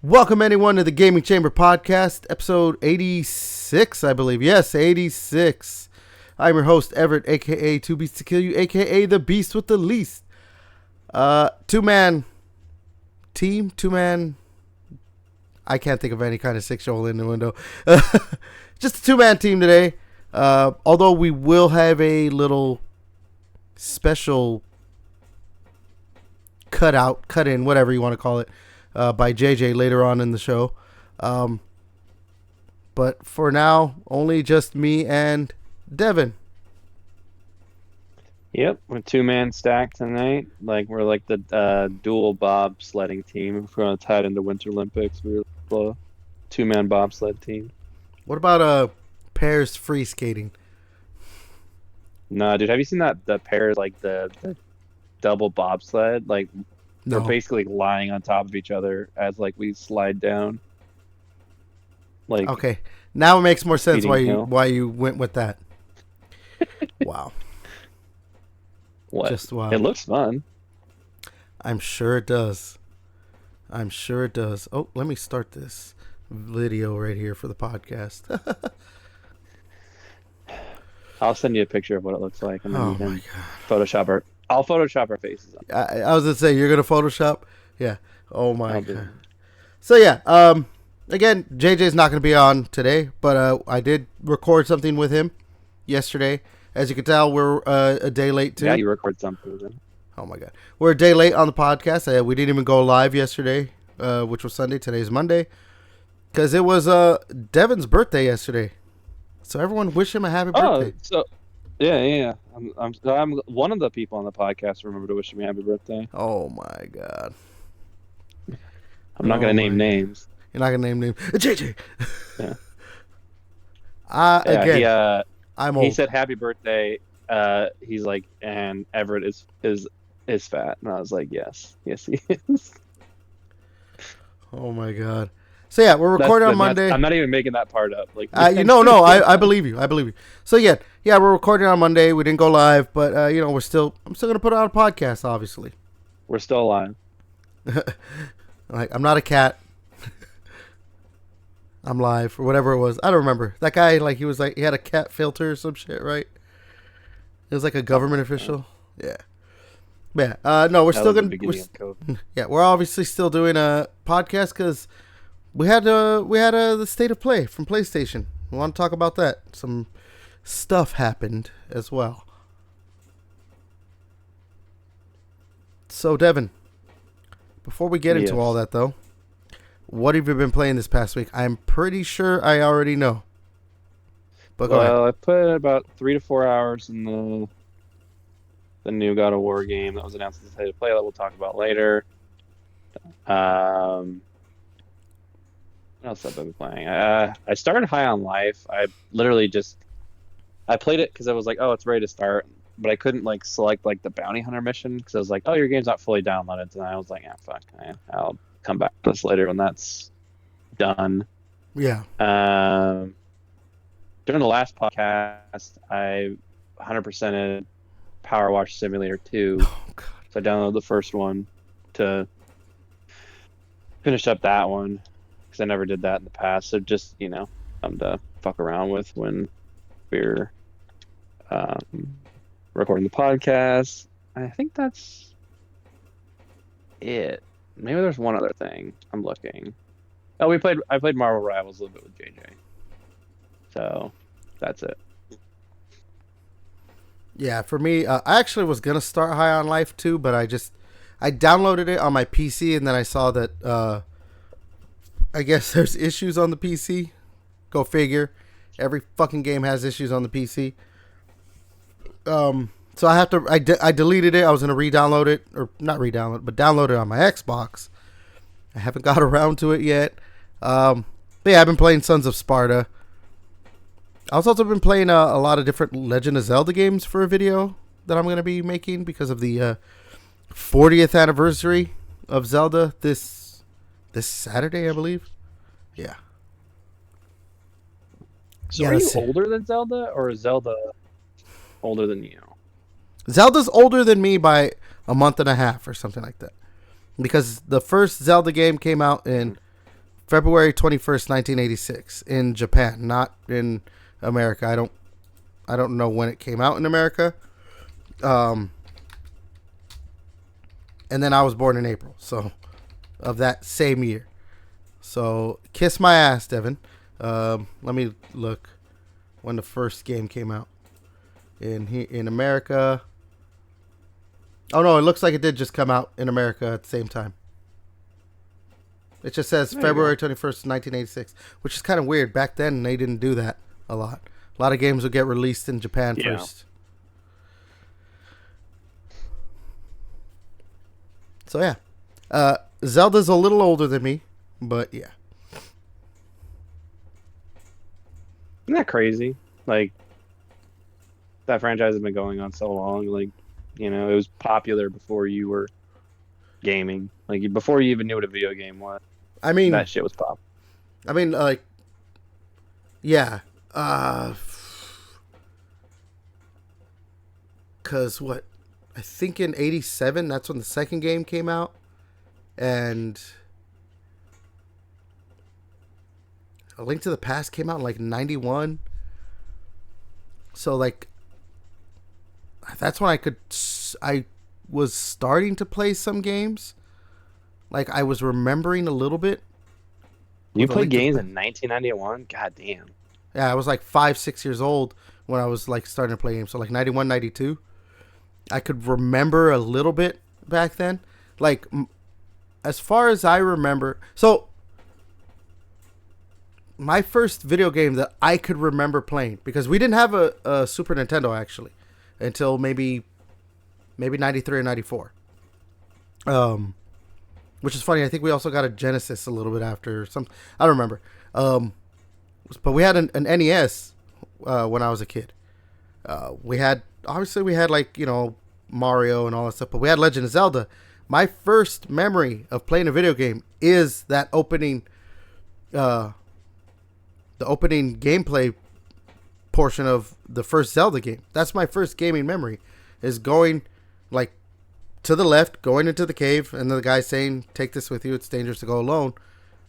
Welcome anyone to the Gaming Chamber Podcast, episode 86, I believe. Yes, 86. I'm your host, Everett, a.k.a. Two Beasts to Kill You, a.k.a. The Beast with the Least. Two-man team, two-man... I can't think of any kind of six-year-old in the window. Just a two-man team today. Although we will have a little special cut in, whatever you want to call it, by JJ later on in the show. But for now, only just me and Devin. Yep, we're two-man stack tonight. We're like the dual bobsledding team. If we're going to tie it into Winter Olympics, we're the two-man bobsled team. What about pairs free skating? Nah, dude, have you seen the pairs, like the double bobsled? Like, No. they're basically lying on top of each other as we slide down. Okay, now it makes more sense Speeding why you went with that. Wow. What? Just wow. It looks fun. I'm sure it does. Oh, let me start this video right here for the podcast. I'll send you a picture of what it looks like, and then Oh you can my god. Photoshop our. I'll Photoshop our faces. I was gonna say you're gonna Photoshop. Yeah. Oh my I'll do god. it. So yeah. Again, JJ's not gonna be on today, but I did record something with him yesterday. As you can tell, we're a day late too. Yeah, you record something with him. Oh my god. We're a day late on the podcast. We didn't even go live yesterday, which was Sunday. Today's Monday, because it was Devin's birthday yesterday. So everyone wish him a happy birthday. So yeah. I'm one of the people on the podcast. Remember to wish me happy birthday. Oh my god. I'm not gonna name names. You're not gonna name names. JJ. Yeah. Again, I'm old. He said happy birthday. He's like, and Everett is fat, and I was like, yes, he is. Oh my god. So yeah, we're recording on Monday. I'm not even making that part up. I believe you. So yeah, we're recording on Monday. We didn't go live, but I'm still gonna put out a podcast. Obviously, we're still alive. I'm not a cat. I'm live or whatever it was. I don't remember. That guy, he had a cat filter or some shit, right? It was like a government official. Yeah. No, we're still gonna. We're obviously still doing a podcast because we had the state of play from PlayStation. We want to talk about that. Some stuff happened as well. So Devin, before we get into all that though, what have you been playing this past week? I'm pretty sure I already know. But go ahead. I put about 3 to 4 hours in the new God of War game that was announced as a state of play that we'll talk about later. What else have I been playing? I started High on Life. I played it because I was like, oh, it's ready to start, but I couldn't select the bounty hunter mission because I was like, oh, your game's not fully downloaded, and I was like, yeah, fuck, I'll come back to this later when that's done. Yeah. During the last podcast, I 100%ed Power Wash Simulator 2. Oh, God. So I downloaded the first one to finish up that one because I never did that in the past. So just, something to fuck around with when we're recording the podcast. I think that's it. Maybe there's one other thing. I'm looking. Oh, I played Marvel Rivals a little bit with JJ. So that's it. Yeah, for me, I actually was gonna start High on Life too, but I downloaded it on my PC and then I saw that I guess there's issues on the PC. Go figure. Every fucking game has issues on the PC. So I have to. I deleted it. I was gonna re-download it, or not re-download, but download it on my Xbox. I haven't got around to it yet. But yeah, I've been playing Sons of Sparta. I've also been playing a lot of different Legend of Zelda games for a video that I'm gonna be making because of the 40th anniversary of Zelda this Saturday, I believe. Yeah. So are you older than Zelda, or is Zelda older than you? Zelda's older than me by a month and a half or something like that. Because the first Zelda game came out in February 21st, 1986 in Japan, not in America. I don't know when it came out in America. And then I was born in April, so of that same year. So kiss my ass, Devin. Let me look when the first game came out in America. Oh no, it looks like it did just come out in America at the same time. It just says February 21st, 1986, which is kind of weird. Back then, they didn't do that a lot. A lot of games would get released in Japan first. So yeah, Zelda's a little older than me, but yeah. Isn't that crazy? Like, that franchise has been going on so long. Like, you know, it was popular before you were gaming. Like, before you even knew what a video game was. I mean, that shit was pop. I mean, like, yeah. Because what? I think in 87, that's when the second game came out. And A Link to the Past came out in like 91. So like, that's when I was starting to play some games. Like I was remembering a little bit. You played games in 1991? God damn. Yeah, I was like 5, 6 years old when I was like starting to play games. So like 91, 92. I could remember a little bit back then. Like, as far as I remember. So, my first video game that I could remember playing. Because we didn't have a Super Nintendo, actually. Until maybe 93 or 94. Which is funny. I think we also got a Genesis a little bit after. I don't remember. But we had an NES when I was a kid. We had like, you know, Mario and all that stuff, but we had Legend of Zelda. My first memory of playing a video game is that opening, the opening gameplay portion of the first Zelda game. That's my first gaming memory, is going like to the left, going into the cave, and the guy saying, "Take this with you. It's dangerous to go alone,"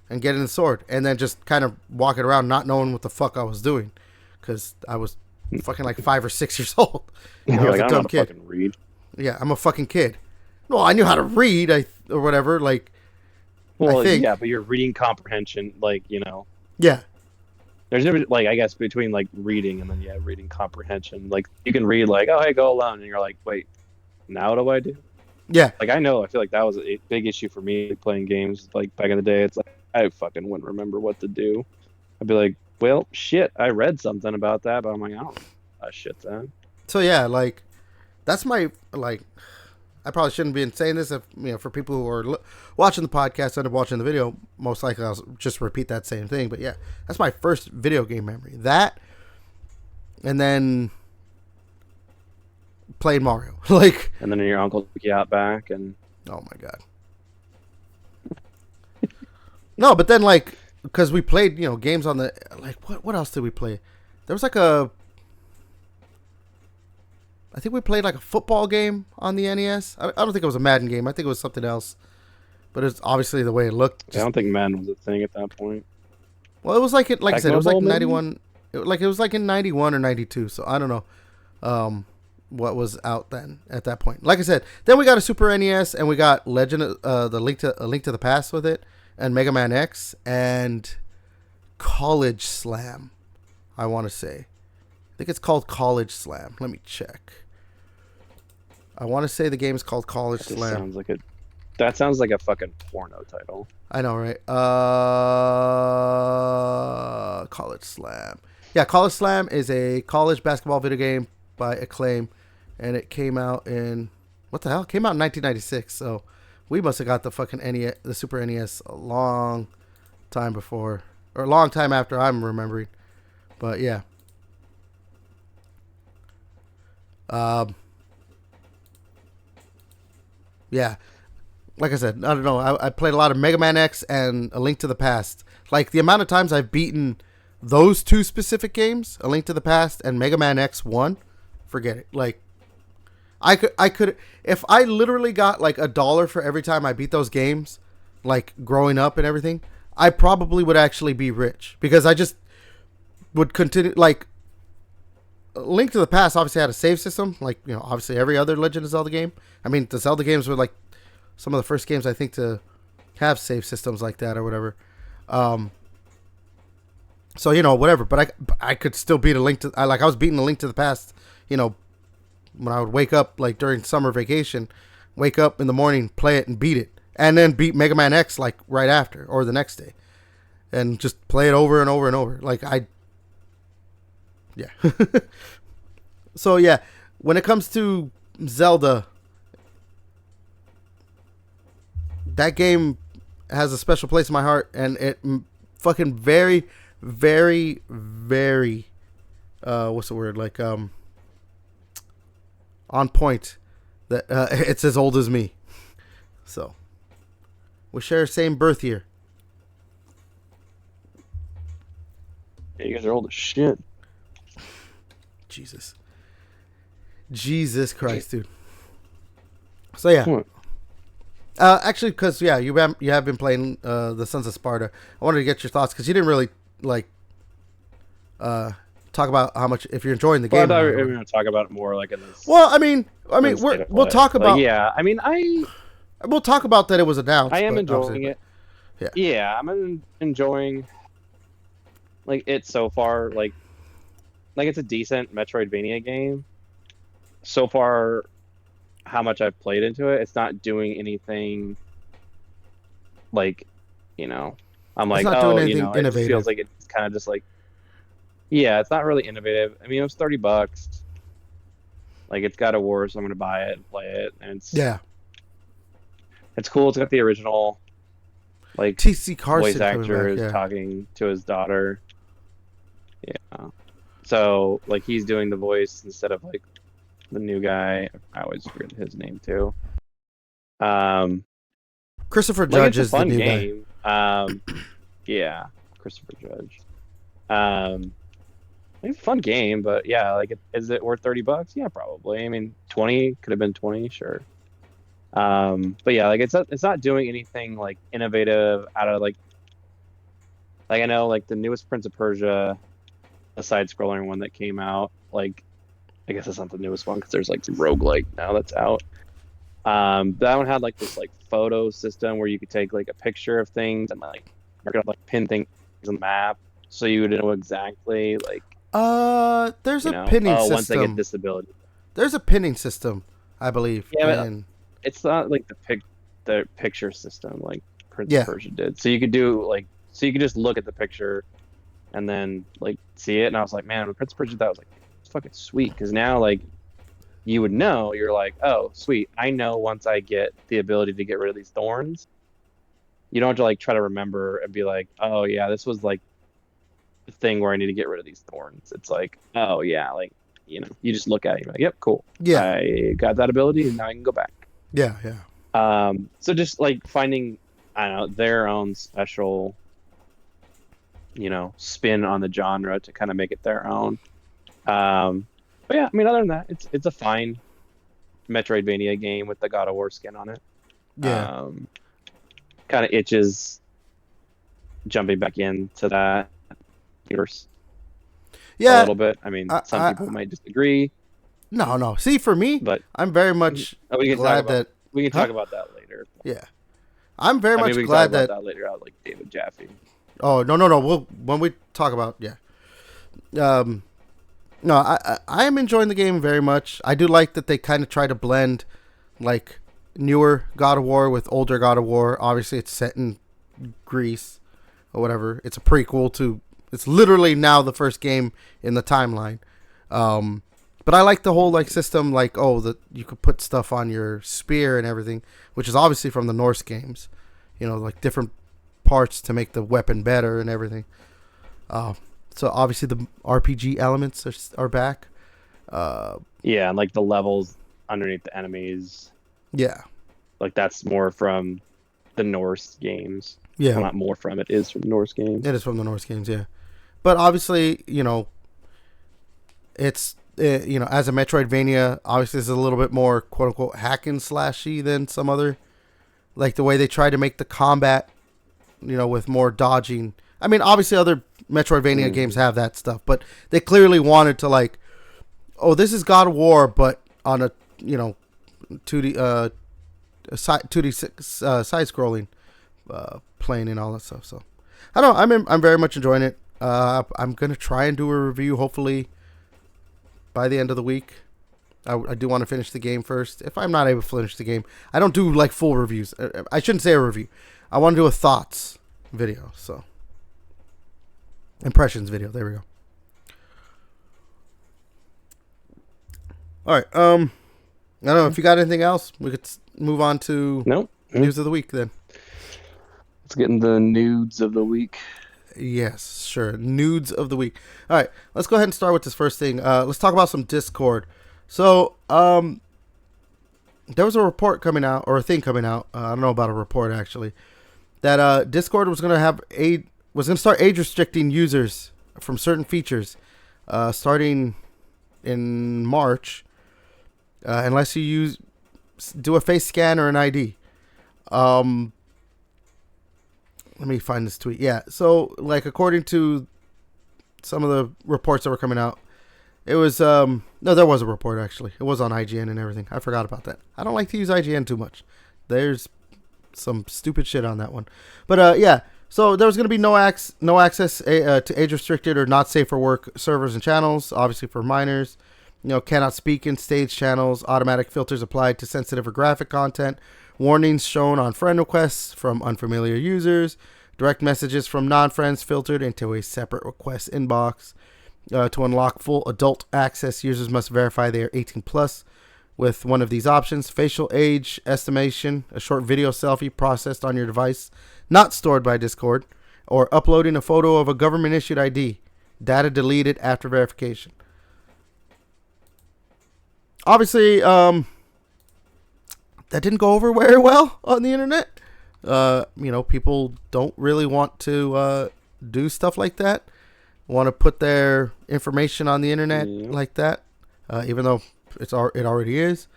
and getting the sword, and then just kind of walking around, not knowing what the fuck I was doing, because I was fucking like 5 or 6 years old. I was a dumb kid. Fucking read. Yeah, I'm a fucking kid. Well, I knew how to read, or whatever. Like, well, I think, yeah, but your reading comprehension, like, you know. Yeah. There's never, like, I guess between like reading and then reading comprehension. Like, you can read like, "Oh, hey, go alone," and you're like, "Wait, now what do I do?" Yeah. Like, I feel like that was a big issue for me playing games like back in the day. It's like I fucking wouldn't remember what to do. I'd be like, "Well, shit, I read something about that," but I'm like, I don't know that shit then. So yeah, like, that's my, like, I probably shouldn't be saying this if, you know, for people who are watching the podcast and watching the video, most likely I'll just repeat that same thing. But yeah, that's my first video game memory. That, and then playing Mario. Like, and then your uncle took you out back and... Oh my god. No, but then, like, because we played, you know, games on the, like, what else did we play? There was like I think we played like a football game on the NES. I don't think it was a Madden game. I think it was something else. But it's obviously the way it looked. I don't think Madden was a thing at that point. Well, it was like I said, it was like 91. It was like in 91 or 92. So I don't know what was out then at that point. Like I said, then we got a Super NES and we got Legend of A Link to the Past with it, and Mega Man X and College Slam. I want to say. I think it's called College Slam. Let me check. I want to say the game is called College Slam. That sounds like a fucking porno title. I know, right? College Slam. Yeah, College Slam is a college basketball video game by Acclaim, and it came out in, what the hell? It came out in 1996. So we must have got the fucking NES, the Super NES, a long time before, or a long time after I'm remembering. But yeah. Yeah, like I said, I don't know. I played a lot of Mega Man X and A Link to the Past. Like, the amount of times I've beaten those two specific games, A Link to the Past and Mega Man X1, forget it. Like, I could, if I literally got like $1 for every time I beat those games, like growing up and everything, I probably would actually be rich because I just would continue. Like, Link to the Past obviously had a save system, like, obviously every other Legend of Zelda game. I mean, the Zelda games were like some of the first games I think to have save systems like that or whatever. So whatever. But I could still beat a Link to I was beating a Link to the Past. When I would wake up like during summer vacation, wake up in the morning, play it and beat it, and then beat Mega Man X like right after or the next day, and just play it over and over and over. Yeah. So yeah, when it comes to Zelda, that game has a special place in my heart, and it fucking very, very, very, what's the word? On point. That it's as old as me. So we share the same birth year. Yeah, you guys are old as shit. Jesus Christ, dude. So yeah. Actually, because you have been playing the Sons of Sparta. I wanted to get your thoughts because you didn't really talk about how much if you're enjoying the game. I thought we were going to talk about it more like in this. Well, I mean, we'll talk about. We'll talk about that it was announced. I am enjoying it. Yeah, I'm enjoying it so far. Like it's a decent Metroidvania game. So far, how much I've played into it, it's not doing anything. I'm like, innovative. It just feels like it's kind of just like. Yeah, it's not really innovative. I mean, it was $30. It's God of War, so I'm gonna buy it and play it, and it's cool. It's got the original, TC Carson voice actor is talking to his daughter. Yeah, so he's doing the voice instead of the new guy. I always forget his name too. Christopher Judge is the new game. Yeah, Christopher Judge. Fun game, but yeah, is it worth $30? Yeah, probably. I mean, 20 could have been 20, sure. But yeah, it's not doing anything innovative out of I know the newest Prince of Persia, a side-scrolling one that came out. I guess it's not the newest one because there's roguelike now that's out. That one had this photo system where you could take a picture of things and pin things on the map so you would know exactly there's a pinning system. Once they get disability. There's a pinning system, I believe. Yeah, but it's not the picture system like Prince of Persia did. So you could do so you could just look at the picture and then see it. And I was like, man, with Prince of Persia, that was it's fucking sweet because now you would know. You're oh, sweet. I know once I get the ability to get rid of these thorns, you don't have to try to remember and be oh yeah, this was the thing where I need to get rid of these thorns. It's oh yeah, you just look at it, you're yep, cool. Yeah, I got that ability and now I can go back. Yeah. So just finding, I don't know, their own special, spin on the genre to kind of make it their own. But yeah, I mean, other than that, it's a fine Metroidvania game with the God of War skin on it. Yeah. Kind of itches jumping back into that universe. Yeah. A little bit. I mean, some people might disagree. No. See, for me, but I'm very much glad that we can talk about that later. Yeah, I'm very much we glad can talk about that later. Out David Jaffe. Oh no! When we talk about no, I am enjoying the game very much. I do like that they kind of try to blend newer God of War with older God of War. Obviously, it's set in Greece or whatever. It's a prequel to. It's literally now the first game in the timeline. But I like the whole system, that you could put stuff on your spear and everything, which is obviously from the Norse games. Different parts to make the weapon better and everything. So obviously the RPG elements are back. Yeah, and the levels underneath the enemies. Yeah. That's more from the Norse games. Yeah. Well, not more from it is from the Norse games. It is from the Norse games, yeah. But obviously, it's as a Metroidvania, obviously it's a little bit more quote unquote hack and slashy than some other, the way they try to make the combat with more dodging. I mean, obviously other Metroidvania games have that stuff, but they clearly wanted to like, oh, this is God of War, but on a 2D 2D side scrolling plane and all that stuff. So I don't know. I'm very much enjoying it. I'm gonna try and do a review hopefully by the end of the week. I do want to finish the game first. If I'm not able to finish the game, I don't do like full reviews. I shouldn't say a review. I want to do a thoughts video. So impressions video. There we go. All right. I don't know if you got anything else. We could move on to news of the week then. Let's get into the nudes of the week. Yes, sure. Nudes of the week. All right. Let's go ahead and start with this first thing. Let's talk about some Discord. So, there was a report coming out, or a thing coming out. I don't know about a report actually, that Discord was going to start age restricting users from certain features, starting in March, unless you do a face scan or an ID. Let me find this tweet. Yeah, so like according to some of the reports that were coming out, it was no, there was a report actually. It was on IGN and everything. I forgot about that. I don't like to use IGN too much. There's some stupid shit on that one. But yeah, so there was going to be no access to age restricted or not safe for work servers and channels. Obviously for minors, cannot speak in stage channels. Automatic filters applied to sensitive or graphic content. Warnings shown on friend requests from unfamiliar users. Direct messages from non-friends filtered into a separate request inbox. To unlock full adult access, users must verify they are 18 plus with one of these options: facial age estimation, a short video selfie processed on your device, not stored by Discord, or uploading a photo of a government-issued ID, data deleted after verification. Obviously, that didn't go over very well on the internet. People don't really want to do stuff like that. Want to put their information on the internet like that, even though it already is.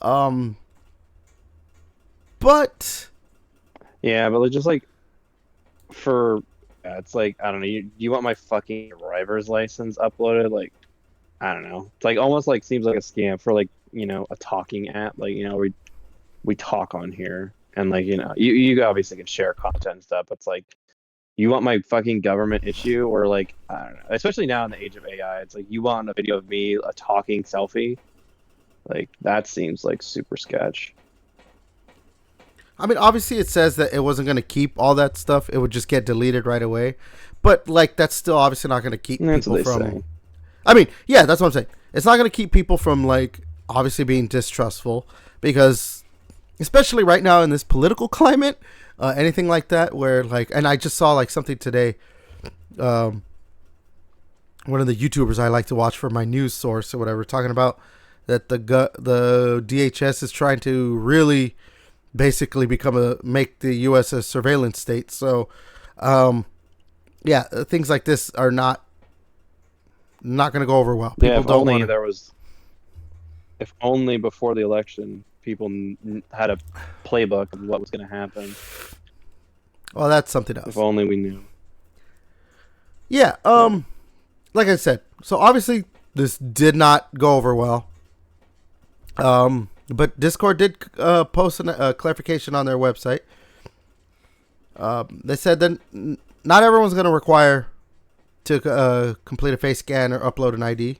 But just like it's like, I don't know. You want my fucking driver's license uploaded? Like, I don't know. It's like almost like seems like a scam for like a talking app. Like we talk on here and like you obviously can share content and stuff. But it's like, you want my fucking government issue, or like, I don't know, especially now in the age of AI, it's like you want a video of me, a talking selfie. Like that seems like super sketch. I mean, obviously it says that it wasn't going to keep all that stuff. It would just get deleted right away. But like, that's still obviously not going to keep people from. Say. I mean, yeah, that's what I'm saying. It's not going to keep people from like obviously being distrustful, because especially right now in this political climate. Anything like that where like, and I just saw like something today, one of the YouTubers I like to watch for my news source or whatever, talking about that the DHS is trying to really basically make the U.S. a surveillance state. So, yeah, things like this are not going to go over well. People if only before the election people had a playbook of what was going to happen. Well, that's something else. If only we knew. Yeah. Like I said, so obviously this did not go over well. But Discord did post a clarification on their website. They said that not everyone's going to require to complete a face scan or upload an ID.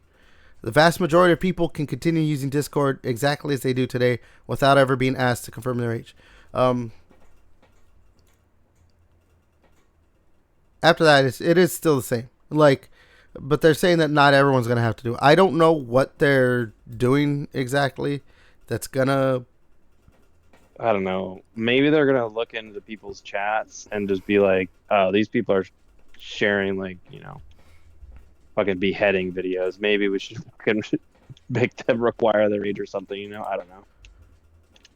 The vast majority of people can continue using Discord exactly as they do today without ever being asked to confirm their age. After that, it is still the same. Like, but they're saying that not everyone's going to have to do it. I don't know what they're doing exactly that's going to... I don't know. Maybe they're going to look into people's chats and just be like, oh, these people are sharing, like, fucking beheading videos. Maybe we should fucking make them require their age or something, I don't know.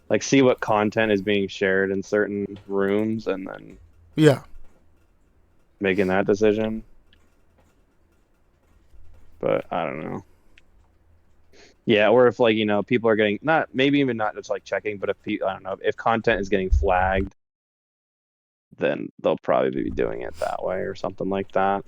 Like, see what content is being shared in certain rooms and then making that decision. But I don't know. Yeah, or if like, people are getting maybe even not just like checking, but if I don't know, if content is getting flagged then they'll probably be doing it that way or something like that.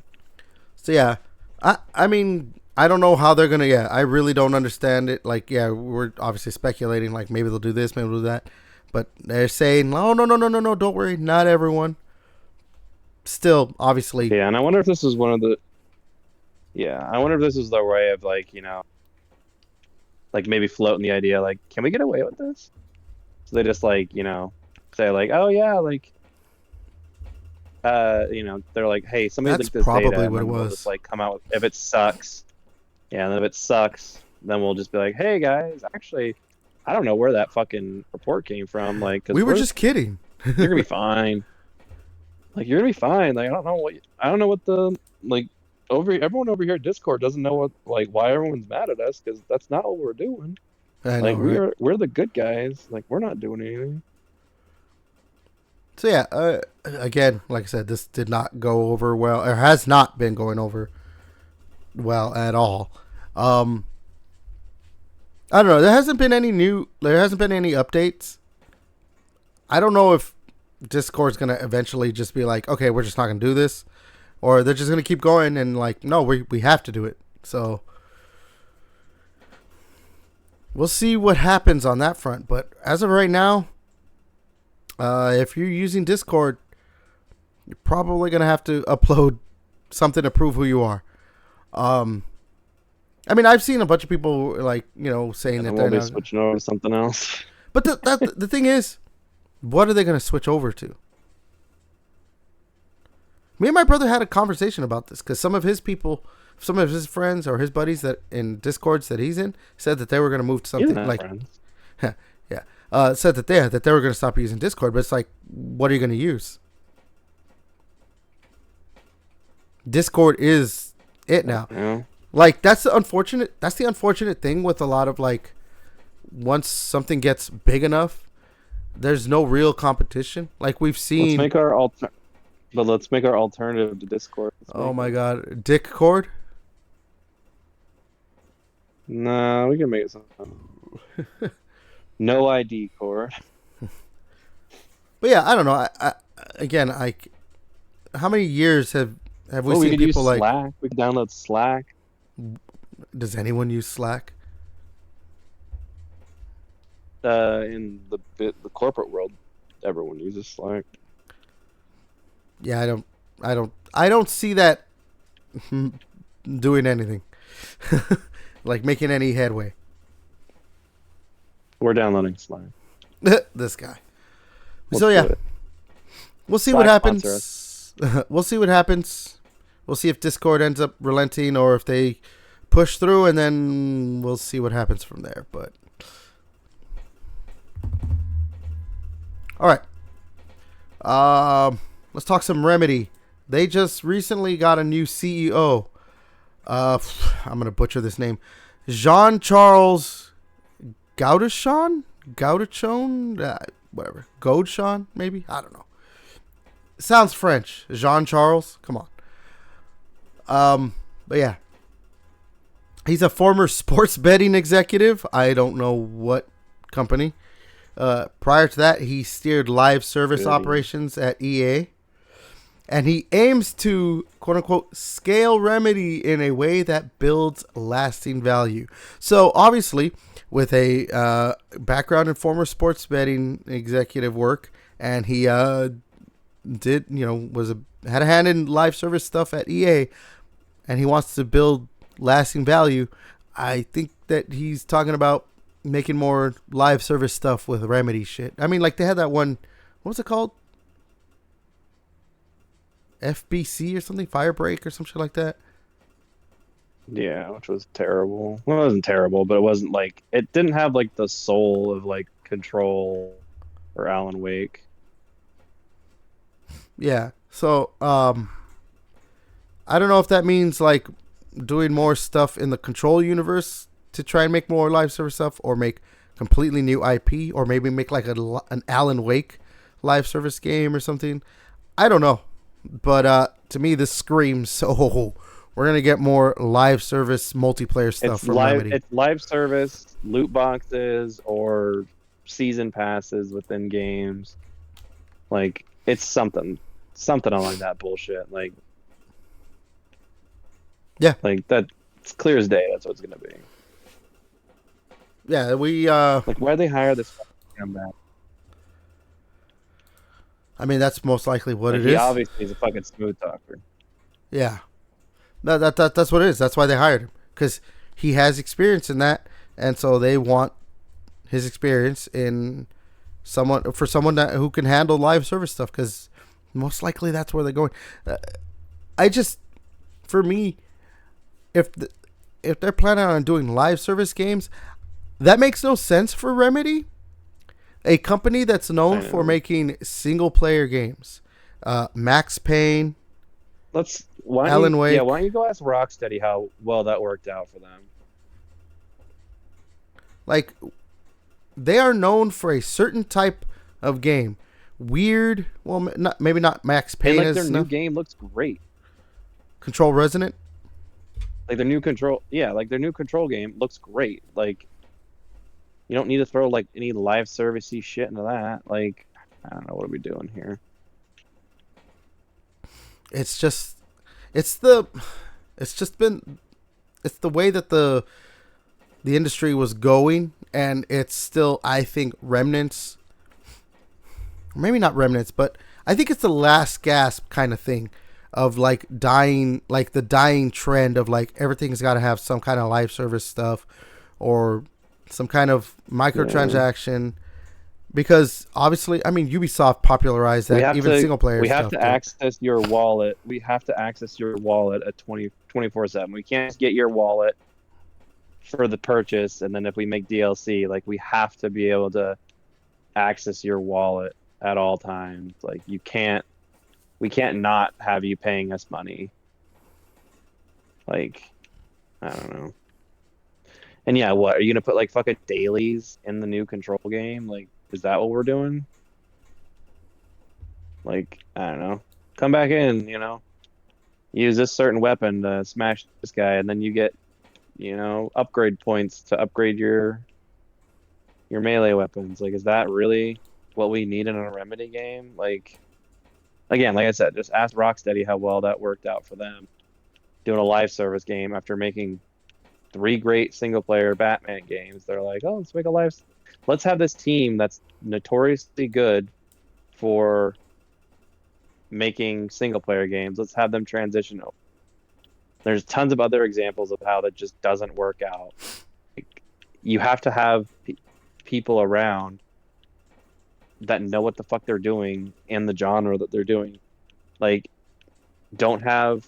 So yeah, I mean, I don't know how they're gonna. Yeah, I really don't understand it. Like, yeah, we're obviously speculating. Like, maybe they'll do this, maybe they'll do that. But they're saying, oh, no, no, no, no, no, don't worry, not everyone. Still, obviously, Yeah, and I wonder if this is one of the. Yeah, I wonder if this is their way of like, like maybe floating the idea, like, can we get away with this? So they just like, say like, oh yeah, like, they're like, hey, somebody that's leaked this data, probably and what it then we'll just was. like come out if it sucks. Yeah, and then if it sucks, then we'll just be like, hey guys, actually, I don't know where that fucking report came from, like, because We were just kidding. you're gonna be fine. Like you're gonna be fine. Like I don't know what the like everyone over here at Discord doesn't know what like why everyone's mad at us because that's not what we're doing. I know, Like right? we're the good guys. Like we're not doing anything. So yeah, again, like I said, this did not go over well, or has not been going over well at all. Um, I don't know. There hasn't been any updates. I don't know if Discord's gonna eventually just be like, okay, we're just not gonna do this, or they're just gonna keep going and like, no, we have to do it. So we'll see what happens on that front. But as of right now, if you're using Discord, you're probably gonna have to upload something to prove who you are. I mean, I've seen a bunch of people like saying that And they're we'll be not. switching over to something else. But the thing is, what are they going to switch over to? Me and my brother had a conversation about this because some of his friends or his buddies that in Discords that he's in said that they were going to move to You something have like, friends. said that they were going to stop using Discord. But it's like, what are you going to use? Discord is it now. Yeah. Like that's the unfortunate thing with a lot of like, once something gets big enough, there's no real competition. Like we've seen. Let's make our alternative to Discord. Oh my God, Dick Cord. Nah, we can make it something. No ID cord. But yeah, I don't know. I how many years have we We seen could people use like? Slack. We could download Slack. Does anyone use Slack? In the corporate world, everyone uses Slack. Yeah, I don't see that doing anything, like making any headway. We're downloading Slack. This guy. Let's So yeah, do it. we'll see Slack what sponsor happens. We'll see what happens. We'll see if Discord ends up relenting or if they push through, and then we'll see what happens from there. But all right, let's talk some Remedy. They just recently got a new CEO. I'm gonna butcher this name, Jean Charles Gaudachon, whatever, Gaudachon, maybe, I don't know. Sounds French. Jean Charles, come on. But yeah, he's a former sports betting executive. I don't know what company. Prior to that, he steered live service operations at EA. And he aims to, quote unquote, scale Remedy in a way that builds lasting value. So obviously, with a background in former sports betting executive work, and he did, had a hand in live service stuff at EA, and he wants to build lasting value. I think that he's talking about making more live service stuff with Remedy shit. I mean, like they had that one, what was it called? FBC or something, Firebreak or some shit like that. Yeah, which was terrible. Well, it wasn't terrible, but it wasn't like it didn't have like the soul of like Control or Alan Wake. Yeah. So, I don't know if that means like doing more stuff in the Control universe to try and make more live service stuff, or make completely new IP, or maybe make like an Alan Wake live service game or something. I don't know. But to me, this screams, so we're going to get more live service multiplayer stuff from Remedy. It's live service, loot boxes, or season passes within games. Like, It's something along that bullshit. Yeah, Like that. It's clear as day. That's what it's gonna be. yeah. Like, why would they hire this fucking man? I mean, that's most likely what Like, it he is. obviously is a fucking smooth talker. Yeah, that's what it is. That's why they hired him, because he has experience in that, and so they want his experience in someone that who can handle live service stuff. Because most likely that's where they're going. Uh, I just, for me, if the, if they're planning on doing live service games, that makes no sense for Remedy, a company that's I known for know. making single player games. Max Payne, Why don't Alan you, yeah, Wake. why don't you go ask Rocksteady how well that worked out for them? Like, they are known for a certain type of game. Weird. Well, not maybe not Max And Payne like their as new enough. game looks great. Control Resonant. Like their new control, yeah, like their new control game looks great. Like you don't need to throw like any live servicey shit into that. Like I don't know what are we doing here. It's just, it's the, it's just been, it's the way that the industry was going, and it's still, I think, remnants. Maybe not remnants, but I think it's the last gasp kind of thing of like dying, like the dying trend of like everything's got to have some kind of live service stuff or some kind of Yeah. microtransaction, because obviously, I mean, Ubisoft popularized We that, have even to single player we have stuff to did. access your wallet. We have to access your wallet at 24/7. We can't just get your wallet for the purchase and then if we make DLC, like we have to be able to access your wallet at all times. Like we can't not have you paying us money. Like I don't know. And yeah, what are you gonna put like fucking dailies in the new control game? Like, is that what we're doing? Like, I don't know. Come back in, use this certain weapon to smash this guy, and then you get, upgrade points to upgrade your melee weapons. Like, is that really what we need in a Remedy game? Like, again, like I said, just ask Rocksteady how well that worked out for them doing a live service game after making three great single player Batman games. They're like, oh, let's have this team that's notoriously good for making single player games. Let's have them transition over. There's tons of other examples of how that just doesn't work out. Like, you have to have people around that know what the fuck they're doing in the genre that they're doing. Like, don't have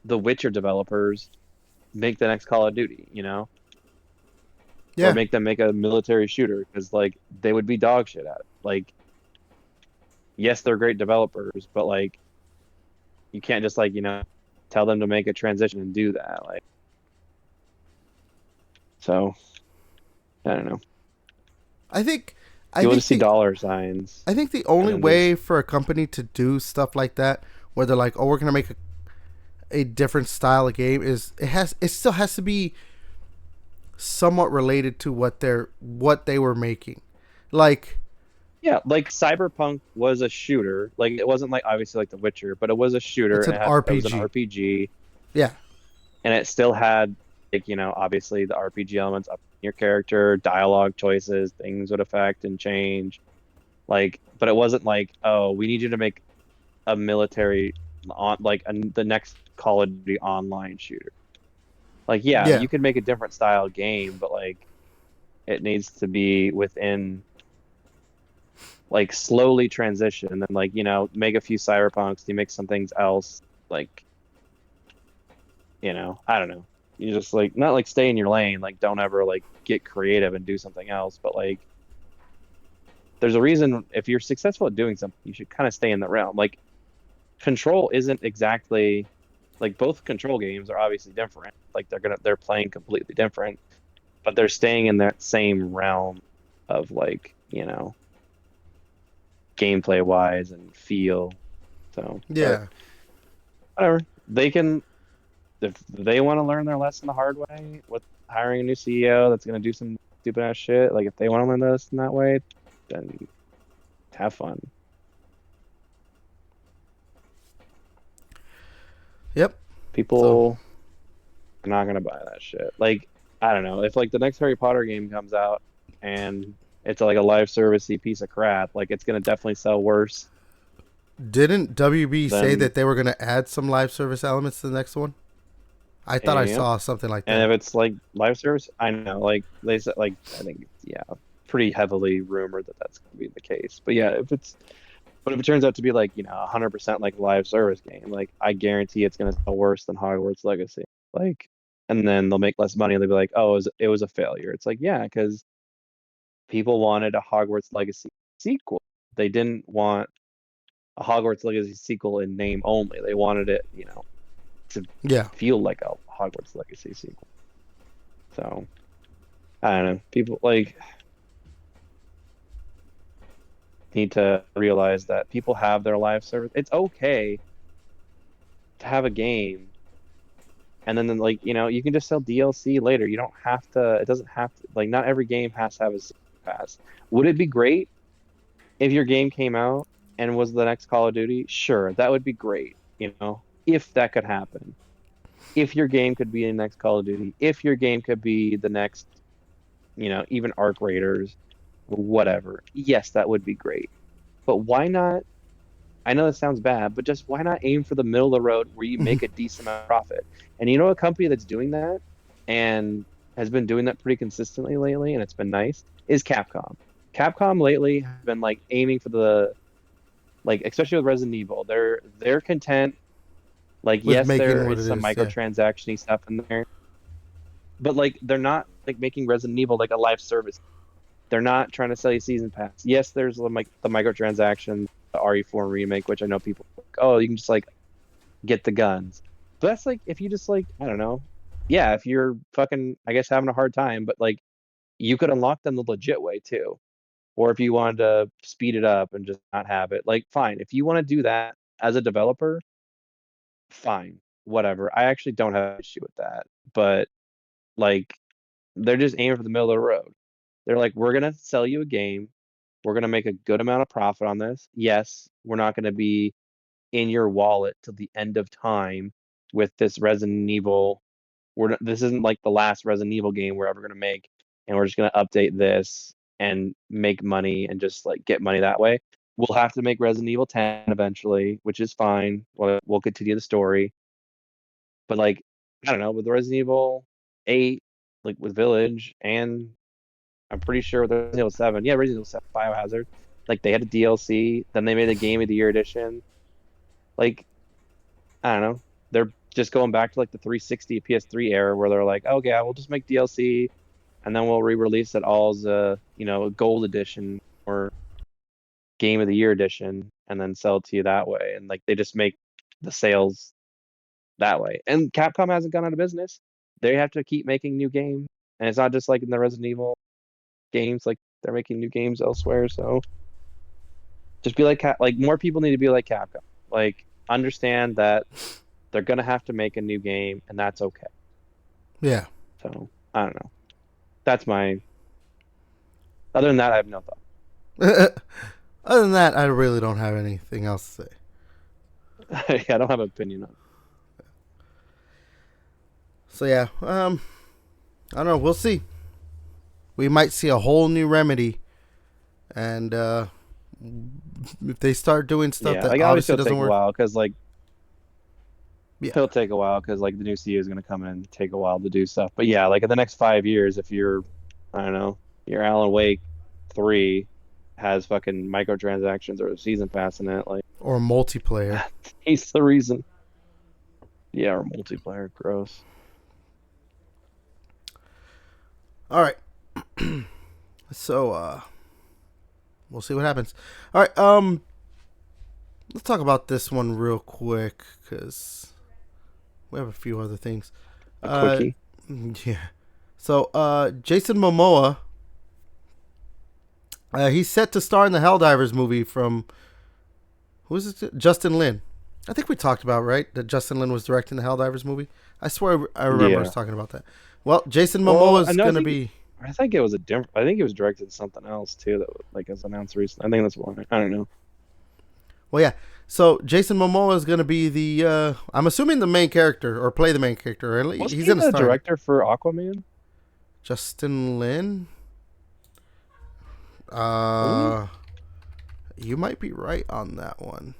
the Witcher developers make the next Call of Duty, or Yeah, make them make a military shooter because like they would be dog shit at it. Like, yes, they're great developers, but like you can't just like tell them to make a transition and do that. Like, so I don't know. I think, I You'll think just see the dollar signs, I think the and only then just way for a company to do stuff like that, where they're like, "Oh, we're gonna make a different style of game," is it still has to be somewhat related to what they were making. Like, yeah, like Cyberpunk was a shooter. Like it wasn't like obviously like The Witcher, but it was a shooter it's and an it was an RPG. RPG, Yeah, and it still had like obviously the RPG elements up in your character, dialogue choices, things would affect and change. Like, but it wasn't like, oh, we need you to make a military on like the next Call of Duty online shooter. Like, yeah, yeah, you could make a different style game, but like it needs to be within like slowly transition and then like, make a few cyberpunks, you make some things else, like, I don't know. You just like not like stay in your lane, like don't ever like get creative and do something else, but like there's a reason if you're successful at doing something, you should kind of stay in the realm. Like Control isn't exactly like both Control games are obviously different. Like they're playing completely different, but they're staying in that same realm of like, gameplay wise and feel. So, but yeah. whatever. They can if they want to learn their lesson the hard way with hiring a new CEO that's gonna do some stupid ass shit, like if they want to learn their lesson that way, then have fun. Yep. So People are not gonna buy that shit. Like, I don't know. If like the next Harry Potter game comes out and it's like a live servicey piece of crap, like it's gonna definitely sell worse didn't WB say than that they were going to add some live service elements to the next one? I thought I yep. saw something like And that. if it's like live service, I know, like they said, like I think yeah, pretty heavily rumored that that's gonna be the case. But yeah, but if it turns out to be like 100% like live service game, like I guarantee it's gonna sell worse than Hogwarts Legacy. Like, and then they'll make less money. And they'll be like, oh, it was a failure. It's like yeah, because people wanted a Hogwarts Legacy sequel. They didn't want a Hogwarts Legacy sequel in name only. They wanted it, to Yeah. feel like a Hogwarts Legacy sequel. So I don't know. People like need to realize that people have their live service. It's okay to have a game and then like, you can just sell DLC later. You don't have to, it doesn't have to, like, not every game has to have a season pass. Would it be great if your game came out and was the next Call of Duty? Sure, that would be great, if that could happen. If your game could be the next Call of Duty, if your game could be the next, even Arc Raiders, whatever. Yes, that would be great. But why not? I know this sounds bad, but just why not aim for the middle of the road where you make a decent amount of profit? And you know a company that's doing that and has been doing that pretty consistently lately, and it's been nice, is Capcom. Capcom lately has been like aiming for the like, especially with Resident Evil, they're content. Like, With yes, making there what is it some is. Yeah. microtransaction stuff in there, but like they're not like making Resident Evil like a live service. They're not trying to sell you season pass. Yes, there's like the microtransaction, the RE4 remake, which I know people are like, oh, you can just like get the guns. But that's like if you just like, I don't know. Yeah, if you're fucking, I guess, having a hard time, but like you could unlock them the legit way too. Or if you wanted to speed it up and just not have it, like fine. If you want to do that as a developer, fine. Whatever. I actually don't have an issue with that. But like they're just aiming for the middle of the road. They're like, we're gonna sell you a game. We're gonna make a good amount of profit on this. Yes, we're not gonna be in your wallet till the end of time with this Resident Evil. This isn't like the last Resident Evil game we're ever gonna make, and we're just gonna update this and make money and just like get money that way. We'll have to make Resident Evil 10 eventually, which is fine. We'll continue the story, but like I don't know, with Resident Evil 8, like with Village, and I'm pretty sure with Resident Evil 7, yeah, Resident Evil 7 Biohazard, like they had a DLC, then they made a Game of the Year edition. Like I don't know, they're just going back to like the 360 PS3 era where they're like, okay, we'll just make DLC and then we'll re-release it all as a gold edition or Game of the Year edition and then sell it to you that way. And like they just make the sales that way. And Capcom hasn't gone out of business. They have to keep making new games. And it's not just like in the Resident Evil games, like they're making new games elsewhere. So just be like more people need to be like Capcom. Like understand that they're gonna have to make a new game, and that's okay. Yeah. So I don't know. That's my. Other than that, I have no thought. Other than that, I really don't have anything else to say. I don't have an opinion on So yeah, I don't know. We'll see. We might see a whole new remedy, and if they start doing it. stuff Yeah, that like obviously obviously it'll doesn't take a work, while because like yeah, it'll take a while because like the new CEO is gonna come in and take a while to do stuff. But yeah, like in the next 5 years, if you're, I don't know, your Alan Wake 3 has fucking microtransactions or a season pass in it, like or multiplayer. he's the reason. Yeah, or multiplayer, gross. All right, so we'll see what happens. All right, let's talk about this one real quick because we have a few other things. A quickie. Yeah. So, Jason Momoa, he's set to star in the Helldivers movie from who's it? Justin Lin. I think we talked about right that Justin Lin was directing the Helldivers movie. I swear I remember us talking about that. Well, Jason Momoa is going to be. I think it was a different. I think it was directed to something else too that like was announced recently. I think that's why. I don't know. Well, yeah. So Jason Momoa is going to be the I'm assuming the main character or play the main character. Was He's he in a the start. director for Aquaman? Justin Lin. Wasn't he? You might be right on that one.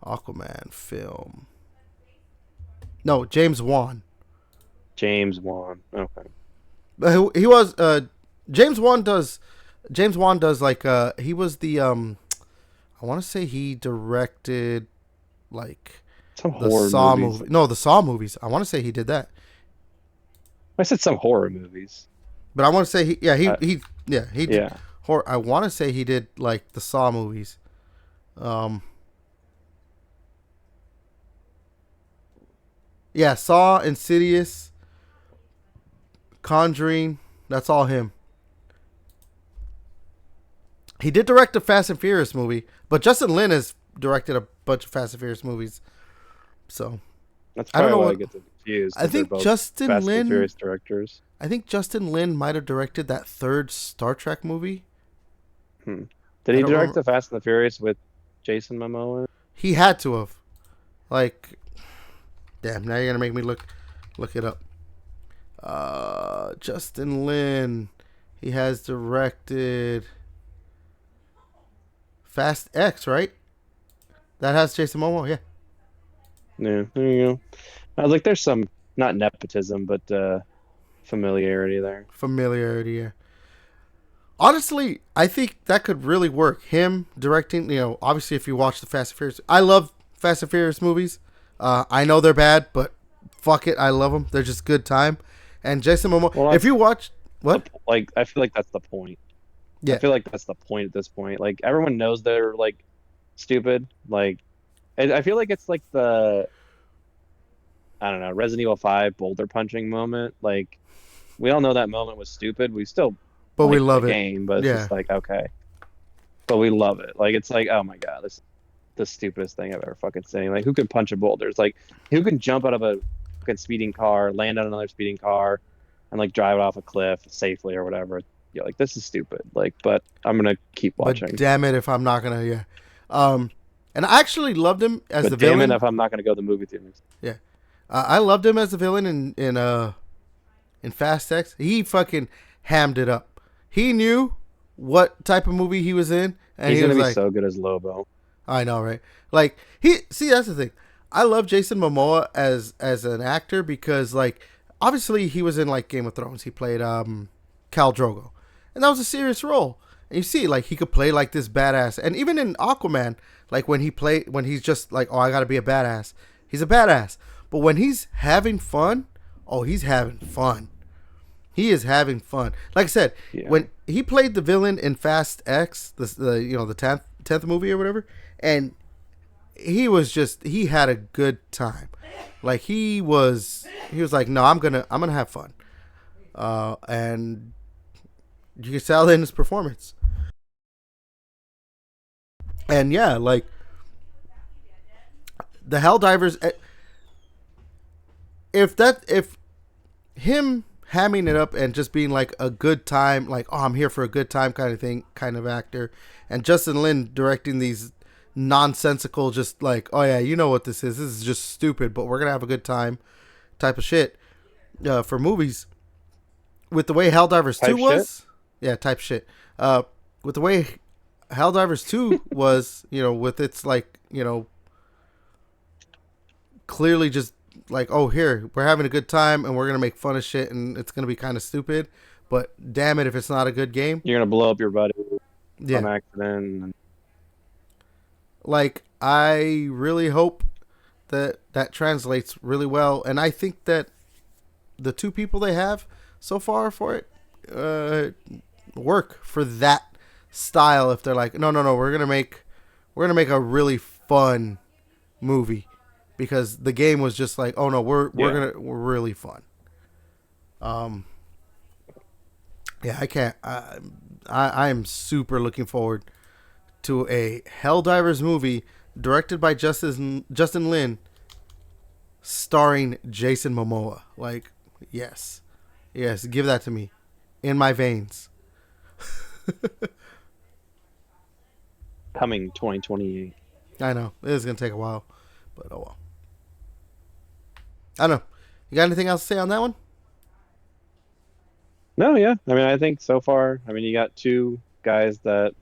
Aquaman film. No, James Wan. James Wan. Okay. He was James Wan does like he was the I want to say he directed like Some the horror Saw movies. movie. No, the Saw movies. I want to say he did that. I said some horror movies. But I want to say he did Yeah. horror. I want to say he did like the Saw movies. Yeah, Saw, Insidious, Conjuring. That's all him. He did direct a Fast and Furious movie, but Justin Lin has directed a bunch of Fast and Furious movies. So That's I don't probably know why I what. get them confused. I 'Cause they're think both Justin Fast and Lin. Furious directors. I think Justin Lin might have directed that third Star Trek movie. Hmm. Did I he don't direct remember. the Fast and the Furious with Jason Momoa? He had to have. Like, damn. Now you're gonna make me look it up. Justin Lin. He has directed Fast X, right? That has Jason Momoa. Yeah. Yeah, there you go. I was like, there's some not nepotism, but familiarity there. Familiarity. Yeah. Honestly, I think that could really work. Him directing, obviously, if you watch the Fast and Furious, I love Fast and Furious movies. I know they're bad, but fuck it, I love them. They're just good time. And Jason Momoa, Well, if you watch what, like, I feel like that's the point. I yeah, feel like that's the point at this point. Like, everyone knows they're like stupid. Like, I feel like it's like I don't know, Resident Evil 5 boulder punching moment. Like, we all know that moment was stupid. We still but we like the love it. game, but it's Yeah, just like, okay. But we love it. Like, it's like, oh my God, this is the stupidest thing I've ever fucking seen. Like, who can punch a boulder? It's like, who can jump out of a fucking speeding car, land on another speeding car, and like drive it off a cliff safely or whatever? Yeah, like, this is stupid. Like, but I'm gonna keep but watching. damn it, if I'm not gonna, yeah. And I actually loved him as But the damn villain. it if I'm not gonna go to the movie theaters. Yeah, I loved him as the villain in Fast X. He fucking hammed it up. He knew what type of movie he was in, and He's he gonna was be like, so good as Lobo. I know, right? Like that's the thing. I love Jason Momoa as an actor because like obviously he was in like Game of Thrones. He played Khal Drogo, and that was a serious role. And you see, like he could play like this badass, and even in Aquaman, like when he's just like, oh, I gotta be a badass. He's a badass, but when he's having fun, oh, he's having fun. He is having fun. Like I said, Yeah. when he played the villain in Fast X, the tenth movie or whatever, and he had a good time. Like he was like, no, I'm gonna have fun, and you can tell in his performance. And yeah, like the Helldivers, if him hamming it up and just being like a good time, like, oh, I'm here for a good time kind of thing, kind of actor, and Justin Lin directing these nonsensical, just like, oh yeah, you know what this is. This is just stupid, but we're gonna have a good time, type of shit, for movies. With the way Helldivers 2 Type was, yeah, type shit. With the way Helldivers 2 was, with its like, clearly just like, oh, here, we're having a good time and we're going to make fun of shit and it's going to be kind of stupid. But damn it, if it's not a good game. You're gonna blow up your buddy Yeah. on accident. Like, I really hope that translates really well. And I think that the two people they have so far for it work for that style. If they're like, no, we're gonna make a really fun movie, because the game was just like, oh no, we're really fun. Yeah, I can't. I am super looking forward to a Helldivers movie directed by Justin Lin, starring Jason Momoa. Like, yes, give that to me, in my veins. Coming 2028. I know it is gonna take a while, but oh well. I don't know. You got anything else to say on that one? No, yeah. I mean, I think so far, I mean, you got two guys that,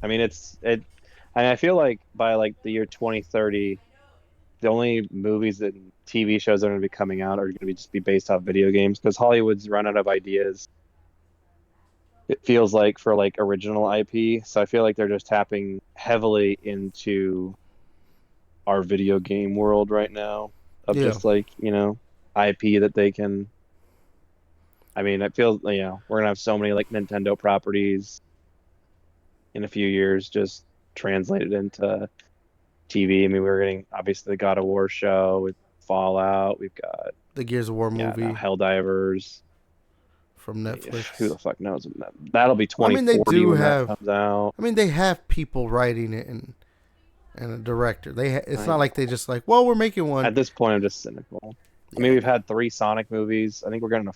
I mean, and I feel like by like the year 2030, the only movies and TV shows that are going to be coming out are going to be just be based off video games because Hollywood's run out of ideas. It feels like for like original IP, so I feel like they're just tapping heavily into our video game world right now of Yeah. just like, IP that they can. I mean, it feels, we're gonna have so many like Nintendo properties in a few years just translated into TV. I mean, we're getting obviously the God of War show with Fallout. We've got, The Gears of War yeah, now movie Helldivers. from Who Netflix. the fuck knows? That'll be Well, I mean, they 2040 do when that have. comes out. I mean, they have people writing it and a director. It's I not know. like they just like, well, we're making one. At this point, I'm just cynical. I mean, Yeah. we've had three Sonic movies. I think we're getting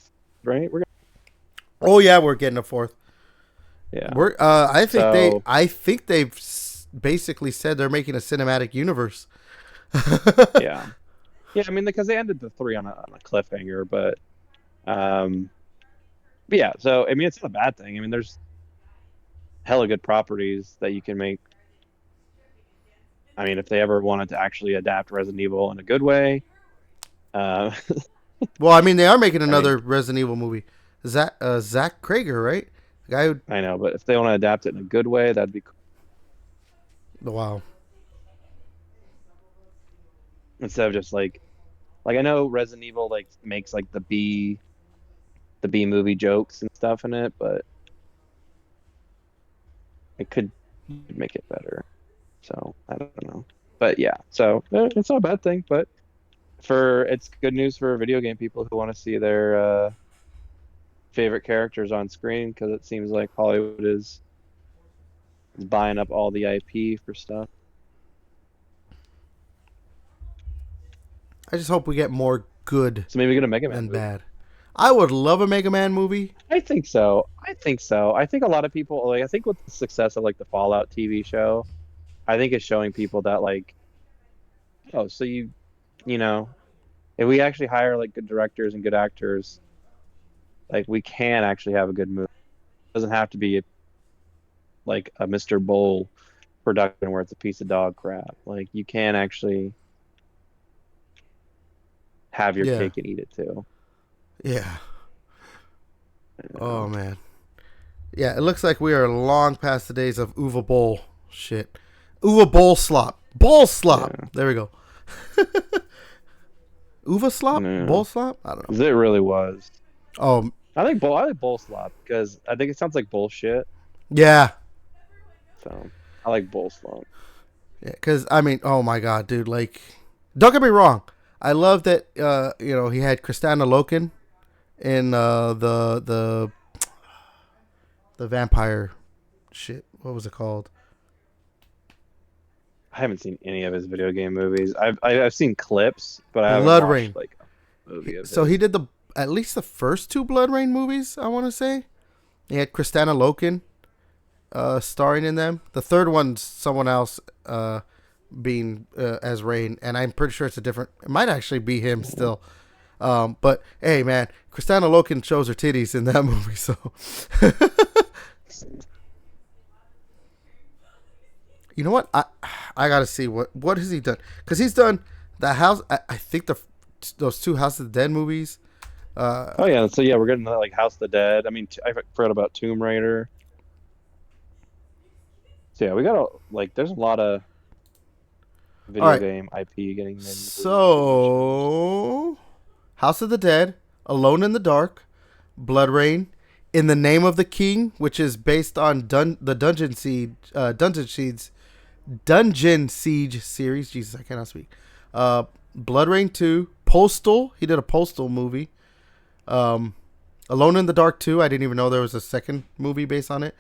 right? Oh yeah, we're getting a fourth. Yeah. We're. So, I think they've basically said they're making a cinematic universe. yeah. Yeah, I mean, because they ended the three on a cliffhanger, but yeah, so I mean, it's not a bad thing. I mean, there's hella good properties that you can make. I mean, if they ever wanted to actually adapt Resident Evil in a good way, uh, Well, I mean, they are making I mean, another Resident Evil movie. Zach Krager, right? The guy who. I know, but if they want to adapt it in a good way, that'd be cool. Wow. Instead of just like I know Resident Evil like makes like the B movie jokes and stuff in it, but it could make it better. So I don't know, but yeah, so it's not a bad thing, but it's good news for video game people who want to see their favorite characters on screen because it seems like Hollywood is buying up all the IP for stuff. I just hope we get more good So maybe get a Mega Man than movie. bad. I would love a Mega Man movie. I think so. I think so. I think a lot of people like I think with the success of like the Fallout TV show, I think it's showing people that like, oh, so you know, if we actually hire like good directors and good actors, like we can actually have a good movie. It doesn't have to be like a Mr. Bull production where it's a piece of dog crap. Like you can actually have your Yeah. cake and eat it too. Yeah. You Oh know? man. Yeah, it looks like we are long past the days of Uva Bowl shit. Uva Bowl slop. Bowl slop. Yeah. There we go. Uva slop? Yeah. Bowl slop? I don't know. 'Cause it really was. Oh, I like bull slop because I think it sounds like bullshit. yeah. So I like bull slop. Yeah, because, I mean, oh my God, dude. Like, don't get me wrong. I love that, he had Kristana Loken in the vampire shit. What was it called? I haven't seen any of his video game movies. I've seen clips, but I haven't Blood watched Rain. like a movie of So his. he did at least the first two Blood Rain movies, I want to say. He had Kristana Loken starring in them. The third one's someone else being as Rain, and I'm pretty sure it's a different. It might actually be him still. But hey, man, Kristana Loken shows her titties in that movie, so. You know what? I gotta see what has he done, because he's done the house. I think those two House of the Dead movies. Oh yeah, so yeah, we're getting to, like House of the Dead. I mean, I forgot about Tomb Raider. So yeah, we got there's a lot of video All right. game IP getting made. So, House of the Dead, Alone in the Dark, Blood Rain, In the Name of the King, which is based on the Dungeon Siege series. Jesus, I cannot speak. Blood Rain 2, Postal. He did a Postal movie. Alone in the Dark 2. I didn't even know there was a second movie based on it.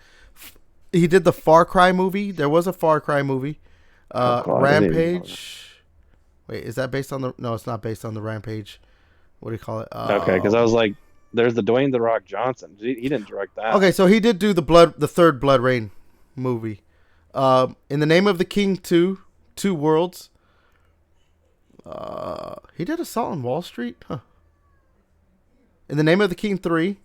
He did the Far Cry movie. There was a Far Cry movie. God, Rampage. Wait, is that based on the? No, it's not based on the Rampage. What do you call it? Okay, because I was like, there's the Dwayne the Rock Johnson. He didn't direct that. Okay, so he did do the third Blood Rain movie. In the Name of the King 2, Two Worlds. He did Assault on Wall Street? Huh. In the Name of the King 3.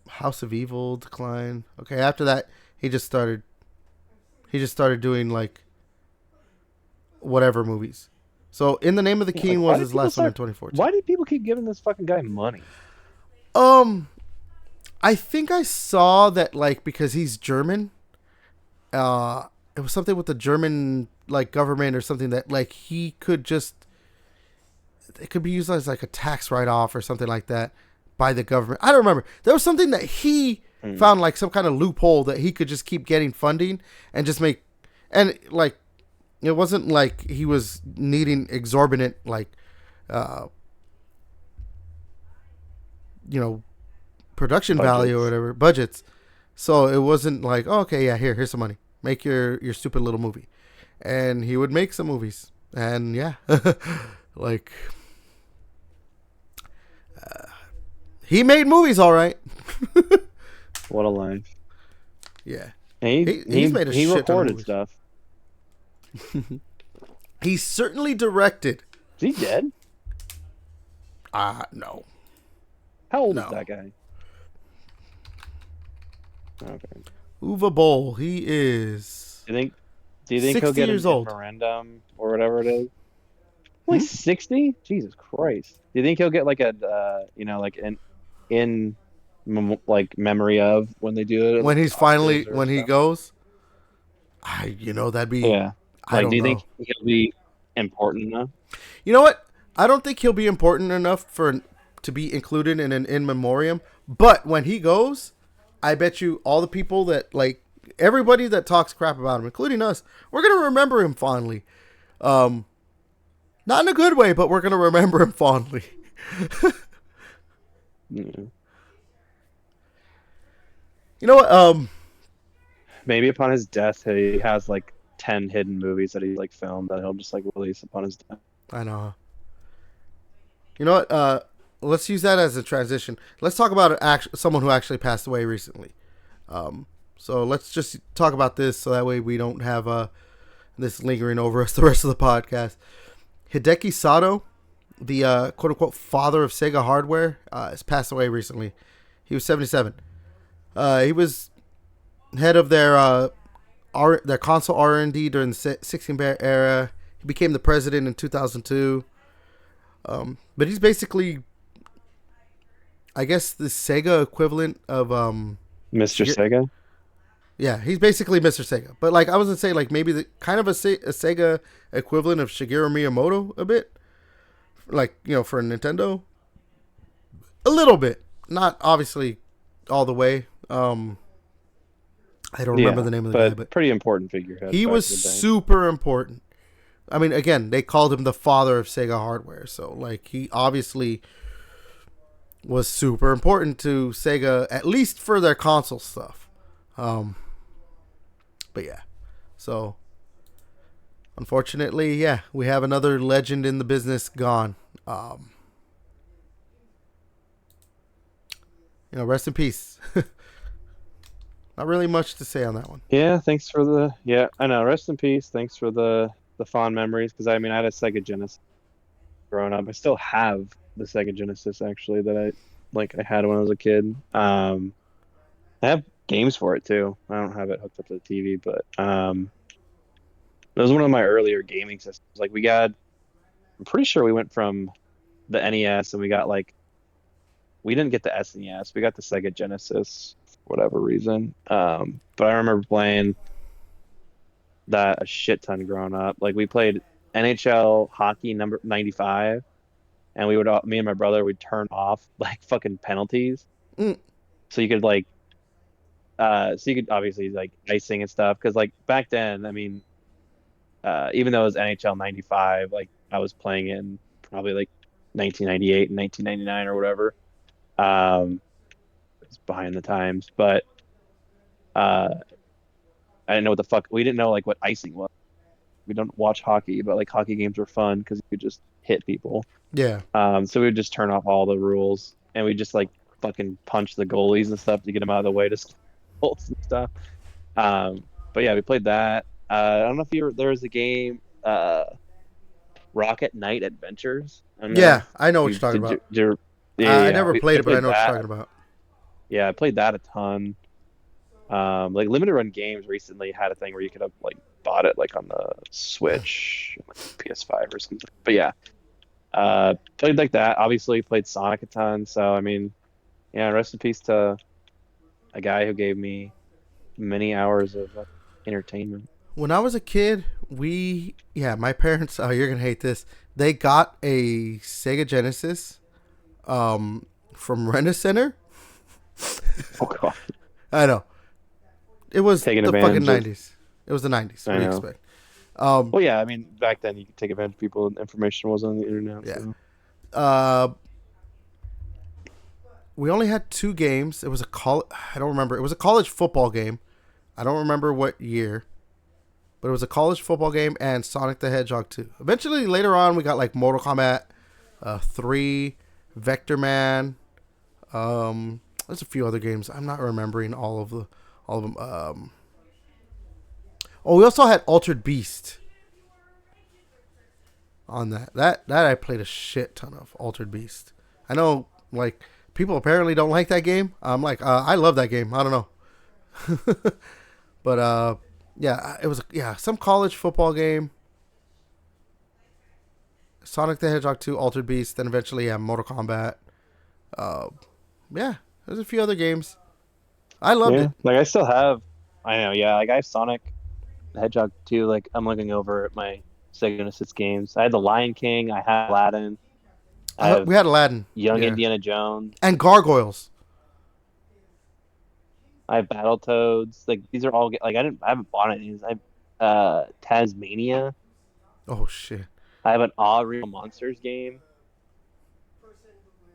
House of Evil, Decline. Okay, after that, he just started doing like whatever movies. So, In the Name of the Yeah, King like, was his last one in 2014. why do people keep giving this fucking guy money? Um, I think I saw that like because he's German. It was something with the German like government or something that like he could just it could be used as like a tax write off or something like that by the government. I don't remember. There was something that he found like some kind of loophole that he could just keep getting funding and just make and like it wasn't like he was needing exorbitant like uh you know production value or Budgets. whatever budgets. So it wasn't like, oh, okay, yeah, here's some money. Make your stupid little movie. And he would make some movies. And yeah, like he made movies all right. What a life. Yeah. And He's made a he shit ton of recorded movies. stuff. He certainly directed. Is he dead? No. How old No. is that guy? Okay. Uwe Boll, he is Do you think 60 he'll get years an old. memorandum or whatever it is? Only 60? Jesus Christ. Do you think he'll get like a like an in like memory of when they do it? When like, he's finally Oscars or when he stuff? goes. That'd be Yeah. I Like, don't do you know. think he'll be important enough? You know what? I don't think he'll be important enough to be included in an in memoriam. But when he goes, I bet you all the people that like everybody that talks crap about him, including us, we're gonna remember him fondly. Not in a good way, but we're gonna remember him fondly. Yeah. You know what? Maybe upon his death, he has like 10 hidden movies that he like filmed that he'll just like release upon his death. I know. You know what? Let's use that as a transition. Let's talk about someone who actually passed away recently. So let's just talk about this so that way we don't have this lingering over us the rest of the podcast. Hideki Sato, the quote-unquote father of Sega hardware, has passed away recently. He was 77. He was head of their console R&D during the 16-bit era. He became the president in 2002. But he's basically, I guess, the Sega equivalent of Mr. Sega? Yeah, he's basically Mr. Sega. But like I was gonna say, like maybe the kind of a Sega equivalent of Shigeru Miyamoto a bit, like for Nintendo, a little bit, not obviously all the way. I don't remember the name of the guy, but pretty important figurehead. he back was in the day. super important. I mean, again, they called him the father of Sega hardware, so like he obviously was super important to Sega, at least for their console stuff. But yeah, so unfortunately, yeah, we have another legend in the business gone. Rest in peace. Not really much to say on that one. Yeah, I know. Rest in peace. Thanks for the fond memories. Because I mean, I had a Sega Genesis growing up. I still have the Sega Genesis actually that I had when I was a kid. I have games for it too. I don't have it hooked up to the TV, but it was one of my earlier gaming systems. Like I'm pretty sure we went from the NES and we got we didn't get the SNES. We got the Sega Genesis for whatever reason. But I remember playing that a shit ton growing up. Like we played NHL hockey number 95, and me and my brother would turn off like fucking penalties, so you could obviously like icing and stuff. Because like back then, I mean, even though it was NHL 95, like I was playing in probably like 1998 and 1999 or whatever. It's behind the times, but I didn't know what the fuck. We didn't know like what icing was. We don't watch hockey, but like hockey games were fun because you could just hit people. Yeah. So we would just turn off all the rules and we just like fucking punch the goalies and stuff to get them out of the way to score goals and stuff. But yeah, we played that. I don't know if there was a game, Rocket Knight Adventures. I don't know Yeah, if I know what you you're talking about. I yeah. never played I it, but I played know what you're that. talking about. Yeah, I played that a ton. Like limited run games recently had a thing where you could have like bought it like on the Switch, like PS5 or something. But yeah, played like that. Obviously, played Sonic a ton. So I mean, yeah, rest in peace to a guy who gave me many hours of entertainment. When I was a kid, my parents. Oh, you're gonna hate this. They got a Sega Genesis, from Rent Center. Oh God, I know it was taking the fucking advantage of. '90s. It was the '90s. What I do you know. expect? Um, Well, yeah, I mean, back then you could take advantage of people and information was on the internet. yeah. So Uh, we only had two games. It was I don't remember. It was a college football game. I don't remember what year, but it was a college football game and Sonic the Hedgehog 2. Eventually, later on, we got like Mortal Kombat 3, Vector Man. There's a few other games. I'm not remembering all of them. Oh, we also had Altered Beast on that. That I played a shit ton of Altered Beast. I know, like, people apparently don't like that game. I'm like, I love that game. I don't know. But yeah, it was some college football game. Sonic the Hedgehog 2, Altered Beast, then eventually Mortal Kombat. Uh, yeah, there's a few other games. I loved yeah, it. like I still have. I know. Yeah, like I have Sonic the Hedgehog too. Like I'm looking over at my Sega Genesis games. I had the Lion King. I have Aladdin. I have We had Aladdin, Young yeah, Indiana Jones. and Gargoyles. I have Battletoads. Like these are all like I haven't bought any of these. I have Tasmania. Oh shit! I have an All Real Monsters game.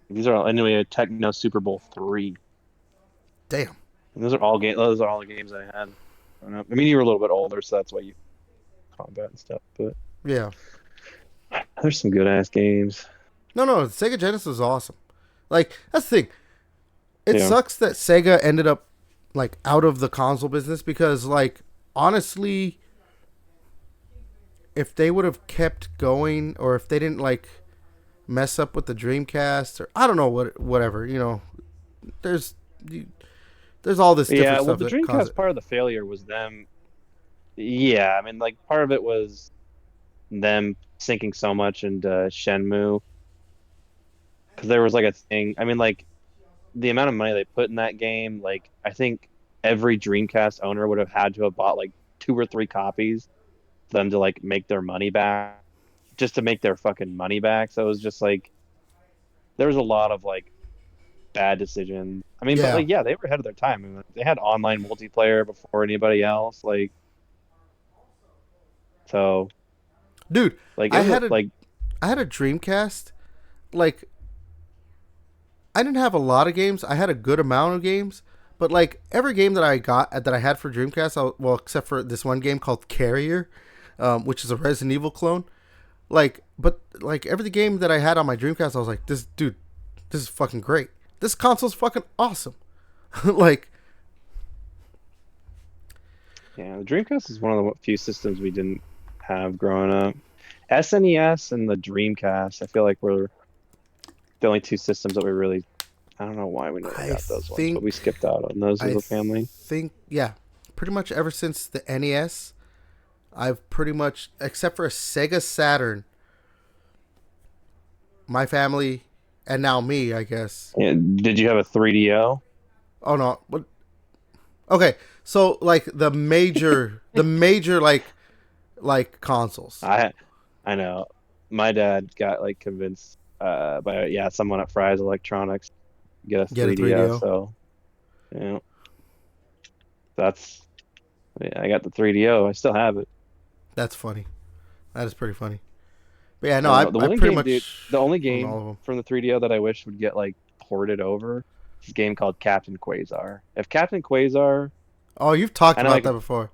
These are all anyway. Techno Super Bowl 3. Damn. And those are all game. Those are all the games I had. I mean, you were a little bit older, so that's why you combat and stuff. But Yeah. there's some good ass games. No, Sega Genesis is awesome. Like, that's the thing. It Yeah. sucks that Sega ended up like out of the console business because, like, honestly, if they would have kept going, or if they didn't like mess up with the Dreamcast, or I don't know whatever, there's there's all this different Yeah. Well, stuff the that caused Dreamcast it. part of the failure was them. Yeah, I mean, like part of it was them sinking so much into Shenmue because there was like a thing. I mean, like the amount of money they put in that game. Like I think every Dreamcast owner would have had to have bought like 2 or 3 copies for them to like make their money back, just to make their fucking money back. So it was just like there was a lot of like bad decisions. I mean, but Yeah, like yeah, they were ahead of their time. I mean, like, they had online multiplayer before anybody else. Like so, dude, like it I was had a like I had a Dreamcast. Like, I didn't have a lot of games. I had a good amount of games, but like every game that I had for Dreamcast, well, except for this one game called Carrier, which is a Resident Evil clone. But like every game that I had on my Dreamcast, I was like, this is fucking great. This console's fucking awesome. Like, yeah, the Dreamcast is one of the few systems we didn't have growing up. SNES and the Dreamcast, I feel like were the only 2 systems that we really. I don't know why we never I got those ones, but think we skipped out on those as I a family. think yeah, pretty much ever since the NES, I've pretty much, except for a Sega Saturn, my family, and now me, I guess. And did you have a 3DO? Oh no, what? Okay, so like the major like consoles. I I know. My dad got like convinced by someone at Fry's Electronics to get a Get a 3DO. 3DO. So yeah, that's I got the 3DO. I still have it. That's funny. That is pretty funny. But yeah, no, I I know the I one pretty game, dude. much The only own all game of them. from the 3DO that I wish would get like ported over is a game called Captain Quasar. If Captain Quasar, Oh, you've talked I know I about that could, before.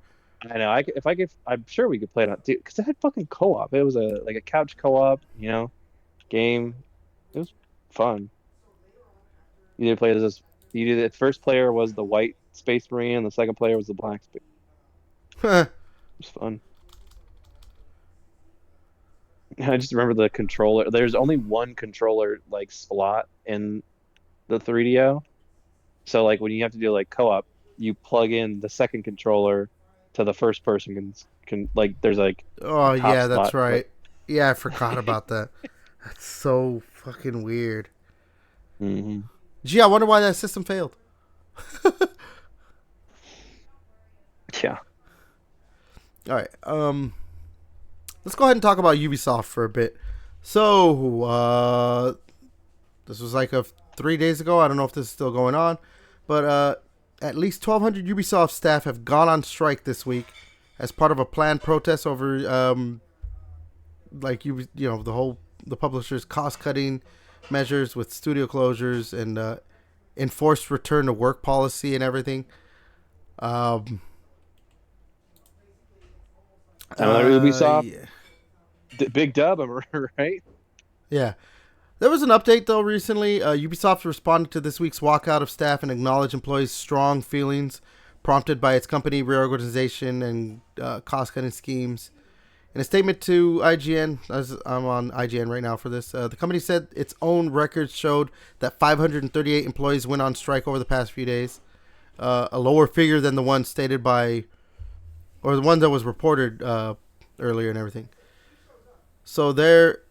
I know I could, if I could, I'm sure we could play it on, dude, because it had fucking co-op. It was a couch co-op, game. It was fun. You played as this. You did the first player was the white Space Marine, and the second player was the black Space. It was fun. I just remember the controller. There's only one controller like slot in the 3DO. So like when you have to do like co-op, you plug in the second controller to the first person can like there's like a Oh top yeah, that's slot. Like right. Yeah, I forgot about that. That's so fucking weird. hmm Gee, I wonder why that system failed. yeah. All right. Let's go ahead and talk about Ubisoft for a bit. So, this was like 3 days ago. I don't know if this is still going on, but at least 1,200 Ubisoft staff have gone on strike this week as part of a planned protest over, like the publishers' cost-cutting measures with studio closures and enforced return to work policy and everything. Um, Another Ubisoft yeah. big dub, am I right? Yeah. There was an update, though, recently. Ubisoft responded to this week's walkout of staff and acknowledged employees' strong feelings prompted by its company reorganization and cost-cutting schemes. In a statement to IGN, as I'm on IGN right now for this, the company said its own records showed that 538 employees went on strike over the past few days, a lower figure than the one stated by, or the one that was reported earlier and everything. So there,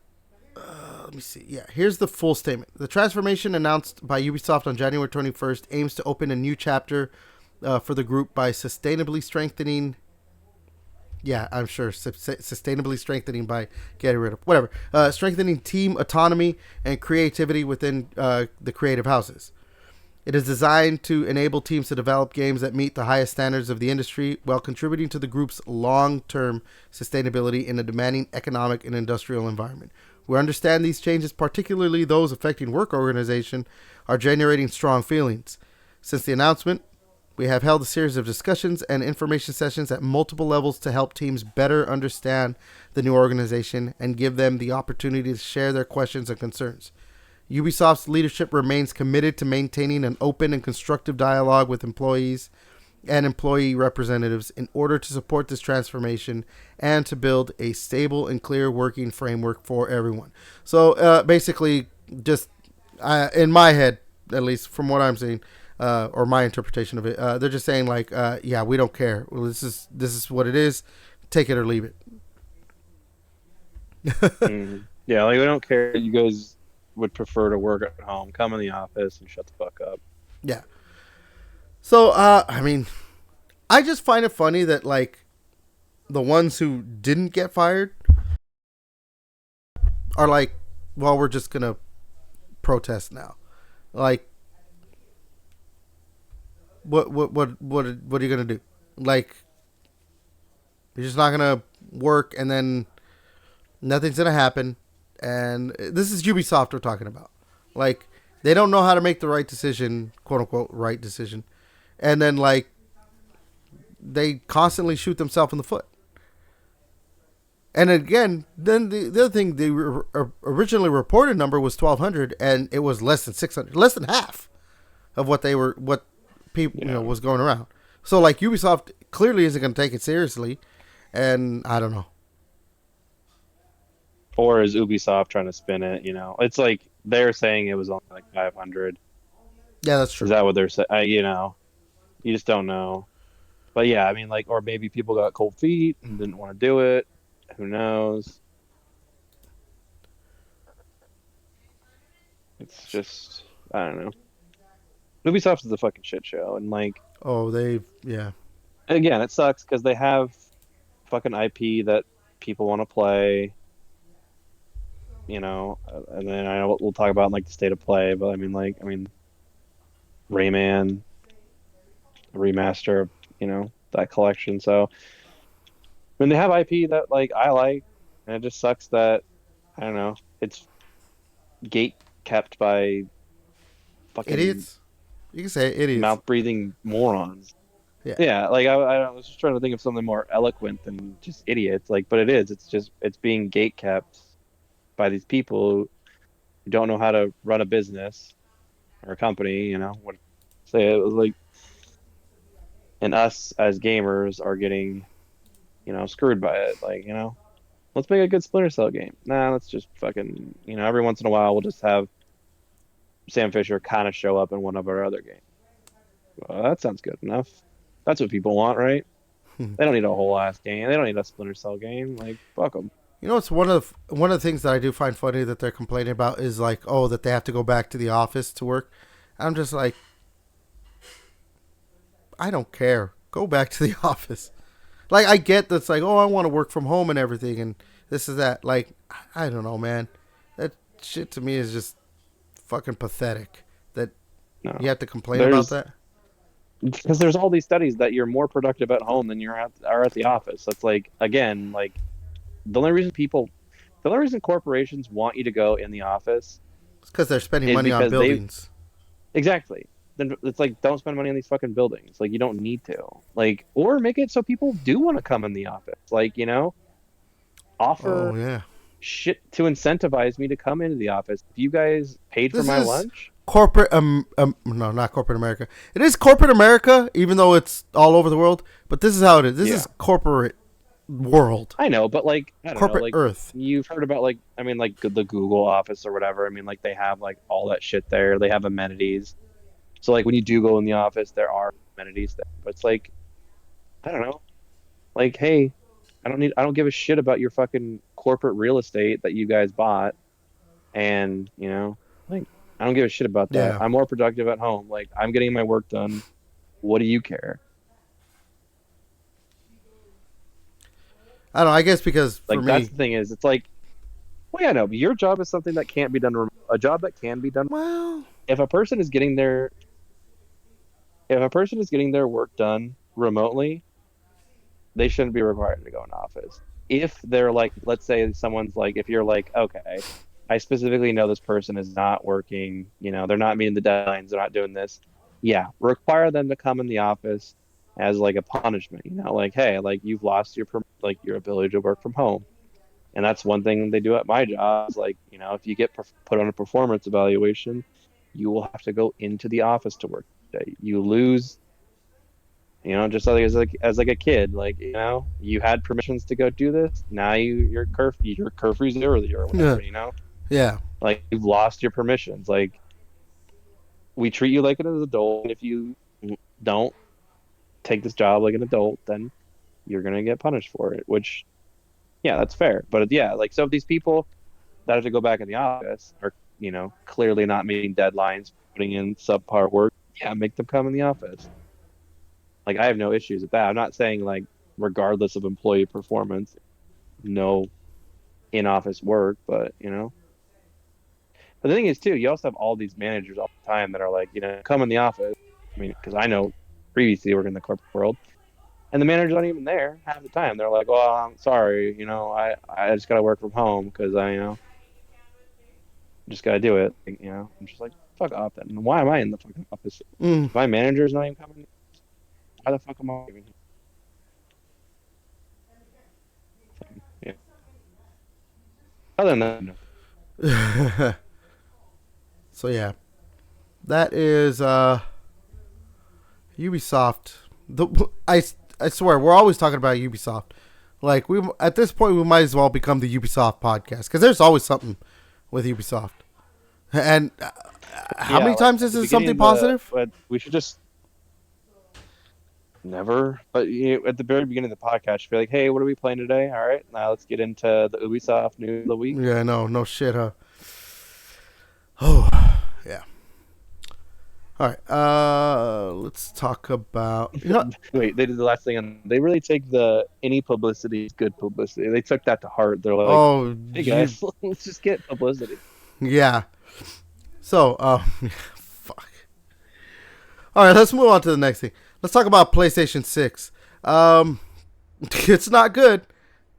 let me see. Yeah, here's the full statement. The transformation announced by Ubisoft on January 21st aims to open a new chapter for the group by sustainably strengthening. Yeah, I'm sure. Sustainably strengthening by getting rid of whatever. Strengthening team autonomy and creativity within the creative houses. It is designed to enable teams to develop games that meet the highest standards of the industry while contributing to the group's long-term sustainability in a demanding economic and industrial environment. We understand these changes, particularly those affecting work organization, are generating strong feelings. Since the announcement, we have held a series of discussions and information sessions at multiple levels to help teams better understand the new organization and give them the opportunity to share their questions and concerns. Ubisoft's leadership remains committed to maintaining an open and constructive dialogue with employees and employee representatives in order to support this transformation and to build a stable and clear working framework for everyone. So basically, just in my head, at least from what I'm seeing, or my interpretation of it, they're just saying like, yeah, we don't care. Well, this is what it is. Take it or leave it. Yeah, like we don't care. You guys would prefer to work at home. Come in the office and shut the fuck up. Yeah. So I mean, I just find it funny that like the ones who didn't get fired are like, well, we're just gonna protest now. Like, what are you gonna do? Like, you're just not gonna work, and then nothing's gonna happen. And this is Ubisoft we're talking about. Like, they don't know how to make the right decision, quote unquote, right decision, and then like they constantly shoot themselves in the foot. And again, then the other thing, the originally reported number was 1,200, and it was less than 600, less than half of what people was going around. So like Ubisoft clearly isn't going to take it seriously, and I don't know. Or is Ubisoft trying to spin it? You know, it's like they're saying it was only like 500. Yeah, that's true. Is that what they're saying? You know, you just don't know. But yeah, I mean, like, or maybe people got cold feet and didn't want to do it. Who knows? It's just, I don't know. Ubisoft is a fucking shit show, and like, Oh, yeah. again, it sucks because they have fucking IP that people want to play. You know, and then I know we'll talk about like the state of play, but I mean, Rayman remaster, you know, that collection. So, I mean, they have IP that like I like, and it just sucks that I don't know, it's gate kept by fucking Idiots. You can say idiots. mouth breathing morons. Yeah. Yeah, like I was just trying to think of something more eloquent than just idiots. Like, but it is. It's just it's being gate kept by these people who don't know how to run a business or a company, would say it was like, and us as gamers are getting, screwed by it. Like, let's make a good Splinter Cell game. Nah, let's just fucking, every once in a while we'll just have Sam Fisher kind of show up in one of our other games. Well, that sounds good enough. That's what people want, right? They don't need a whole ass game. They don't need a Splinter Cell game. Like, fuck them. You know, it's one of the things that I do find funny that they're complaining about is like, oh, that they have to go back to the office to work. I'm just like, I don't care. Go back to the office. Like, I get that's like, oh, I want to work from home and everything, and this is that. Like, I don't know, man. That shit to me is just fucking pathetic. That No, you have to complain about that. because there's all these studies that you're more productive at home than are at the office. That's like, again, like the only reason corporations want you to go in the office It's because they're spending is money on because they buildings. exactly. Then it's like, don't spend money on these fucking buildings. Like, you don't need to. Like, or make it so people do want to come in the office. Like, Oh offer yeah. shit to incentivize me to come into the office. If you guys paid for This my is lunch, corporate. No, not corporate America. It is corporate America, even though it's all over the world. But this is how it is. This yeah, is corporate world. I know, but like, I don't know, Corporate like Earth. you've heard about, like, I mean, like the Google office or whatever. I mean, like, they have like all that shit there. They have amenities. So like when you do go in the office, there are amenities there. But it's like, I don't know. Like, hey, I don't give a shit about your fucking corporate real estate that you guys bought. And, like, I don't give a shit about that. Yeah. I'm more productive at home. Like, I'm getting my work done. What do you care? I don't know. I guess because for Like, that's me, the thing is, it's like, well, yeah, no, but your job is something that can't be done a job that can be done. well, If a person is getting their if a person is getting their work done remotely, they shouldn't be required to go in office. If they're like, let's say someone's like, if you're like, okay, I specifically know this person is not working, they're not meeting the deadlines, they're not doing this. Yeah, require them to come in the office as like a punishment, like, hey, like, you've lost like your ability to work from home. And that's one thing they do at my job is like, if you get put on a performance evaluation, you will have to go into the office to work today. You lose, just like as like a kid, like, you had permissions to go do this. Now your curfew's early or yeah, whatever, yeah. like, you've lost your permissions. Like, we treat you like an adult, and if you don't take this job like an adult, then you're gonna get punished for it. Which, yeah, that's fair. But yeah, like, so if these people that have to go back in the office are, clearly not meeting deadlines, putting in subpar work, yeah, make them come in the office. Like, I have no issues with that. I'm not saying, like, regardless of employee performance, no in-office work, but But the thing is, too, you also have all these managers all the time that are like, come in the office. I mean, because I know previously working in the corporate world, and the managers aren't even there half the time. They're like, well, I'm sorry, I just got to work from home because just got to do it. Like, I'm just like, fuck off then. Why am I in the fucking office? Mm. If my manager's not even coming, why the fuck am I even here? So, yeah. Other than that, no. So yeah, that is Ubisoft. I swear we're always talking about Ubisoft. Like, we at this point we might as well become the Ubisoft podcast because there's always something with Ubisoft. And how Yeah, many like, times at is the this beginning something of positive? but we should just never. But at the very beginning of the podcast, be like, hey, what are we playing today? All right, now let's get into the Ubisoft news of the week. Yeah, no shit, huh? Oh, yeah. All right. Let's talk about. Wait, they did the last thing, and they really take the any publicity is good publicity. They took that to heart. They're like, Oh, hey guys, let's just get publicity. yeah. So, fuck. All right, let's move on to the next thing. Let's talk about PlayStation 6. It's not good.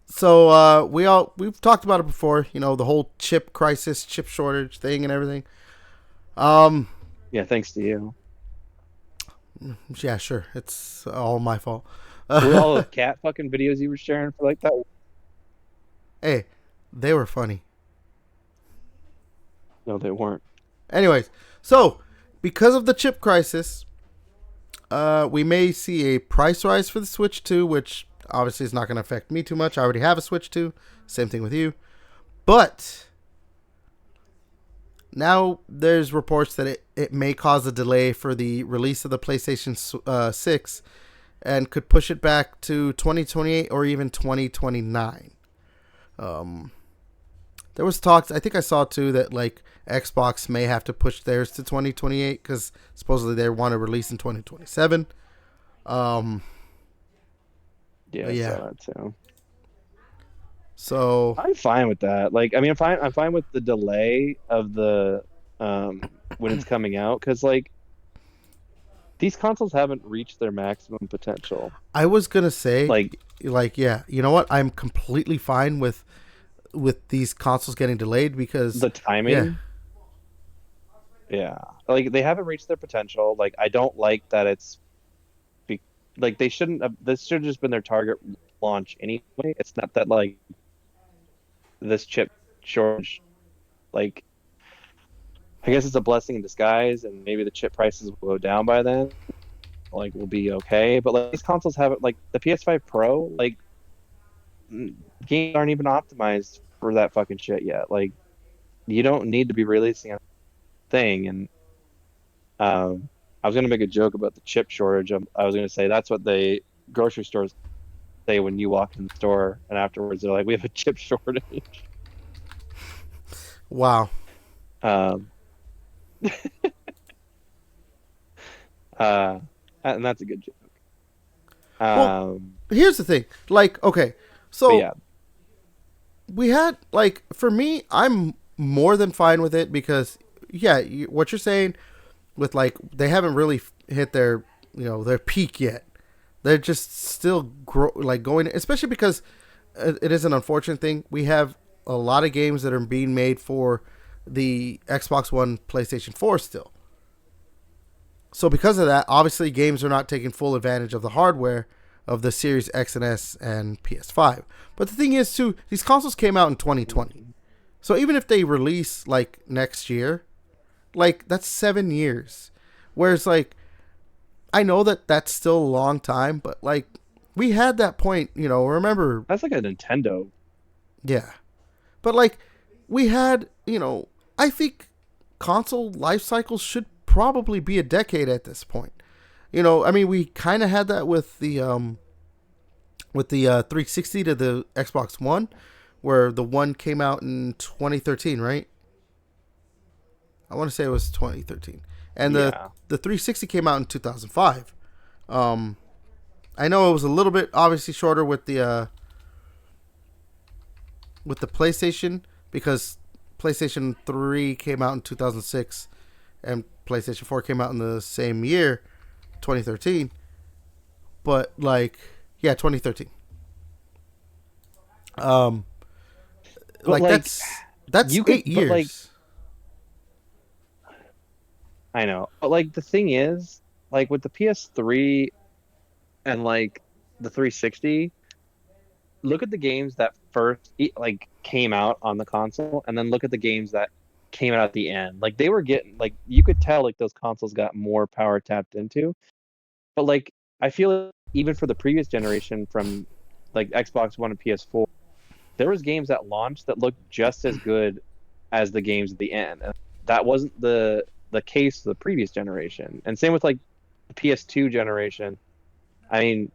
So, we've talked about it before. The whole chip crisis, chip shortage thing, and everything. Yeah, thanks to you. Yeah, sure. It's all my fault. Were all the cat fucking videos you were sharing for like that? Hey, they were funny. No, they weren't. Anyways, so because of the chip crisis, we may see a price rise for the Switch 2, which obviously is not going to affect me too much. I already have a Switch 2. Same thing with you. But now there's reports that it may cause a delay for the release of the PlayStation 6 and could push it back to 2028 or even 2029. There was talks, I think I saw too, that like Xbox may have to push theirs to 2028 because supposedly they want to release in 2027. Yeah, I saw that too. So I'm fine with that. Like, I mean, I'm fine with the delay of the when it's coming out because like these consoles haven't reached their maximum potential. I was gonna say, Like yeah, you know what? I'm completely fine with these consoles getting delayed because the timing. Yeah. Like they haven't reached their potential. Like I don't like that be, like they shouldn't have this should have just been their target launch anyway. It's not that like this chip shortage like I guess it's a blessing in disguise and maybe the chip prices will go down by then. Like will be okay. But like these consoles haven't like the PS5 Pro, like games aren't even optimized for that fucking shit yet. Like you don't need to be releasing a thing and I was gonna make a joke about the chip shortage. I was gonna say that's what the grocery stores say when you walk in the store, and afterwards they're like, "We have a chip shortage." wow. Um, and that's a good joke. Well, Um, here's the thing. Like, okay, but so yeah, we had like for me, I'm more than fine with it because yeah, what you're saying with like they haven't really hit their their peak yet. They're just still going, especially because it is an unfortunate thing. We have a lot of games that are being made for the Xbox One, PlayStation 4 still. So because of that, obviously games are not taking full advantage of the hardware of the Series X and S and PS5. But the thing is too, these consoles came out in 2020. So even if they release like next year, like that's 7 years. Whereas like I know that that's still a long time, but like we had that point, remember? that's like a Nintendo. Yeah. But like we had, I think console life cycles should probably be a decade at this point. I mean, we kind of had that with the 360 to the Xbox One, where the one came out in 2013, right? I want to say it was 2013, and Yeah, the 360 came out in 2005. I know it was a little bit obviously shorter with the PlayStation because PlayStation 3 came out in 2006 and PlayStation 4 came out in the same year, 2013. But like, yeah, 2013. Um, but like like that's you could, 8 years. but like I know, but like the thing is, like with the PS3 and like the 360. Look at the games that first like came out on the console and then look at the games that came out at the end. Like they were getting like you could tell like those consoles got more power tapped into. But like I feel like even for the previous generation from like Xbox One and PS4, there was games that launched that looked just as good as the games at the end. And that wasn't the case for the previous generation. And same with like the PS2 generation. I mean,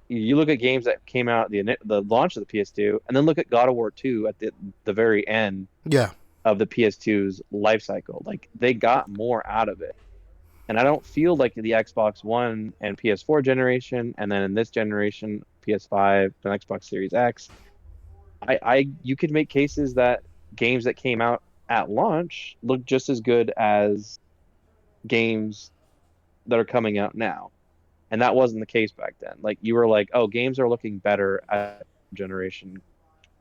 you look at games that came out at the launch of the PS2, and then look at God of War 2 at the very end Yeah. of the PS2's life cycle. Like they got more out of it. And I don't feel like the Xbox One and PS4 generation, and then in this generation, PS5 and Xbox Series X, you could make cases that games that came out at launch look just as good as games that are coming out now. And that wasn't the case back then. Like you were like, oh, games are looking better as generation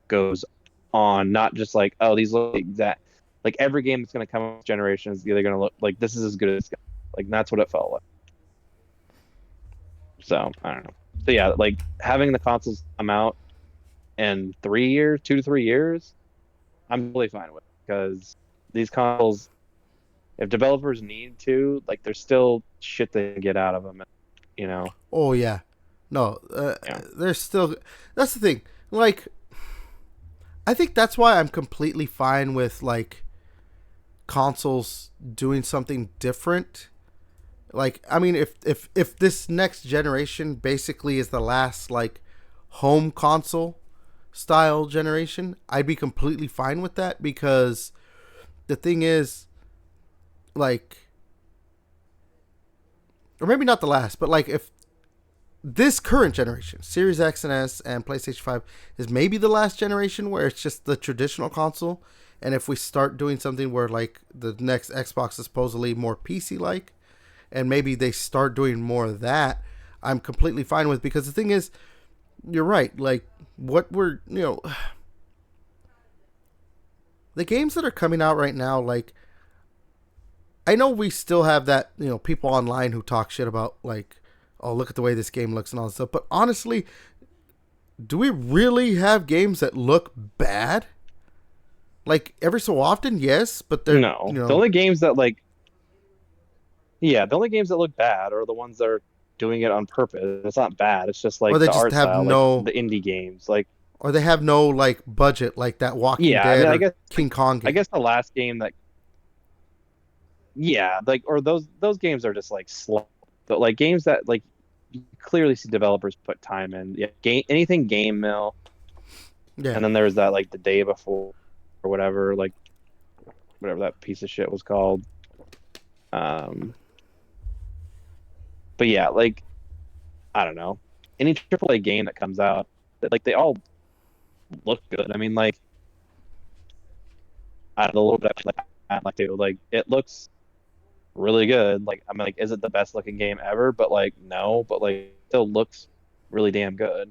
goes on, not just like, oh, these look exact. Like every game that's going to come out this generation is either going to look like this is as good as like that's what it felt like. So I don't know. So yeah, like having the consoles come out in 3 years, 2 to 3 years, I'm really fine with because these consoles if developers need to, like, there's still shit they get out of them, you know. Oh yeah, no, Yeah. there's still. That's the thing. Like, I think that's why I'm completely fine with like consoles doing something different. Like, I mean, if this next generation basically is the last like home console style generation, I'd be completely fine with that because the thing is, like, or maybe not the last, but like if this current generation, Series X and S and PlayStation 5, is maybe the last generation where it's just the traditional console. And if we start doing something where like the next Xbox is supposedly more PC like, and maybe they start doing more of that, I'm completely fine with, because the thing is, you're right. Like, what we're, the games that are coming out right now, like, I know we still have that, people online who talk shit about, like, oh, look at the way this game looks and all this stuff. But honestly, do we really have games that look bad? Like, every so often, yes, but they're, No, the only games that like, yeah, the only games that look bad are the ones that are doing it on purpose. It's not bad. It's just or like they the just art have style, like no, the indie games. Like, or they have no, like, budget, like that Walking yeah, I Dead mean, or King Kong I game. guess the last game that, yeah, like, or those games are just like slow. But like games that like you clearly see developers put time in. Yeah, anything Game Mill, Yeah. and then there's that like the day before or whatever, like whatever that piece of shit was called. Um, but yeah, like I don't know, any AAA game that comes out, like they all look good. I mean, like I don't know, a little bit like I like to like it looks really good. Like I'm like, is it the best looking game ever? But like no, but like it still looks really damn good.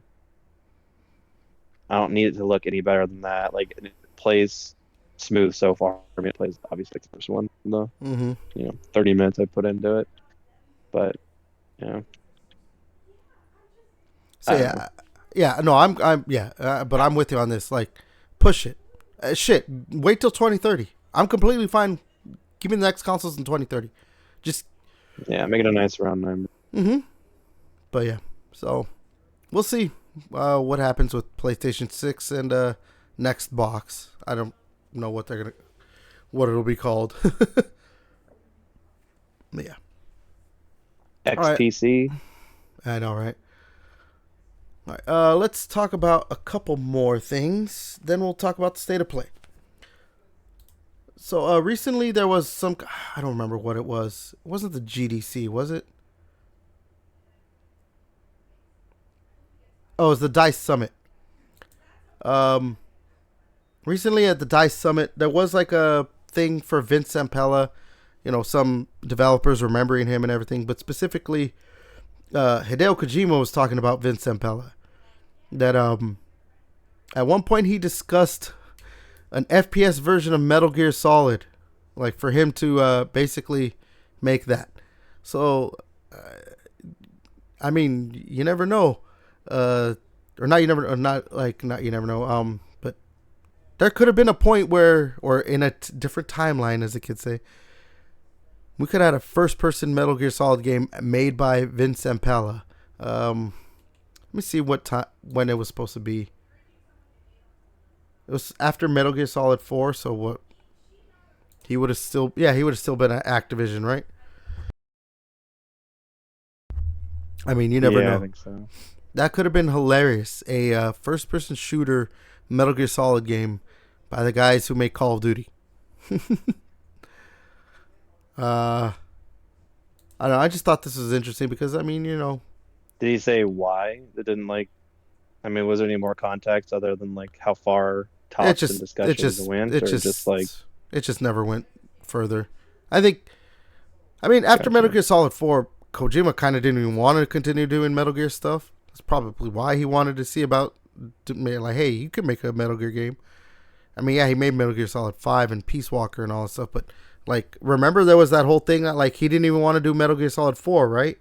I don't need it to look any better than that. Like it plays smooth so far. I mean, it plays obviously the first one, the Mm-hmm. 30 minutes I put into it. But you know, So I don't know. yeah, no, yeah, but I'm with you on this. Like, push it, shit. Wait till 2030. I'm completely fine. Give me the next consoles in 2030. Just, Yeah, make it a nice round number. mm-hmm. But yeah, so we'll see what happens with PlayStation 6 and next box. I don't know what it'll be called. But yeah, all right. XPC. I know, right? All right. Let's talk about a couple more things. Then we'll talk about the state of play. So recently there was some. I don't remember what it was. It wasn't the GDC, was it? Oh, it was the Dice Summit. Um, Recently at the Dice Summit, there was like a thing for Vince Zampella. Some developers remembering him and everything, but specifically, Hideo Kojima was talking about Vince Zampella. That at one point he discussed an FPS version of Metal Gear Solid, like for him to basically make that. So, I mean, you never know, or not. You never, or not like not. You never know. But there could have been a point where, or in a different timeline, as the kids say, we could have had a first-person Metal Gear Solid game made by Vince Zampella. Let me see what time when it was supposed to be. It was after Metal Gear Solid 4, so what? He would have still been at Activision, right? I mean, you never Yeah, I know. think so. That could have been hilarious. A first-person shooter Metal Gear Solid game by the guys who make Call of Duty. I don't know. I just thought this was interesting because, I mean, Did he say why? It didn't like. I mean, was there any more context other than like how far it talks and just it discussions just went, it or just like just it just never went further. I think. I mean, after Metal gotcha? Gear Solid 4, Kojima kind of didn't even want to continue doing Metal Gear stuff. That's probably why he wanted to see about, like, hey, you could make a Metal Gear game. I mean, yeah, he made Metal Gear Solid 5 and Peace Walker and all that stuff, but, like, remember there was that whole thing that, like, he didn't even want to do Metal Gear Solid 4, right?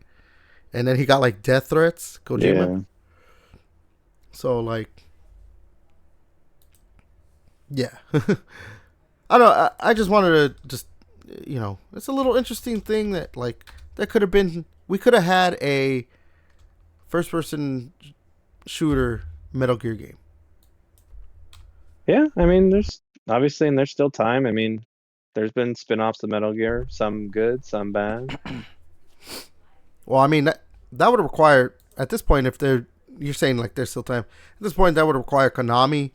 And then he got, like, death threats, Kojima. Yeah. So, like, yeah. I don't know. I just wanted to just, it's a little interesting thing that like that could have been. We could have had a first-person shooter Metal Gear game. Yeah, I mean, there's obviously, and there's still time. I mean, there's been spin-offs of Metal Gear, some good, some bad. Well, I mean that would require at this point if you're saying like there's still time. At this point, that would require Konami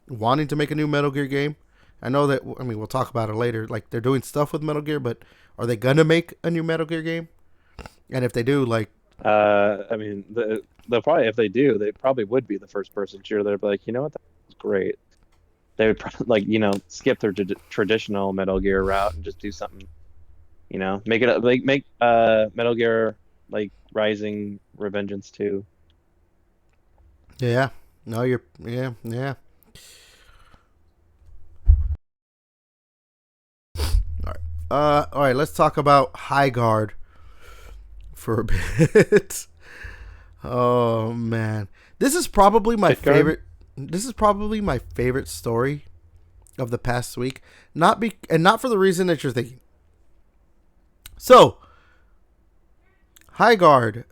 wanting to make a new Metal Gear game. I know that. I mean, we'll talk about it later. Like they're doing stuff with Metal Gear, but are they gonna make a new Metal Gear game? And if they do, like, I mean, they'll probably, if they do, they probably would be the first-person shooter. They'd be like, you know what, that was great. They would probably like, skip their traditional Metal Gear route and just do something, make it like make Metal Gear like Rising Revengeance 2. yeah, no, yeah. All right. Let's talk about Highuard for a bit. Oh man, this is probably my favorite. This is probably my favorite story of the past week. Not for the reason that you're thinking. So, Highuard,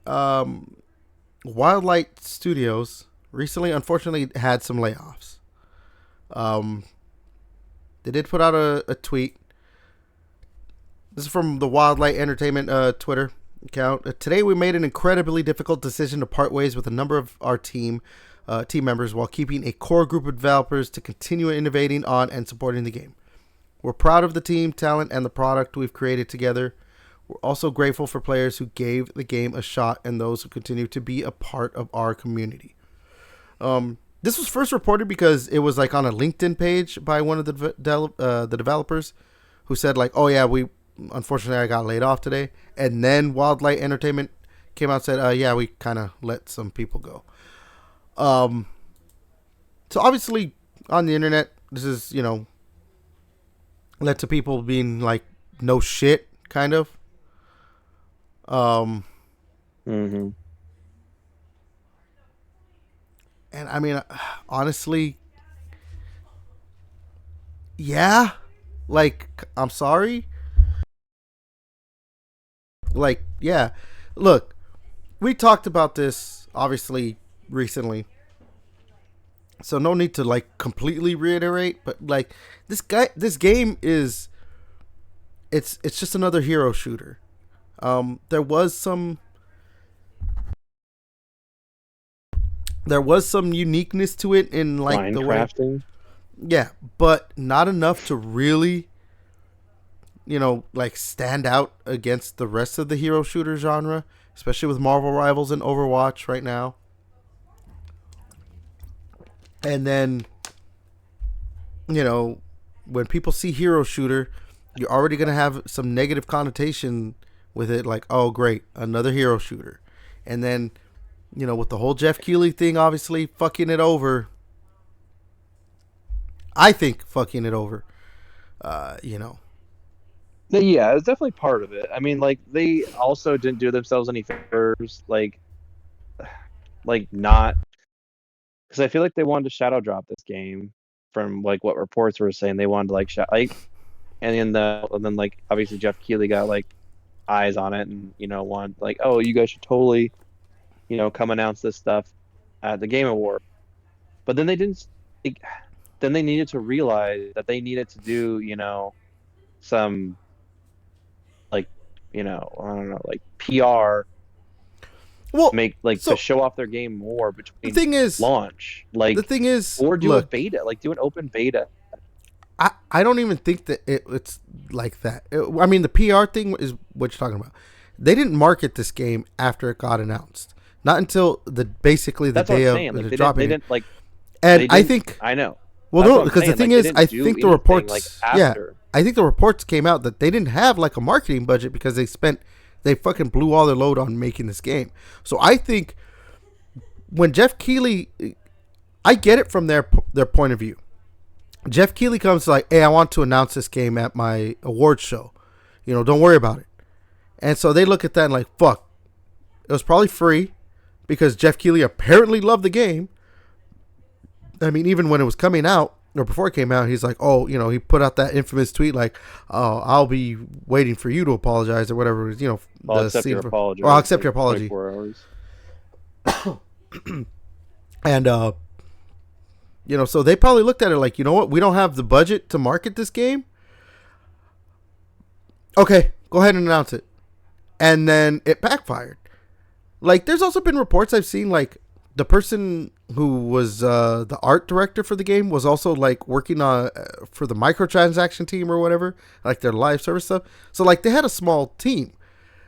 Wildlight Studios recently, unfortunately, had some layoffs. They did put out a tweet. This is from the Wildlight Entertainment Twitter account. Today, we made an incredibly difficult decision to part ways with a number of our team members while keeping a core group of developers to continue innovating on and supporting the game. We're proud of the team, talent, and the product we've created together. We're also grateful for players who gave the game a shot and those who continue to be a part of our community. This was first reported because it was like on a LinkedIn page by one of the developers who said like, oh yeah, unfortunately I got laid off today. And then Wildlight Entertainment came out and said, yeah, we kind of let some people go. So obviously on the internet, this is, led to people being like, no shit, kind of. Mm-hmm. And I mean, honestly, yeah, like, I'm sorry. Like, yeah, look, we talked about this obviously recently, so no need to like completely reiterate, but like this game is, it's just another hero shooter. There was some uniqueness to it in like Minecrafting. Yeah, but not enough to really, like stand out against the rest of the hero shooter genre, especially with Marvel Rivals and Overwatch right now. And then, when people see hero shooter, you're already going to have some negative connotation with it, like, oh, great, another hero shooter. And then, with the whole Jeff Keighley thing, obviously fucking it over. I think fucking it over. Yeah, it's definitely part of it. I mean, like, they also didn't do themselves any favors, like not, because I feel like they wanted to shadow drop this game from like what reports were saying. They wanted to like and then like obviously Jeff Keighley got like eyes on it and wanted like, oh, you guys should totally come announce this stuff at the Game Award. But then they didn't. Then they needed to realize that they needed to do some like I don't know, like PR. Well, make like to show off their game more between the thing is launch, like the thing is, or do a beta, like do an open beta. I don't even think that it's like that. I mean, the PR thing is what you're talking about. They didn't market this game after it got announced, not until basically the day of the dropping. They didn't like, and I think I know. Well, no, because the thing is, I think the reports, I think the reports came out that they didn't have like a marketing budget because they fucking blew all their load on making this game. So I think when Jeff Keighley, I get it from their point of view. Jeff Keighley comes like, hey, I want to announce this game at my awards show. Don't worry about it. And so they look at that and like, fuck. It was probably free because Jeff Keighley apparently loved the game. I mean, even when it was coming out, or before it came out, he's like, oh, he put out that infamous tweet like, oh, I'll be waiting for you to apologize or whatever. I'll The accept scene your for, or apology I'll in accept your like apology. 24 hours. And so they probably looked at it like, you know what, we don't have the budget to market this game. Okay, go ahead and announce it. And then it backfired. Like, there's also been reports I've seen, like, the person who was the art director for the game was also, like, working on for the microtransaction team or whatever, like their live service stuff. So, like, they had a small team.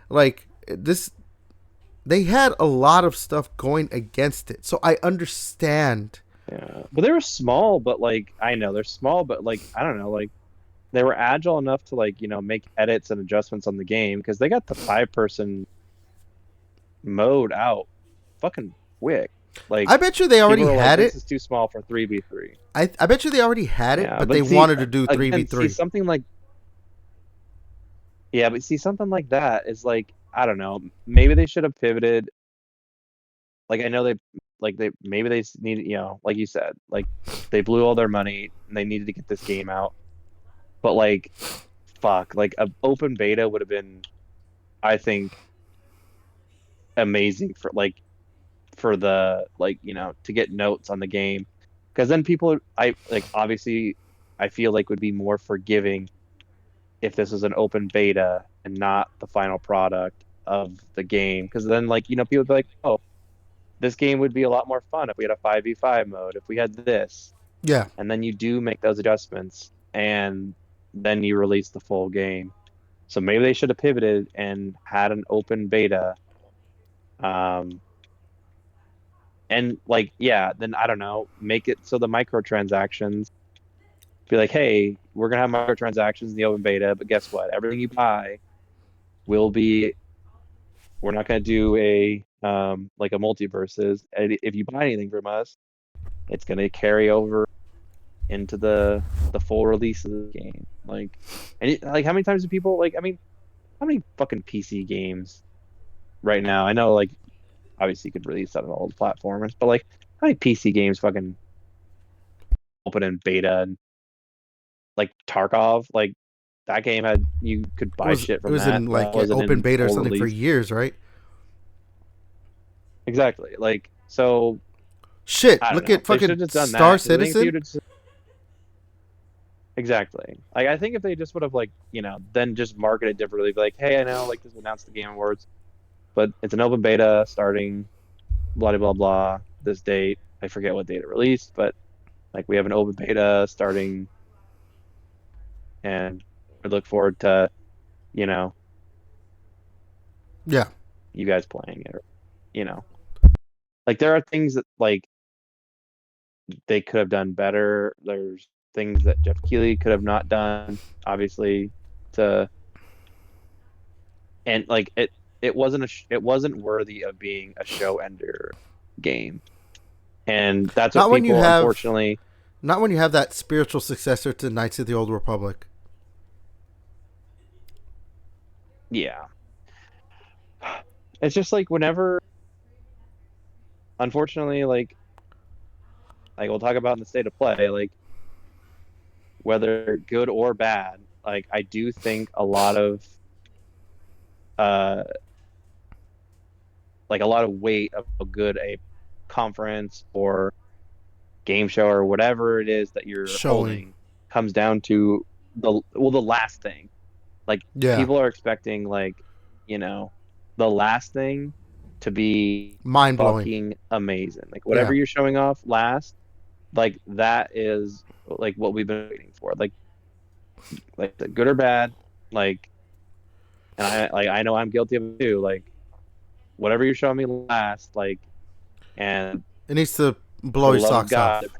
Like, they had a lot of stuff going against it. So I understand. Yeah, but they were small, but like I know they're small, but like I don't know, like they were agile enough to like make edits and adjustments on the game because they got the 5-person mode out fucking quick. Like I bet you they people already are like, had this it. is too small for 3v3. I bet you they already had it, Yeah, but they but see, wanted to do again, see 3v3. something like yeah, but see something like that is like I don't know, maybe they should have pivoted. Like I know they maybe they need like you said, like they blew all their money and they needed to get this game out. But like fuck, like an open beta would have been, I think, amazing for the to get notes on the game, because then people I like obviously I feel like would be more forgiving if this was an open beta and not the final product of the game, because then people would be like, oh, this game would be a lot more fun if we had a 5v5 mode, if we had this, Yeah. and then you do make those adjustments and then you release the full game. So maybe they should have pivoted and had an open beta. Um, and like, yeah, then I don't know, make it so the microtransactions be like, hey, we're gonna have microtransactions in the open beta, but guess what? Everything you buy will be, we're not gonna do a like a multiverses. And if you buy anything from us, it's gonna carry over into the full release of the game. Like, like how many times do people like? I mean, how many fucking PC games right now? I know, like, obviously you could release that on all the platforms, but like, how many PC games fucking open in beta and like Tarkov? Like that game had you could It buy was shit it from was that. in That like wasn't open in beta or full something for release. years, right? Exactly. Like, so Shit, I don't look know. at They should fucking have just done Star that because I think if Citizen. you just exactly, like I think if they just would have like then just marketed differently, be like, hey, I know like just announced the Game Awards, but it's an open beta starting blah blah blah this date. I forget what date it released, but like we have an open beta starting, and we look forward to you know Yeah. you guys playing it. Or, you know, like there are things that like they could have done better. There's things that Jeff Keighley could have not done, obviously, to and like it wasn't it wasn't worthy of being a show ender game, and that's what Not when you people have unfortunately. not when you have that spiritual successor to Knights of the Old Republic. Yeah, it's just like whenever, unfortunately, like we'll talk about in the state of play, like whether good or bad, like I do think a lot of uh like a lot of weight of how good a conference or game show or whatever it is that you're Showing. holding comes down to the last thing. Like Yeah. people are expecting like, you know, the last thing to be Mind blowing. fucking amazing. Like whatever Yeah. you're showing off last, like that is like what we've been waiting for. Like the good or bad, like and I know I'm guilty of it too. Like whatever you're showing me last, like and It needs to for blow the your love of socks God, off.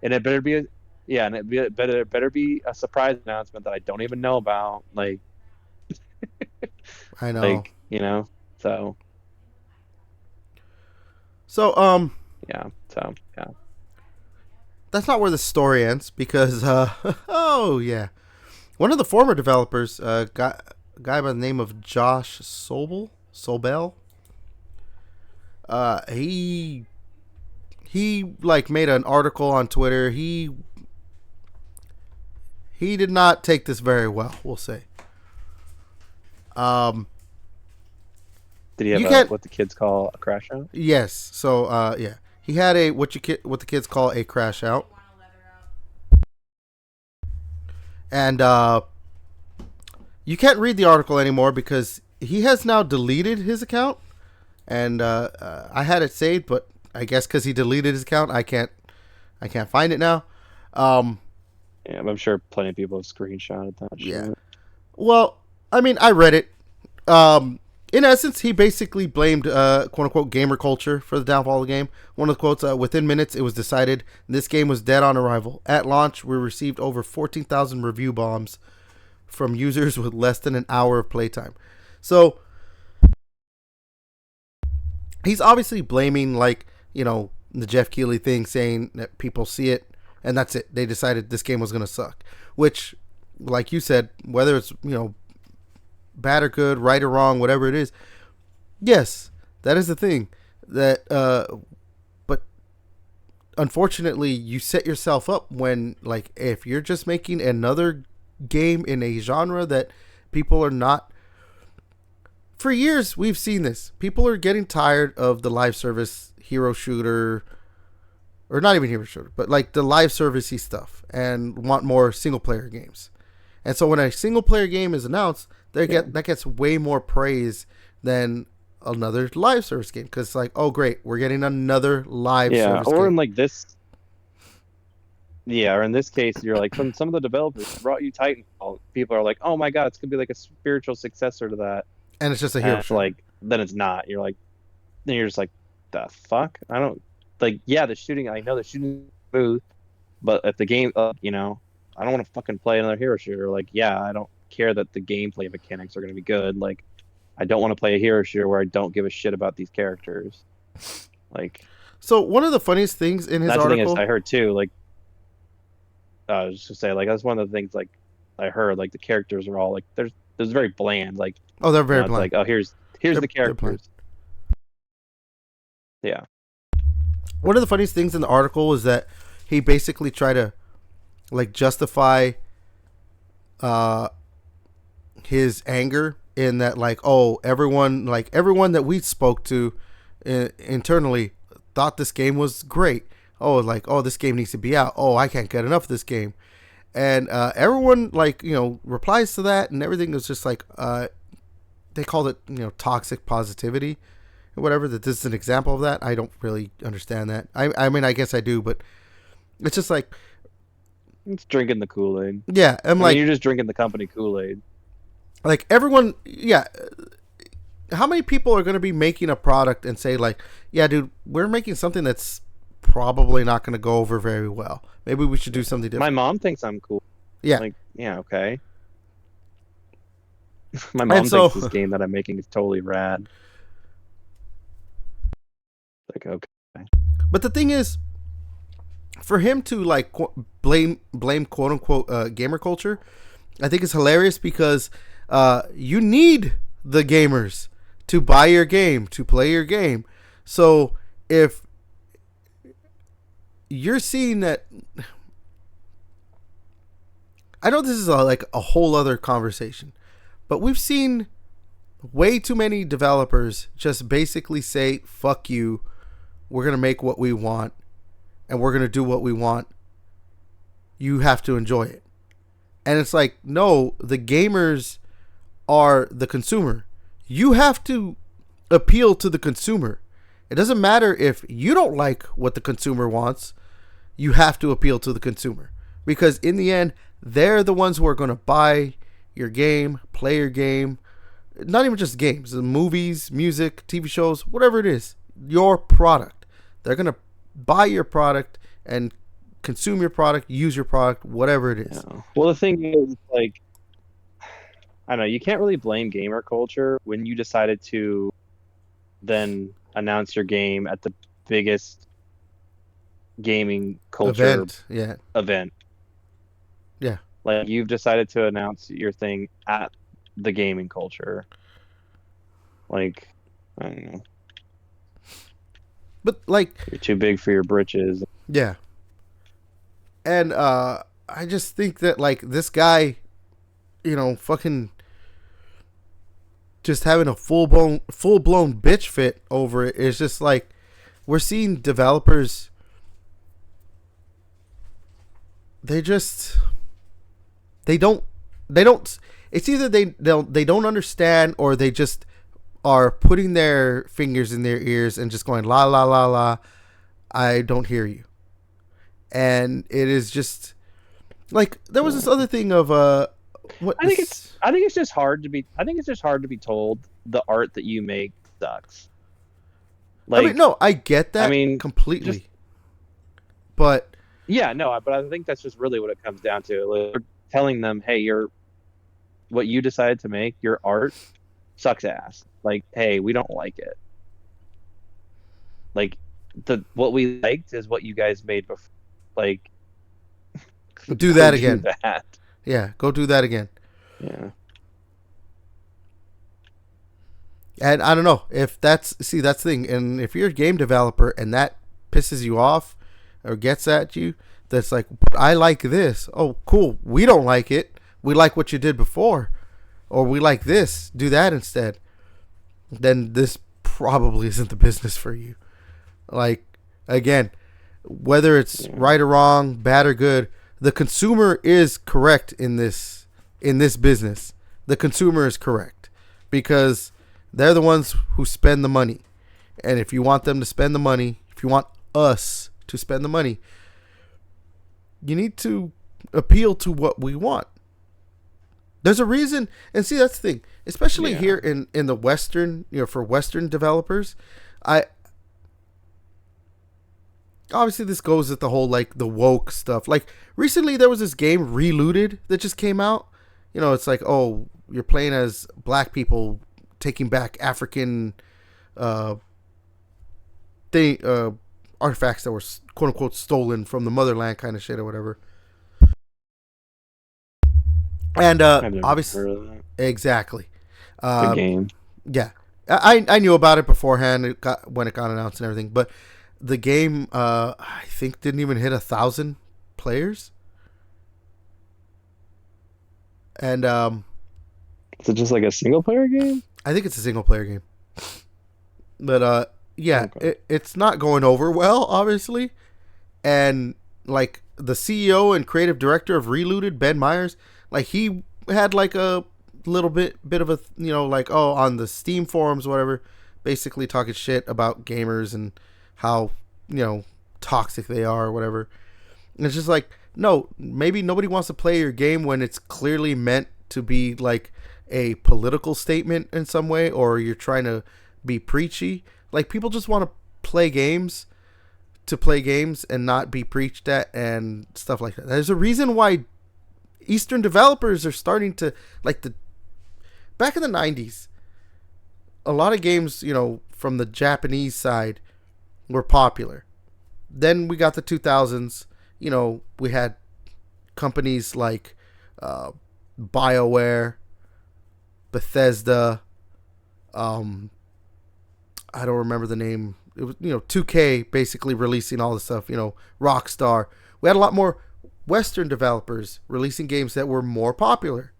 it better be a, yeah, and it better be a surprise announcement that I don't even know about. I know. Like so So yeah. that's not where the story ends because oh yeah, one of the former developers, guy by the name of Josh Sobel, he like made an article on Twitter. He he did not take this very well, we'll say. Did he You have can't. what the kids call a crash out? Yes. So yeah, he had a what the kids call a crash out, and you can't read the article anymore because he has now deleted his account, and I had it saved, but I guess because he deleted his account, I can't find it now. Yeah, I'm sure plenty of people have screenshotted that Yeah. shit. Well, I mean, I read it. In essence, he basically blamed "quote unquote" gamer culture for the downfall of the game. One of the quotes: "Within minutes, it was decided this game was dead on arrival. At launch, we received over 14,000 review bombs from users with less than an hour of playtime." So he's obviously blaming, like, the Jeff Keighley thing, saying that people see it and that's it. They decided this game was gonna suck. Which, like you said, whether it's bad or good, right or wrong, whatever it is, yes, that is the thing. That, but unfortunately, you set yourself up when, like, if you're just making another game in a genre that people are not. For years, we've seen this. People are getting tired of the live service hero shooter, or not even hero shooter, but like the live servicey stuff, and want more single player games. And so when a single player game is announced, that gets way more praise than another live service game, because it's like, oh great, we're getting another live service or game. in like this. Yeah, or in this case, you're like, from some of the developers who brought you Titanfall, people are like, oh my god, it's gonna be like a spiritual successor to that. And it's just a hero And shooter. like, then it's not. You're like, then you're just like, the fuck? I don't like. Yeah, the shooting. I know the shooting is smooth, but if the game, I don't want to fucking play another hero shooter. Like, yeah, I don't care that the gameplay mechanics are gonna be good. Like, I don't want to play a hero shooter where I don't give a shit about these characters. Like, So one of the funniest things in his that's the thing article, is, I heard too. Like, I was just gonna say, like, that's one of the things. Like, I heard, like, the characters are all like, there's very bland. Like, oh, they're very it's bland. like, oh, here's They're the bland. characters. Yeah. One of the funniest things in the article was that he basically tried to, like, justify his anger in that, like, oh, everyone that we spoke to internally thought this game was great. Oh, like, oh, this game needs to be out. Oh, I can't get enough of this game. And everyone, like, replies to that, and everything is just like, they called it, toxic positivity or whatever. That this is an example of that. I don't really understand that. I mean, I guess I do, but it's just like, It's drinking the Kool-Aid. yeah, I mean, you're just drinking the company Kool-Aid. Like, everyone, yeah. How many people are going to be making a product and say, like, yeah, dude, we're making something that's probably not going to go over very well. Maybe we should do something different. My mom thinks I'm cool. Yeah. Like, yeah, okay. My mom thinks this game that I'm making is totally rad. Like, okay. But the thing is, for him to, like, blame quote unquote gamer culture, I think it's hilarious because you need the gamers to buy your game, to play your game. So if you're seeing that, I know this is like a whole other conversation, but we've seen way too many developers just basically say, fuck you, we're going to make what we want, and we're going to do what we want. You have to enjoy it. And it's like, no, the gamers are the consumer. You have to appeal to the consumer. It doesn't matter if you don't like what the consumer wants. You have to appeal to the consumer. Because in the end, they're the ones who are going to buy your game, play your game. Not even just games, the movies, music, TV shows, whatever it is. Your product. They're going to buy your product and consume your product, use your product, whatever it is. Yeah. Well, the thing is, like, I don't know, you can't really blame gamer culture when you decided to then announce your game at the biggest gaming culture event. Yeah. Like, you've decided to announce your thing at the gaming culture. Like, I don't know. But, like, you're too big for your britches. Yeah. And I just think that like this guy, fucking just having a full blown bitch fit over it is just like we're seeing developers. They just they don't it's either they don't understand, or they just are putting their fingers in their ears and just going la la la la, I don't hear you. And it is just like there was this other thing of what I think it's just hard to be. I think it's just hard to be told the art that you make sucks. I mean, no, I get that. I mean, completely. But yeah, no, but I think that's just really what it comes down to. Like, we're telling them, hey, what you decided to make, your art sucks ass. Like, hey, we don't like it. Like, what we liked is what you guys made before. Like, do that again. Do that. Yeah, go do that again. Yeah. And I don't know if that's the thing. And if you're a game developer and that pisses you off or gets at you, that's like, but I like this. Oh, cool. We don't like it. We like what you did before. Or we like this. Do that instead. Then this probably isn't the business for you. Like, again, whether it's right or wrong, bad or good, the consumer is correct in this business. The consumer is correct because they're the ones who spend the money. And if you want them to spend the money, if you want us to spend the money, you need to appeal to what we want. There's a reason, and see, that's the thing, especially here in the Western, for Western developers, obviously this goes with the whole like the woke stuff. Like recently there was this game Relooted that just came out. It's like, oh, you're playing as black people taking back African artifacts that were quote unquote stolen from the motherland, kind of shit or whatever. And obviously, heard of that. Exactly. The game. Yeah, I knew about it beforehand. When it got announced and everything, but the game I think didn't even hit 1,000 players. And is it just like a single player game? I think it's a single player game. But yeah, okay. It's not going over well, obviously. And like the CEO and creative director of Relooted, Ben Myers, like he had like a little bit of a like, oh, on the Steam forums, whatever, basically talking shit about gamers and how toxic they are or whatever. And it's just like, no, maybe nobody wants to play your game when it's clearly meant to be like a political statement in some way, or you're trying to be preachy. Like, people just want to play games to play games and not be preached at and stuff like that. There's a reason why Eastern developers are starting to, like, back in the 90s, a lot of games, from the Japanese side were popular. Then we got the 2000s, we had companies like BioWare, Bethesda, I don't remember the name. It was, 2K basically releasing all this stuff, Rockstar. We had a lot more Western developers releasing games that were more popular.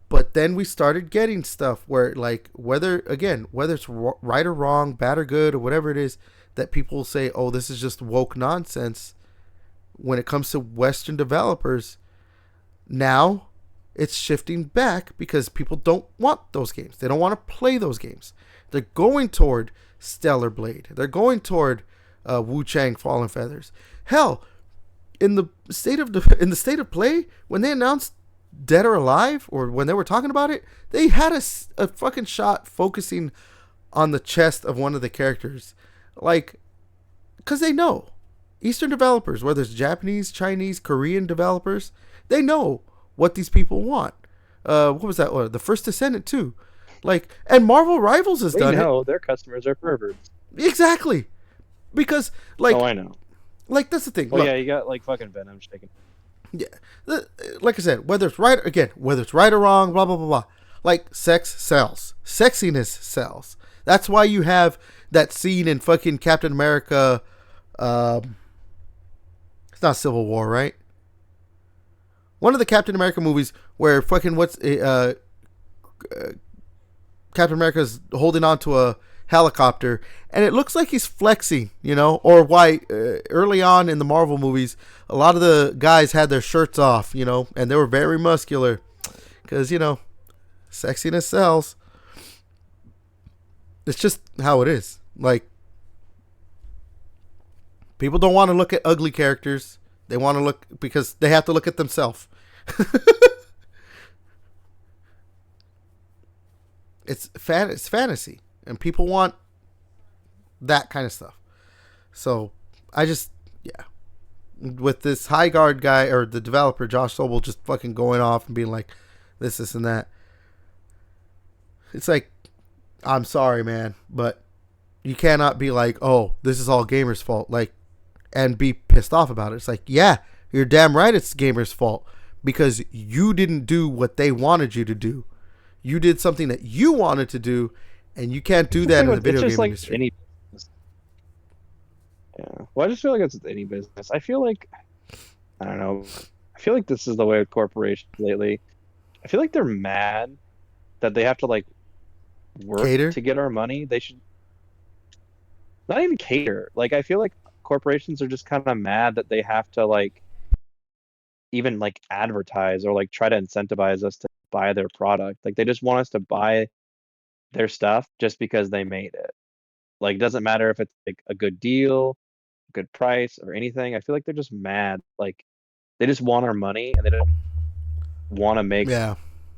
But then we started getting stuff where, like, whether it's right or wrong, bad or good, or whatever it is, that people say, oh, this is just woke nonsense. When it comes to Western developers, now it's shifting back because people don't want those games. They don't want to play those games. They're going toward Stellar Blade. They're going toward Wu Chang Fallen Feathers. Hell, in the state of play, when they announced Dead or Alive, or when they were talking about it, they had a fucking shot focusing on the chest of one of the characters. Like, because they know. Eastern developers, whether it's Japanese, Chinese, Korean developers, they know what these people want. What was that? The First Descendant too. Like, and Marvel Rivals has done it. They know their customers are perverts. Exactly. Because, like... Oh, I know. Like, that's the thing. Well, look, yeah, you got, like, fucking Venom shaking. Yeah. Like I said, whether it's right or wrong, blah, blah, blah, blah. Like, sex sells. Sexiness sells. That's why you have that scene in fucking Captain America... it's not Civil War, right? one of the Captain America movies where fucking Captain America's holding on to a helicopter, and it looks like he's flexing, or why early on in the Marvel movies, a lot of the guys had their shirts off, and they were very muscular, because, sexiness sells. It's just how it is. Like, people don't want to look at ugly characters. They want to look, because they have to look at themselves. It's fantasy, and people want that kind of stuff. So with this Highuard guy, or the developer Josh Sobel, just fucking going off and being like this and that. It's like, I'm sorry, man, but you cannot be like, oh, this is all gamers' fault, like, and be pissed off about it. It's like, yeah, you're damn right, it's gamers' fault, because you didn't do what they wanted you to do. You did something that you wanted to do, and you can't do that in the video game industry. Any business. Yeah. Well, I just feel like it's with any business. I feel like, I don't know. I feel like this is the way with corporations lately. I feel like they're mad that they have to like work to get our money. They should not even cater. Like, I feel like corporations are just kind of mad that they have to like even like advertise or like try to incentivize us to buy their product. Like, they just want us to buy their stuff just because they made it. Like, it doesn't matter if it's like a good deal, a good price, or anything. I feel like they're just mad. Like, they just want our money, and they don't want to make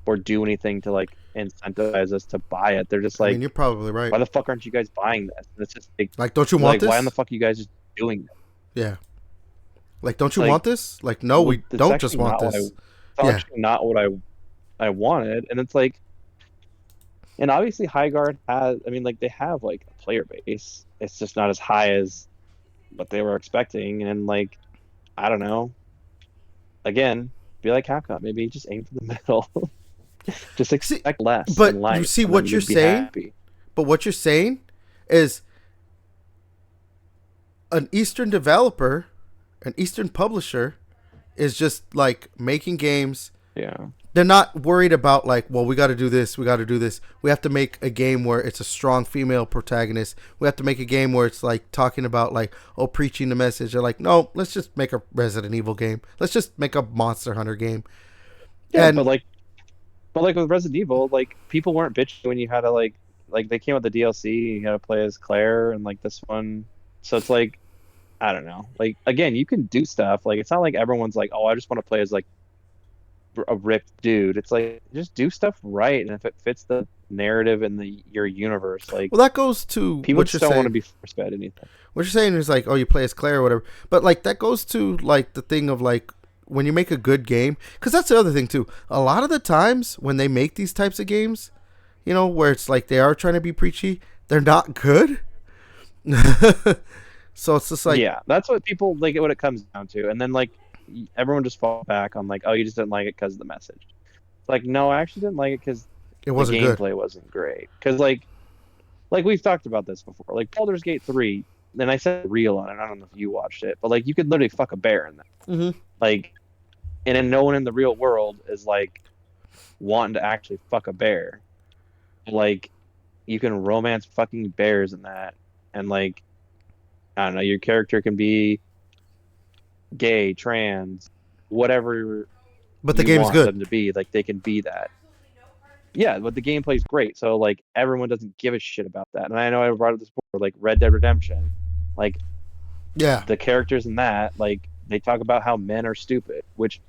or do anything to like incentivize us to buy it. They're just like, you're probably right. Why the fuck aren't you guys buying this? And it's just like, don't you want this? Why in the fuck are you guys just doing this? Yeah. Like, don't you want this? Like, no, we don't just want this. It's actually not what I wanted. And it's like, and obviously Highuard has, I mean, like, they have like a player base. It's just not as high as what they were expecting. And like, I don't know. Again, be like Capcom. Maybe just aim for the middle. Just expect less. But in life, you see what you're saying? Happy. But what you're saying is an Eastern developer, an Eastern publisher, is just like making games. Yeah. They're not worried about like, well, we got to do this. We got to do this. We have to make a game where it's a strong female protagonist. We have to make a game where it's like talking about like, oh, preaching the message. They're like, no, let's just make a Resident Evil game. Let's just make a Monster Hunter game. Yeah, but like with Resident Evil, like, people weren't bitching when you had to like they came with the DLC. You had to play as Claire, and like this one. So it's like, I don't know. Like, again, you can do stuff. Like, it's not like everyone's like, oh, I just want to play as like a ripped dude. It's like, just do stuff right, and if it fits the narrative and your universe, like, well, that goes to people just don't want to be force fed anything. What you're saying is like, oh, you play as Claire or whatever, but like that goes to like the thing of like, when you make a good game, because that's the other thing too. A lot of the times when they make these types of games, where it's like they are trying to be preachy, they're not good. So it's just like, yeah, that's what people like, what it comes down to. And then like everyone just falls back on like, oh, you just didn't like it because of the message. It's like, no, I actually didn't like it because the gameplay wasn't great. Because like we've talked about this before. Like Baldur's Gate 3, and I said real on it. I don't know if you watched it, but like you could literally fuck a bear in that. Mm-hmm. Like, and then no one in the real world is like wanting to actually fuck a bear. Like, you can romance fucking bears in that, and like, I don't know, your character can be gay, trans, whatever. But the game's good. Them to be like, they can be that. Yeah, but the gameplay's great, so like everyone doesn't give a shit about that. And I know I brought up this before, like Red Dead Redemption, like, yeah, the characters in that, like, they talk about how men are stupid, which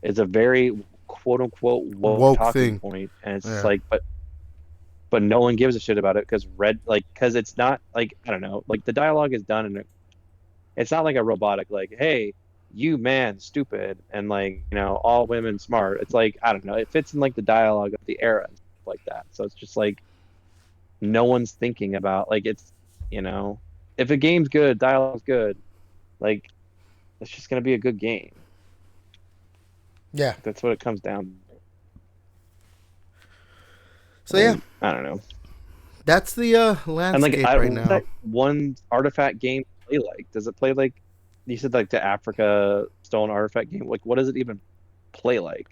is a very quote unquote woke talking point, and it's like, but no one gives a shit about it because it's not like, I don't know, like the dialogue is done in it's not like a robotic like, hey, you man stupid, and like, all women smart. It's like, I don't know, it fits in like the dialogue of the era and stuff like that. So it's just like, no one's thinking about like, it's, if a game's good, dialogue's good, like, it's just gonna be a good game. Yeah, that's what it comes down to. So yeah, I don't know. That's the landscape right now. That one artifact game play like? Does it play like, you said like the Africa stolen artifact game? Like, what does it even play like?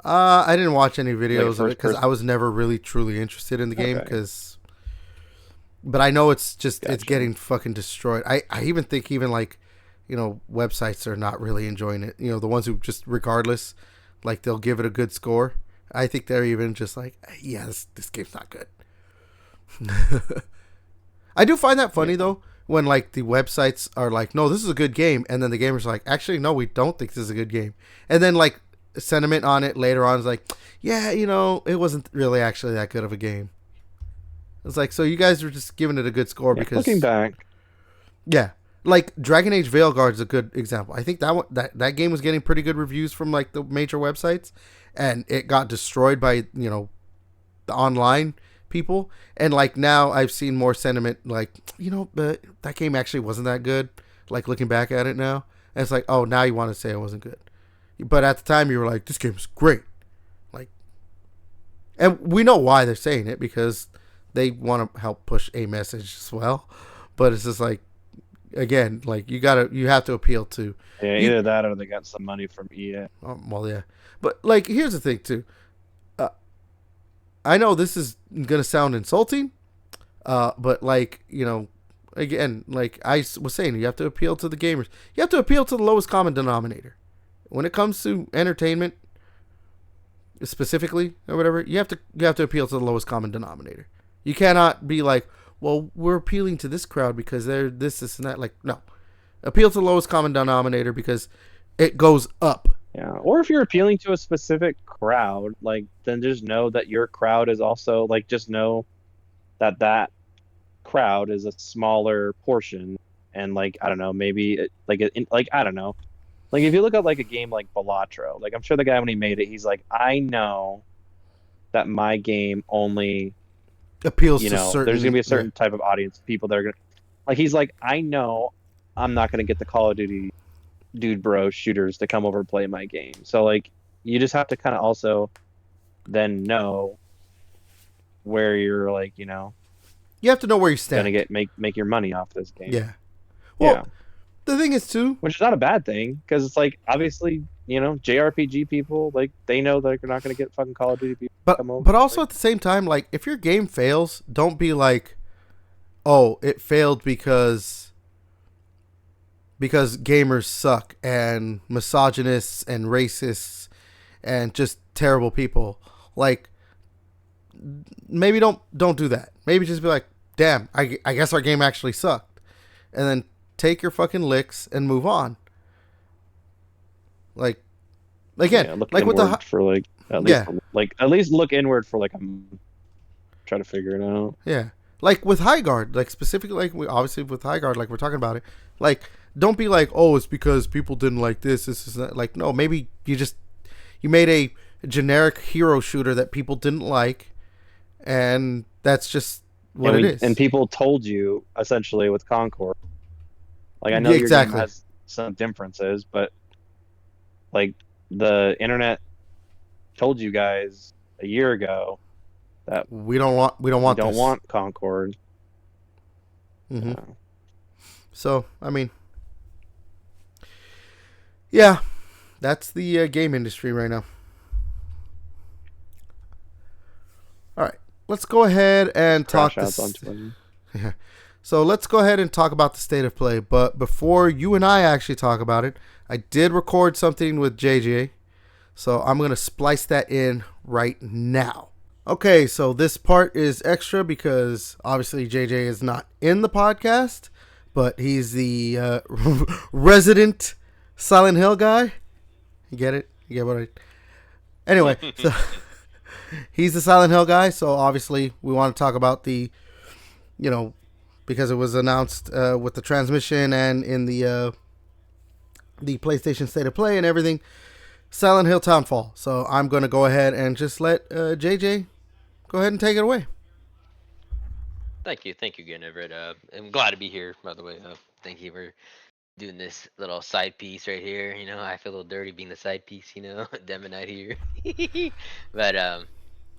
I didn't watch any Like a videos of it first because I person? was never really truly interested in the game. Okay, Because, but I know it's gotcha. getting fucking destroyed. I even think even like, websites are not really enjoying it. The ones who just regardless, like they'll give it a good score. I think they're even just like, yeah, this game's not good. I do find that funny Yeah. though when like the websites are like, no, this is a good game, and then the gamers are like, actually, no, we don't think this is a good game, and then like sentiment on it later on is like, yeah, it wasn't really actually that good of a game. It's like, so you guys were just giving it a good score Yeah. Looking because, back, yeah, like Dragon Age Veilguard is a good example. I think that game was getting pretty good reviews from like the major websites, and it got destroyed by the online people. And like now I've seen more sentiment like, but that game actually wasn't that good. Like looking back at it now, and it's like, oh, now you want to say it wasn't good, but at the time you were like, this game's great. Like, and we know why they're saying it because they want to help push a message as well. But it's just like, again, like you have to appeal to yeah, you. either that or they got some money from EA. Well, yeah, but like here's the thing too. Uh, I know this is gonna sound insulting, but like again, like I was saying, you have to appeal to the gamers. You have to appeal to the lowest common denominator. When it comes to entertainment, specifically or whatever, you have to appeal to the lowest common denominator. You cannot be like, well, we're appealing to this crowd because they're this, and that. Like, no, appeal to the lowest common denominator because it goes up. Yeah. Or if you're appealing to a specific crowd, like then just know that your crowd is also like just know that that crowd is a smaller portion, and like I don't know, maybe like I don't know. Like if you look at like a game like Balatro, like I'm sure the guy when he made it, he's like, I know that my game only, Appeals to there's gonna certain, be a yeah, certain type of audience, people that are gonna like he's like, I know I'm not gonna get the Call of Duty dude bro shooters to come over and play my game. So like you just have to kind of also then know where you're like, you have to know where you gonna stand. make your money off this game. Yeah. Yeah. Well, the thing is too. Which is not a bad thing because it's like obviously, JRPG people like they know that they're not gonna get fucking Call of Duty people to But come over. but also Like, at the same time, like if your game fails, don't be like, oh, it failed because gamers suck and misogynists and racists and just terrible people. Like maybe don't do that. Maybe just be like, damn, I guess our game actually sucked, and then take your fucking licks and move on. Like again, yeah, look like with the inward for like yeah, at least look inward for like I'm trying to figure it out. yeah, like with Highuard, like specifically, like we obviously with Highuard, like we're talking about it, like don't be like, oh, it's because people didn't like this is that. Like no, maybe you made a generic hero shooter that people didn't like, and that's just what it And is. people told you essentially with Concord. Like I know Yeah, your game exactly. has some differences, but like the internet told you guys a year ago that We don't we want don't this. want Concord. Hmm. Uh, So I mean, yeah, that's the game industry right now. All right, let's go ahead and crash talk outs on this. Twitter. Yeah. So let's go ahead and talk about the state of play. But before you and I actually talk about it, I did record something with JJ. So I'm going to splice that in right now. Okay, so this part is extra because obviously JJ is not in the podcast, but he's the resident Silent Hill guy. You get it? You get what I. Anyway, so he's the Silent Hill guy, so obviously we want to talk about you know, because it was announced with the transmission and in the PlayStation State of Play and everything, Silent Hill Townfall. So I'm going to go ahead and just let JJ go ahead and take it away. Thank you again, Everett. I'm glad to be here. By the way, thank you for doing this little side piece right here. I feel a little dirty being the side piece. Demonite here. But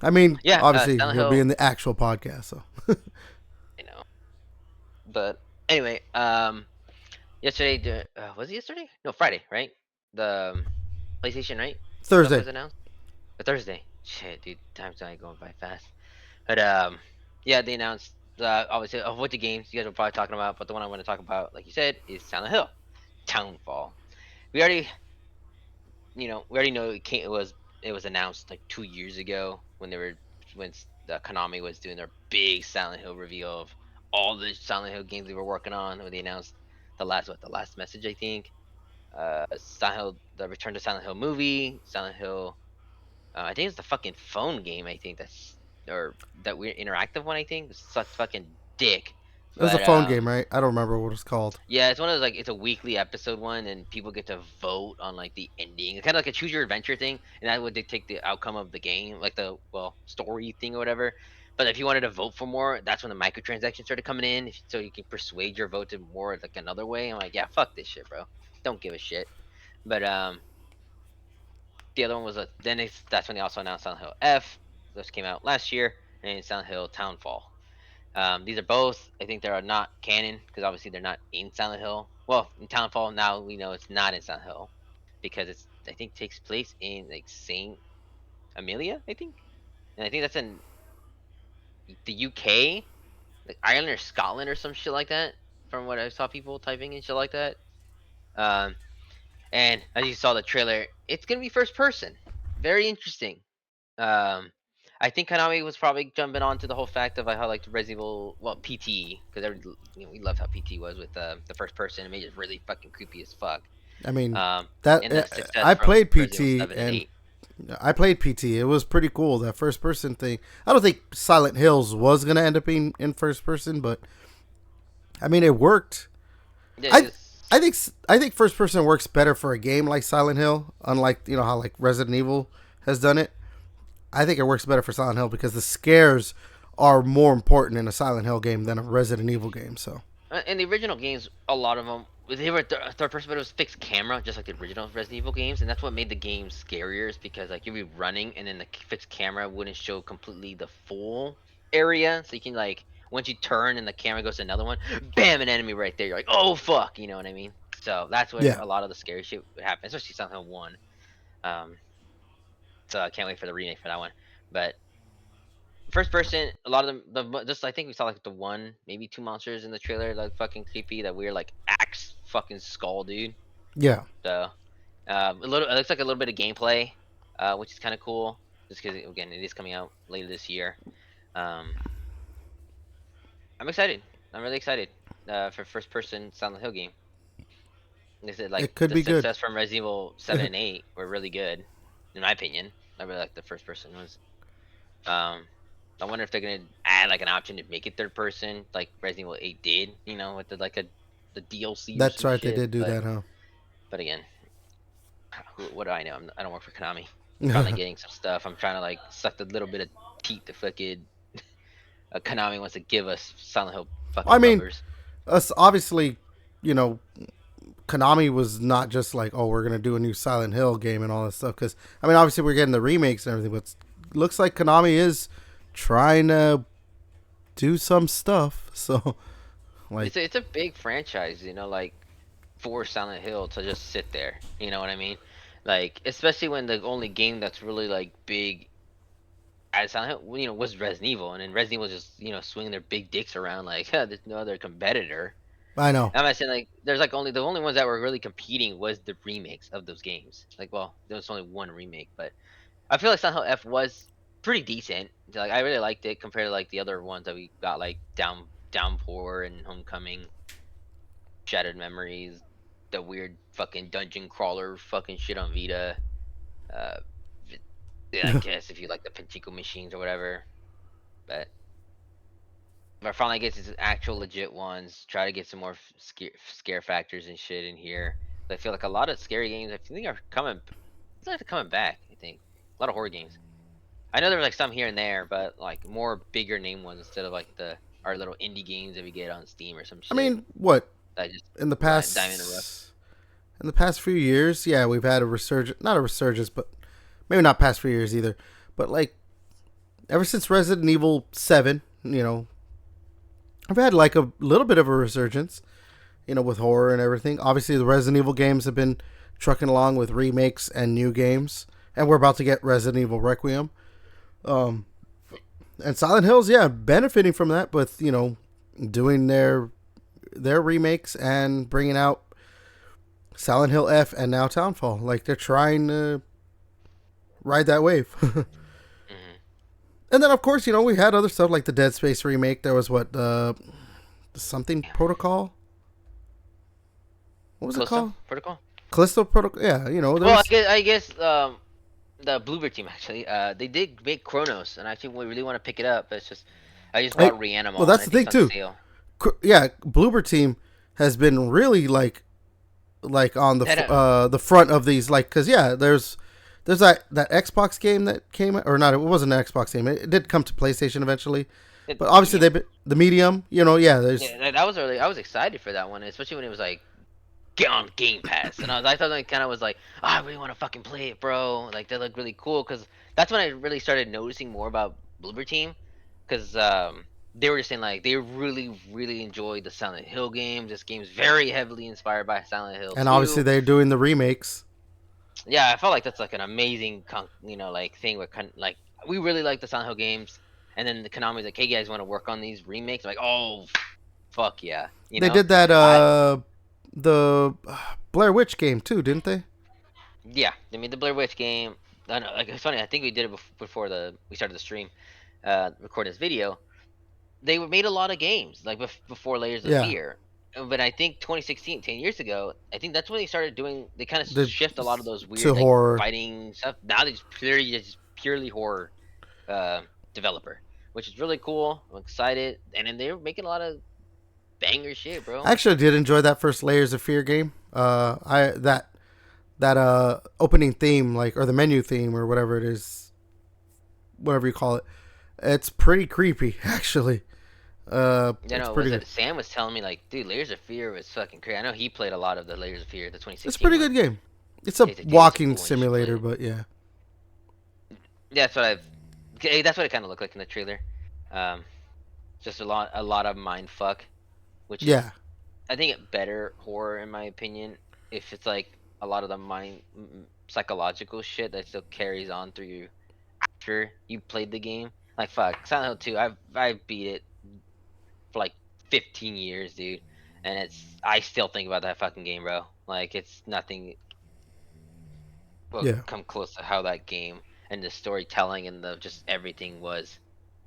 I mean, yeah, obviously Silent he'll be Hill. in the actual podcast. So You know, but anyway, yesterday was it yesterday? No, Friday, right? The PlayStation, right? Stuff Thursday. was announced. Or Thursday. Shit, dude, time's not going by fast. But yeah, they announced obviously of what the games you guys are probably talking about, but the one I want to talk about, like you said, is Silent Hill, Townfall. We already, we already know it was announced like 2 years ago when the Konami was doing their big Silent Hill reveal of all the Silent Hill games they were working on when they announced the last message, I think. Silent Hill, the Return to Silent Hill movie, Silent Hill. I think it's the fucking phone game. I think that's or that weird interactive one. I think sucks fucking dick. It was a But phone game, right? I don't remember what it's called. yeah, it's one of those like it's a weekly episode one, and people get to vote on like the ending. It's kind of like a choose your adventure thing, and that would dictate the outcome of the game, like the story thing or whatever. But if you wanted to vote for more, that's when the microtransactions started coming in, so you can persuade your vote to more like another way. I'm like, yeah, fuck this shit, bro. Don't give a shit. But the other one was that's when they also announced Silent Hill F, which came out last year, and Silent Hill Townfall. These are both, I think, they are not canon because obviously they're not in Silent Hill. Well, in Townfall now we know it's not in Silent Hill because it's I think takes place in like Saint Amelia, I think, and I think that's in the UK, like Ireland or Scotland or some shit like that. From what I saw people typing and shit like that. Um, and as you saw the trailer, it's gonna be first person. Very interesting. Um, I think Konami was probably jumping onto the whole fact of how like Resident Evil, well, PT, because we loved how PT was with the first person. It made it really fucking creepy as fuck. I mean, Um, that and the success I from played Resident Evil PT 7 and and 8. I played PT. It was pretty cool, that first person thing. I don't think Silent Hills was gonna end up being in first person, but I mean, it worked. Yeah, I I think first person works better for a game like Silent Hill, unlike how like Resident Evil has done it. I think it works better for Silent Hill because the scares are more important in a Silent Hill game than a Resident Evil game. So in the original games, a lot of them they were third person, but it was fixed camera, just like the original Resident Evil games, and that's what made the game scarier. Is because like you'd be running, and then the fixed camera wouldn't show completely the full area, so you can like once you turn and the camera goes to another one, bam, an enemy right there. You're like, oh fuck, you know what I mean? So that's where yeah, a lot of the scary shit would happen, especially Silent Hill One. Um, so I can't wait for the remake for that one. But first person, a lot of just I think we saw like the one, maybe two monsters in the trailer, like fucking creepy. That weird like axe fucking skull dude. yeah. So a little, it looks like a little bit of gameplay, which is kind of cool. Just because again, it is coming out later this year. Um, I'm excited. I'm really excited for first person Silent Hill game. They said like It could the be good. success from Resident Evil 7 and 8 were really good, in my opinion. I really like the first person ones. Um, I wonder if they're gonna add like an option to make it third person, like Resident Evil 8 did, with the DLC or That's some right. They shit. did do that, huh? But again, what do I know? I don't work for Konami. I'm finally getting some stuff. I'm trying to like suck the little bit of teeth the fucking Konami wants to give us Silent Hill I fucking mean, lovers. us obviously, you know, Konami was not just like, oh, we're gonna do a new Silent Hill game and all that stuff. Because I mean, obviously, we're getting the remakes and everything, but it looks like Konami is trying to do some stuff. So, like, It's a big franchise, like for Silent Hill to just sit there. You know what I mean? Like especially when the only game that's really like big as Silent Hill, was Resident Evil, and then Resident Evil just swinging their big dicks around like there's no other competitor. I know. I'm not saying like there's like only the only ones that were really competing was the remakes of those games. Like, well, there was only one remake, but I feel like Silent Hill F was pretty decent. Like, I really liked it compared to like the other ones that we got, like Downpour and Homecoming, Shattered Memories, the weird fucking dungeon crawler fucking shit on Vita. Uh, yeah, I guess if you like the Pachinko machines or whatever, but. If I finally get these actual legit ones, try to get some more scare factors and shit in here. I feel like a lot of scary games, I think, are coming. It's like coming back. I think a lot of horror games. I know there's like some here and there, but like more bigger name ones instead of like our little indie games that we get on Steam or some I shit. mean, what That just in the diamond in the rough. in the past few years, yeah, we've had a resurgence. Not a resurgence, but maybe not past few years either. But like ever since Resident Evil 7, I've had like a little bit of a resurgence, with horror and everything. Obviously, the Resident Evil games have been trucking along with remakes and new games, and we're about to get Resident Evil Requiem. And Silent Hills, yeah, benefiting from that, with doing their remakes and bringing out Silent Hill F and now Townfall. Like, they're trying to ride that wave. And then, of course, we had other stuff like the Dead Space remake. There was something Protocol. What was it called? Protocol. Callisto Protocol. Yeah, Well, I guess the Bluebird team actually, they did make Chronos, and I actually really want to pick it up. But I just bought Reanimal. Well, that's the thing too. Yeah, Bluebird team has been really like on the front of these, like, because there's that Xbox game that came, or not, it wasn't an Xbox game. It did come to PlayStation eventually, but obviously the Medium, there's that was early. I was excited for that one, especially when it was like get on Game Pass, and I thought it kind of was like, oh, I really want to fucking play it, bro. Like, they look really cool, because that's when I really started noticing more about Bluebird team, because they were just saying like they really, really enjoyed the Silent Hill games. This game's very heavily inspired by Silent Hill. And obviously they're doing the remakes. Yeah, I felt like that's like an amazing, like thing where like we really like the Silent Hill games, and then the Konami's like, hey, you guys want to work on these remakes? I'm like, oh, fuck yeah. They did that the Blair Witch game too, didn't they? Yeah, they made the Blair Witch game. I know, like, it's funny. I think we did it before we started the stream, recording this video. They made a lot of games like before Layers of Fear, but I think 2016, 10 years ago, I think that's when they started doing. They kind of shift a lot of those weird horror fighting stuff. Now they just purely horror developer, which is really cool. I'm excited, and then they're making a lot of banger shit, bro. I actually did enjoy that first Layers of Fear game. That opening theme, like, or the menu theme, or whatever it is, whatever you call it, it's pretty creepy, actually. Sam was telling me, like, dude, Layers of Fear was fucking crazy. I know he played a lot of the Layers of Fear, the 2016. It's a pretty good game. It's a walking simulator, but yeah. Yeah, that's what it kind of looked like in the trailer. Just a lot of mind fuck, which is, I think it better horror in my opinion if it's like a lot of the mind psychological shit that still carries on through you after you played the game. Like, fuck, Silent Hill 2, I beat it for like 15 years, dude, and I still think about that fucking game, bro. Like, it's nothing will come close to how that game and the storytelling and the just everything was.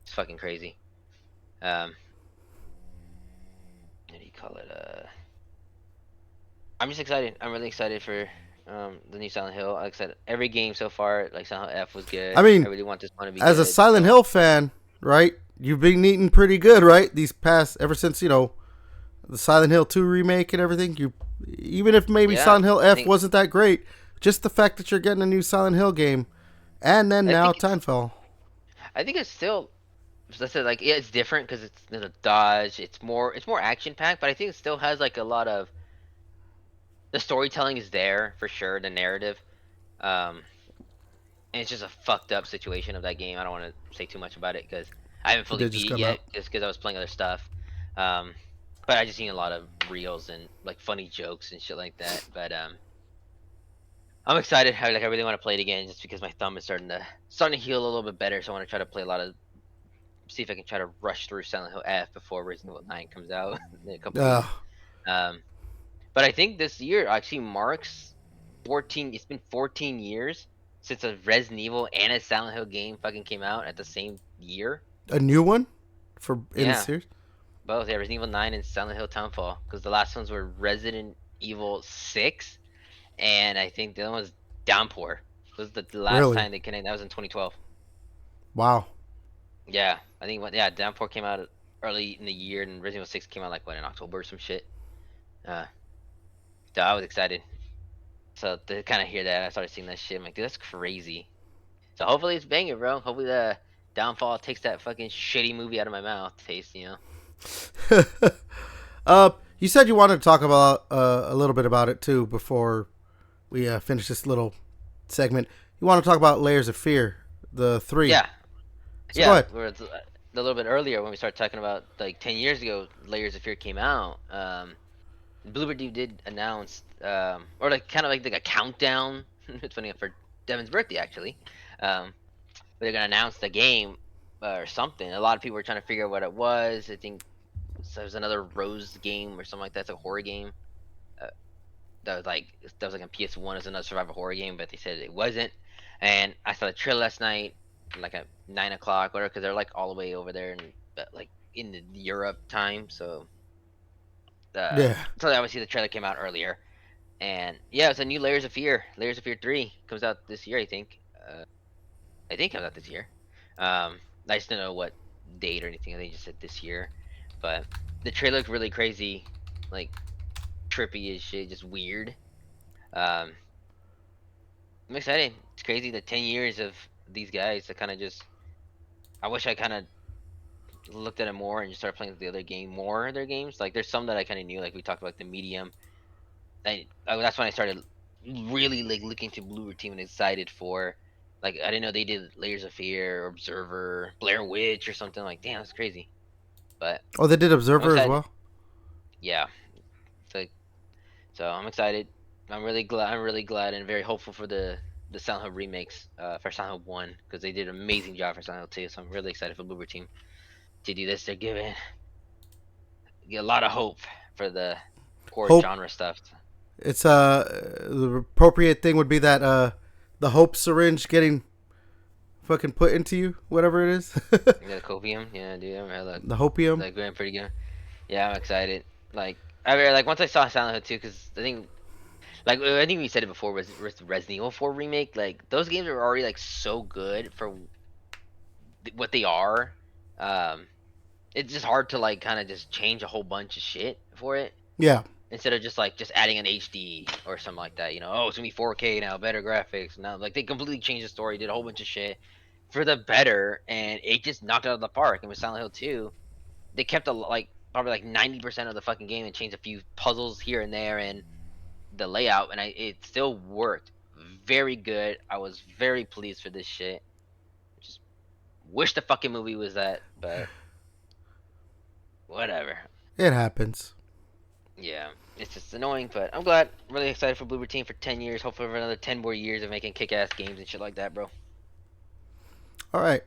It's fucking crazy. What do you call it? I'm just excited. I'm really excited for the new Silent Hill. Like I said, every game so far, like Silent Hill F was good. I mean, I really want this one to be as good, a Silent Hill fan, right? You've been eating pretty good, right? These past, ever since, the Silent Hill 2 remake and everything. Even if maybe Silent Hill F wasn't that great, just the fact that you're getting a new Silent Hill game, and then now Townfall. I think it's still, as I said, like, yeah, it's different because there's a dodge. It's more action packed, but I think it still has like a lot of. The storytelling is there for sure, the narrative, and it's just a fucked up situation of that game. I don't want to say too much about it because I haven't fully beat it yet, just because I was playing other stuff. But I just seen a lot of reels and like funny jokes and shit like that. But I'm excited. I really want to play it again, just because my thumb is starting to heal a little bit better. So I want to try to see if I can try to rush through Silent Hill F before Resident Evil 9 comes out in a couple weeks. But I think this year actually marks 14. It's been 14 years since a Resident Evil and a Silent Hill game fucking came out at the same year. A new one in the series? Both, yeah, Resident Evil 9 and Silent Hill Townfall. Because the last ones were Resident Evil 6, and I think the other one was Downpour. It was the last time they connected. That was in 2012. Wow. Yeah, I think Downpour came out early in the year, and Resident Evil 6 came out like in October or some shit. So I was excited. So to kind of hear that, I started seeing that shit. I'm like, dude, that's crazy. So hopefully it's banging, bro. Hopefully the Downfall takes that fucking shitty movie out of my mouth taste, you know. You said you wanted to talk about a little bit about it too before we finish this little segment. You want to talk about Layers of Fear, the 3. Yeah. So go ahead. We're a little bit earlier when we started talking about like 10 years ago, Layers of Fear came out. Bloober Team did announce, or like kind of like a countdown. It's funny for Devin's birthday actually. But they're gonna announce the game or something. A lot of people were trying to figure out what it was. I think there was another Rose game or something like that. It's a horror game. Uh, that was like on PS1 as another survival horror game, but they said it wasn't. And I saw the trailer last night, like at 9 o'clock, whatever, because they're like all the way over there and like in the Europe time. Yeah. So obviously the trailer came out earlier, and yeah, it's a new Layers of Fear. Layers of Fear 3 comes out this year, I think. I think it comes out this year. I just don't know what date or anything. I think just said this year, but the trailer looked really crazy, like trippy as shit, just weird. Um, I'm excited. It's crazy the 10 years of these guys that kind of just. I wish I kind of looked at it more and just started playing the other game more. Their games, like there's some that I kind of knew, like we talked about the medium. That's when I started really like looking to Bloober Team and excited for. Like I didn't know they did Layers of Fear, Observer, Blair Witch, or something. Like damn, that's crazy. But Oh, they did I'm Observer as excited. well. Yeah, so so I'm excited. I'm really glad. I'm really glad and very hopeful for the Silent Hill remakes for Silent Hill 1 because they did an amazing job for Silent Hill 2. So I'm really excited for Bloober Team to do this. They're giving a lot of hope for the horror Hope. genre stuff. It's the appropriate thing would be that the hope syringe getting fucking put into you, whatever it is. The copium, yeah, dude. I'm hella The hopium. like going pretty good. Yeah, I'm excited. Like I mean, like once I saw Silent Hill 2, because I think we said it before was Resident Evil 4 remake. Like those games are already like so good for what they are. Um, it's just hard to like kind of just change a whole bunch of shit for it Yeah. instead of just adding an HD or something like that. You know, oh, it's gonna be 4K now, better graphics. Now, like they completely changed the story, did a whole bunch of shit for the better, and it just knocked it out of the park. And with Silent Hill 2, they kept like probably like 90% of the fucking game and changed a few puzzles here and there and the layout, and it still worked very good. I was very pleased for this shit. Just wish the fucking movie was that, but whatever. It happens. Yeah, it's just annoying, but I'm glad. Really excited for Bloober Team for 10 years. Hopefully for another 10 more years of making kick-ass games and shit like that, bro. All right.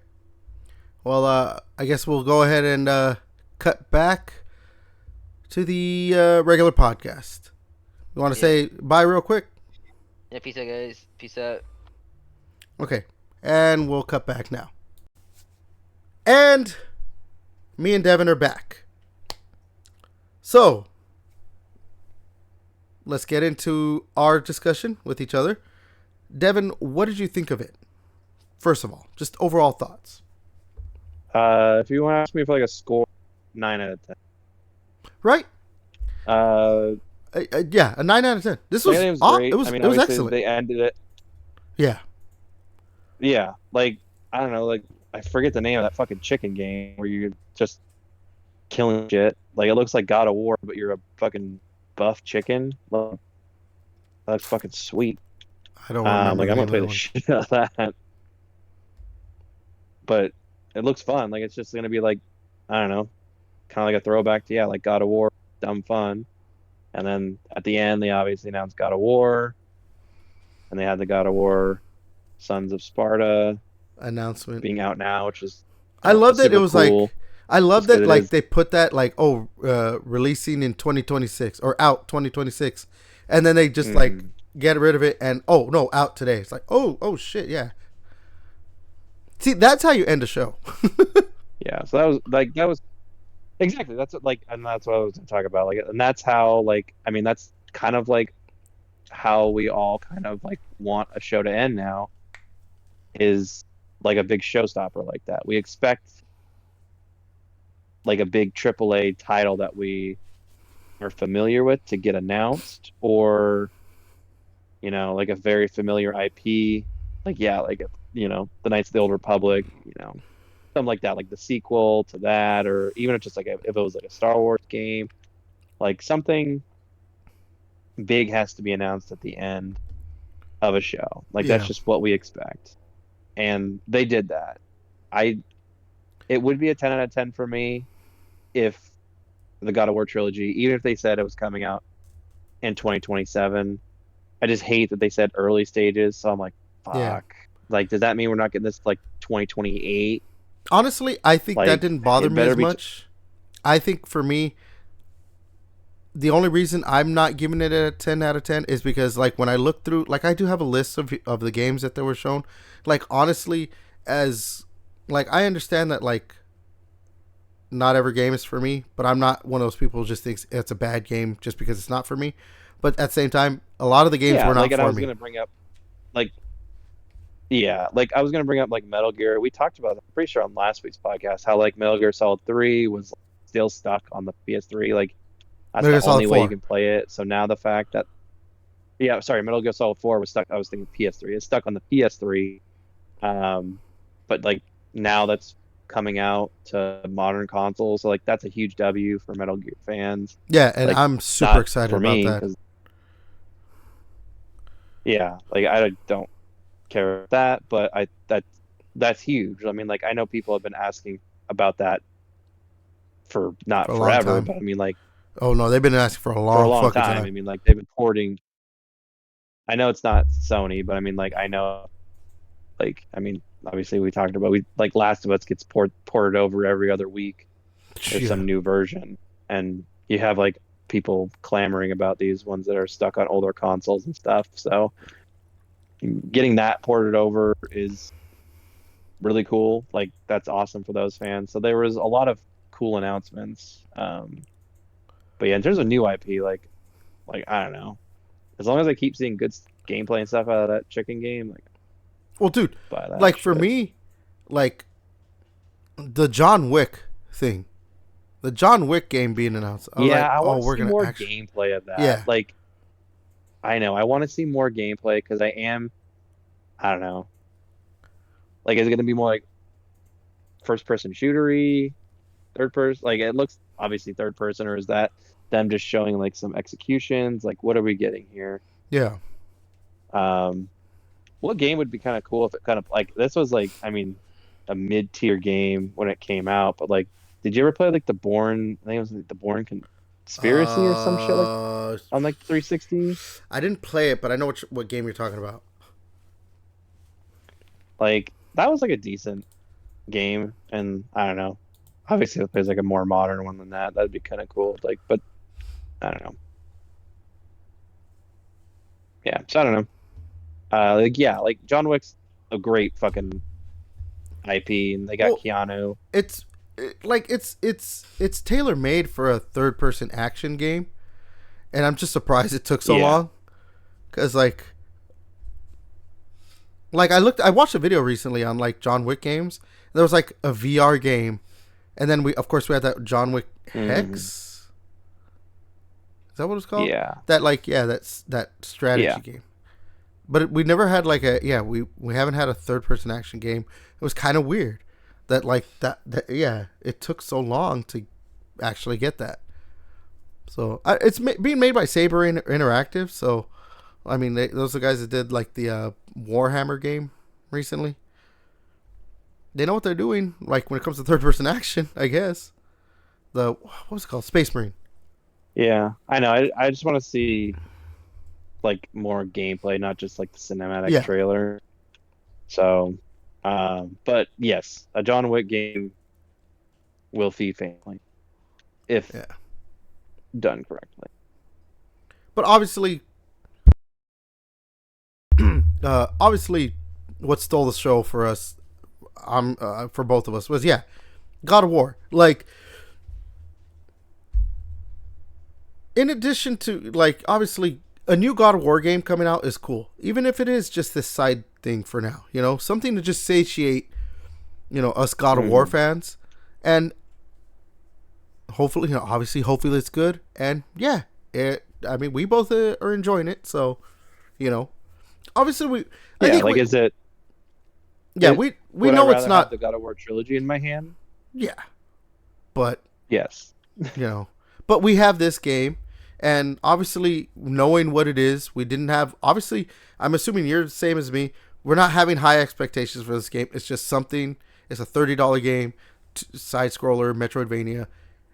Well, I guess we'll go ahead and cut back to the regular podcast. You want to Yeah. say bye real quick? Yeah, peace out, guys. Peace out. Okay. And we'll cut back now. And me and Devin are back. So, let's get into our discussion with each other. Devin, what did you think of it? First of all, just overall thoughts. If you want to ask me for like a score, 9 out of 10. Right? Uh, Yeah, a 9 out of 10. This I was think it was aw- great. it was I mean, it was obviously excellent. they ended it. Yeah. Yeah, like I don't know, like I forget the name of that fucking chicken game where you're just killing shit. Like it looks like God of War, but you're a fucking buff chicken. Like, that's fucking sweet. I don't remember Like the I'm name gonna play of the one. shit out of that. But it looks fun. Like it's just gonna be like I don't know, kind of like a throwback to like God of War, dumb fun. And then at the end, they obviously announced God of War, and they had the God of War Sons of Sparta Announcement. being out now, which is I love that it super was cool. like I love Just 'cause that it like is. they put that like releasing in 2026 or out 2026, and then they just like get rid of it and oh no, out today. It's like oh shit, yeah. See, that's how you end a show. Yeah, so that was exactly and that's what I was gonna talk about. Like, and that's how I mean that's kind of like how we all kind of like want a show to end now is like a big showstopper like that. We expect like a big AAA title that we are familiar with to get announced, or like a very familiar IP, like the Knights of the Old Republic, something like that, like the sequel to that, or even if just like if it was like a Star Wars game, like something big has to be announced at the end of a show. Like that's Yeah. just what we expect, and they did that. It would be a 10 out of 10 for me if the God of War trilogy, even if they said it was coming out in 2027. I just hate that they said early stages. So I'm like, Yeah. fuck. Like, does that mean we're not getting this like 2028? Honestly, I think that Like, didn't bother it me better as be. much. I think for me, the only reason I'm not giving it a 10 out of 10 is because, like, when I look through, like, I do have a list of the games that they were shown. Like, honestly, as, like, I understand that, like, not every game is for me, but I'm not one of those people who just thinks it's a bad game just because it's not for me. But at the same time, a lot of the games Yeah, were like, not and I for was me. gonna bring up like, yeah, like I was gonna bring up like Metal Gear. We talked about, I'm pretty sure on last week's podcast, how like Metal Gear Solid 3 was still stuck on the PS3. Like, that's Metal the Gear Solid only way you 4. can play it. So now the fact that, yeah, sorry, Metal Gear Solid 4 was stuck. I was thinking PS3. It's stuck on the PS3. Um, but like now that's coming out to modern consoles. So like that's a huge W for Metal Gear fans. Yeah, and Like, I'm super not excited for about me that. because, yeah, like I don't care about that, but that's huge. I mean, like I know people have been asking about that for For not a long forever, time. but I mean like Oh, no, they've been asking for a for a long long fucking time. I time. mean, like they've been porting. I know it's not Sony, but I mean like I know, like, I mean, obviously we talked about, we like Last of Us gets ported over every other week. There's Yeah. some new version, and you have like people clamoring about these ones that are stuck on older consoles and stuff. So getting that ported over is really cool. Like, that's awesome for those fans. So there was a lot of cool announcements. But yeah, in terms of new IP, like I don't know, as long as I keep seeing good gameplay and stuff out of that chicken game, like, Well, dude, buy that like for shit. me, like the John Wick thing, the John Wick game being announced, I was Yeah, like, I oh, want to we're see gonna more actually, gameplay of that. yeah, Like, I know I want to see more gameplay because I don't know, like, is it going to be more like first person shootery, third person? Like, it looks obviously third person, or is that them just showing like some executions? Like, what are we getting here? yeah. Um, what game would be kind of cool if it kind of like this was like, I mean, a mid-tier game when it came out, but like, did you ever play like the Born? I think it was like the Born Conspiracy or some shit like Uh, on like 360. I didn't play it, but I know what game you're talking about. Like, that was like a decent game, and I don't know. Obviously, if there's like a more modern one than that, that'd be kind of cool. Like, but I don't know. Yeah, so I don't know. Like, yeah, like John Wick's a great fucking IP, and they got Well, Keanu. it's tailor made for a third person action game, and I'm just surprised it took so Yeah, long. Cause I watched a video recently on like John Wick games. There was like a VR game, and then of course we had that John Wick hmm, Hex. Is that what it's called? yeah, That like yeah, that's that yeah, strategy game. But we never had like we haven't had a third person action game. It was kind of weird that like that yeah, it took so long to actually get that. So it's being made by Saber Interactive. So I mean, those are the guys that did like the Warhammer game recently. They know what they're doing. Like when it comes to third person action, I guess. What was it called? Space Marine. yeah. I know. I just want to see like more gameplay, not just like the cinematic Yeah, trailer. So, but yes, a John Wick game will feed family if yeah. done correctly. But obviously, what stole the show for us, for both of us, was God of War. Like, in addition to like, obviously, a new God of War game coming out is cool, even if it is just this side thing for now. You know, something to just satiate, us God of War Hmm. fans, and hopefully, hopefully it's good. And yeah, I mean, we both are enjoying it, so you know, obviously I Yeah, think like, is it? yeah, It we would I know it's rather have not, the God of War trilogy in my hand? yeah, but Yes. you know, but we have this game, and obviously knowing what it is, we didn't have. Obviously, I'm assuming you're the same as me. We're not having high expectations for this game. It's just something. It's a $30 game, side scroller, Metroidvania,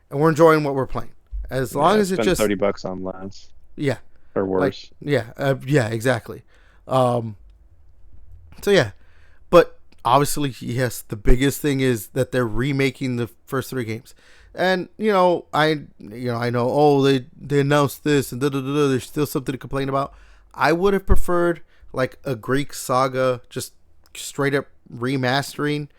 and we're enjoying what we're playing. As long Yeah, as it spend just 30 bucks on less. yeah, or worse. Yeah, exactly. So yeah, but obviously, yes, the biggest thing is that they're remaking the first 3 games, and I know. Oh, they announced this, and there's still something to complain about. I would have preferred like a Greek Saga, just straight up remastering,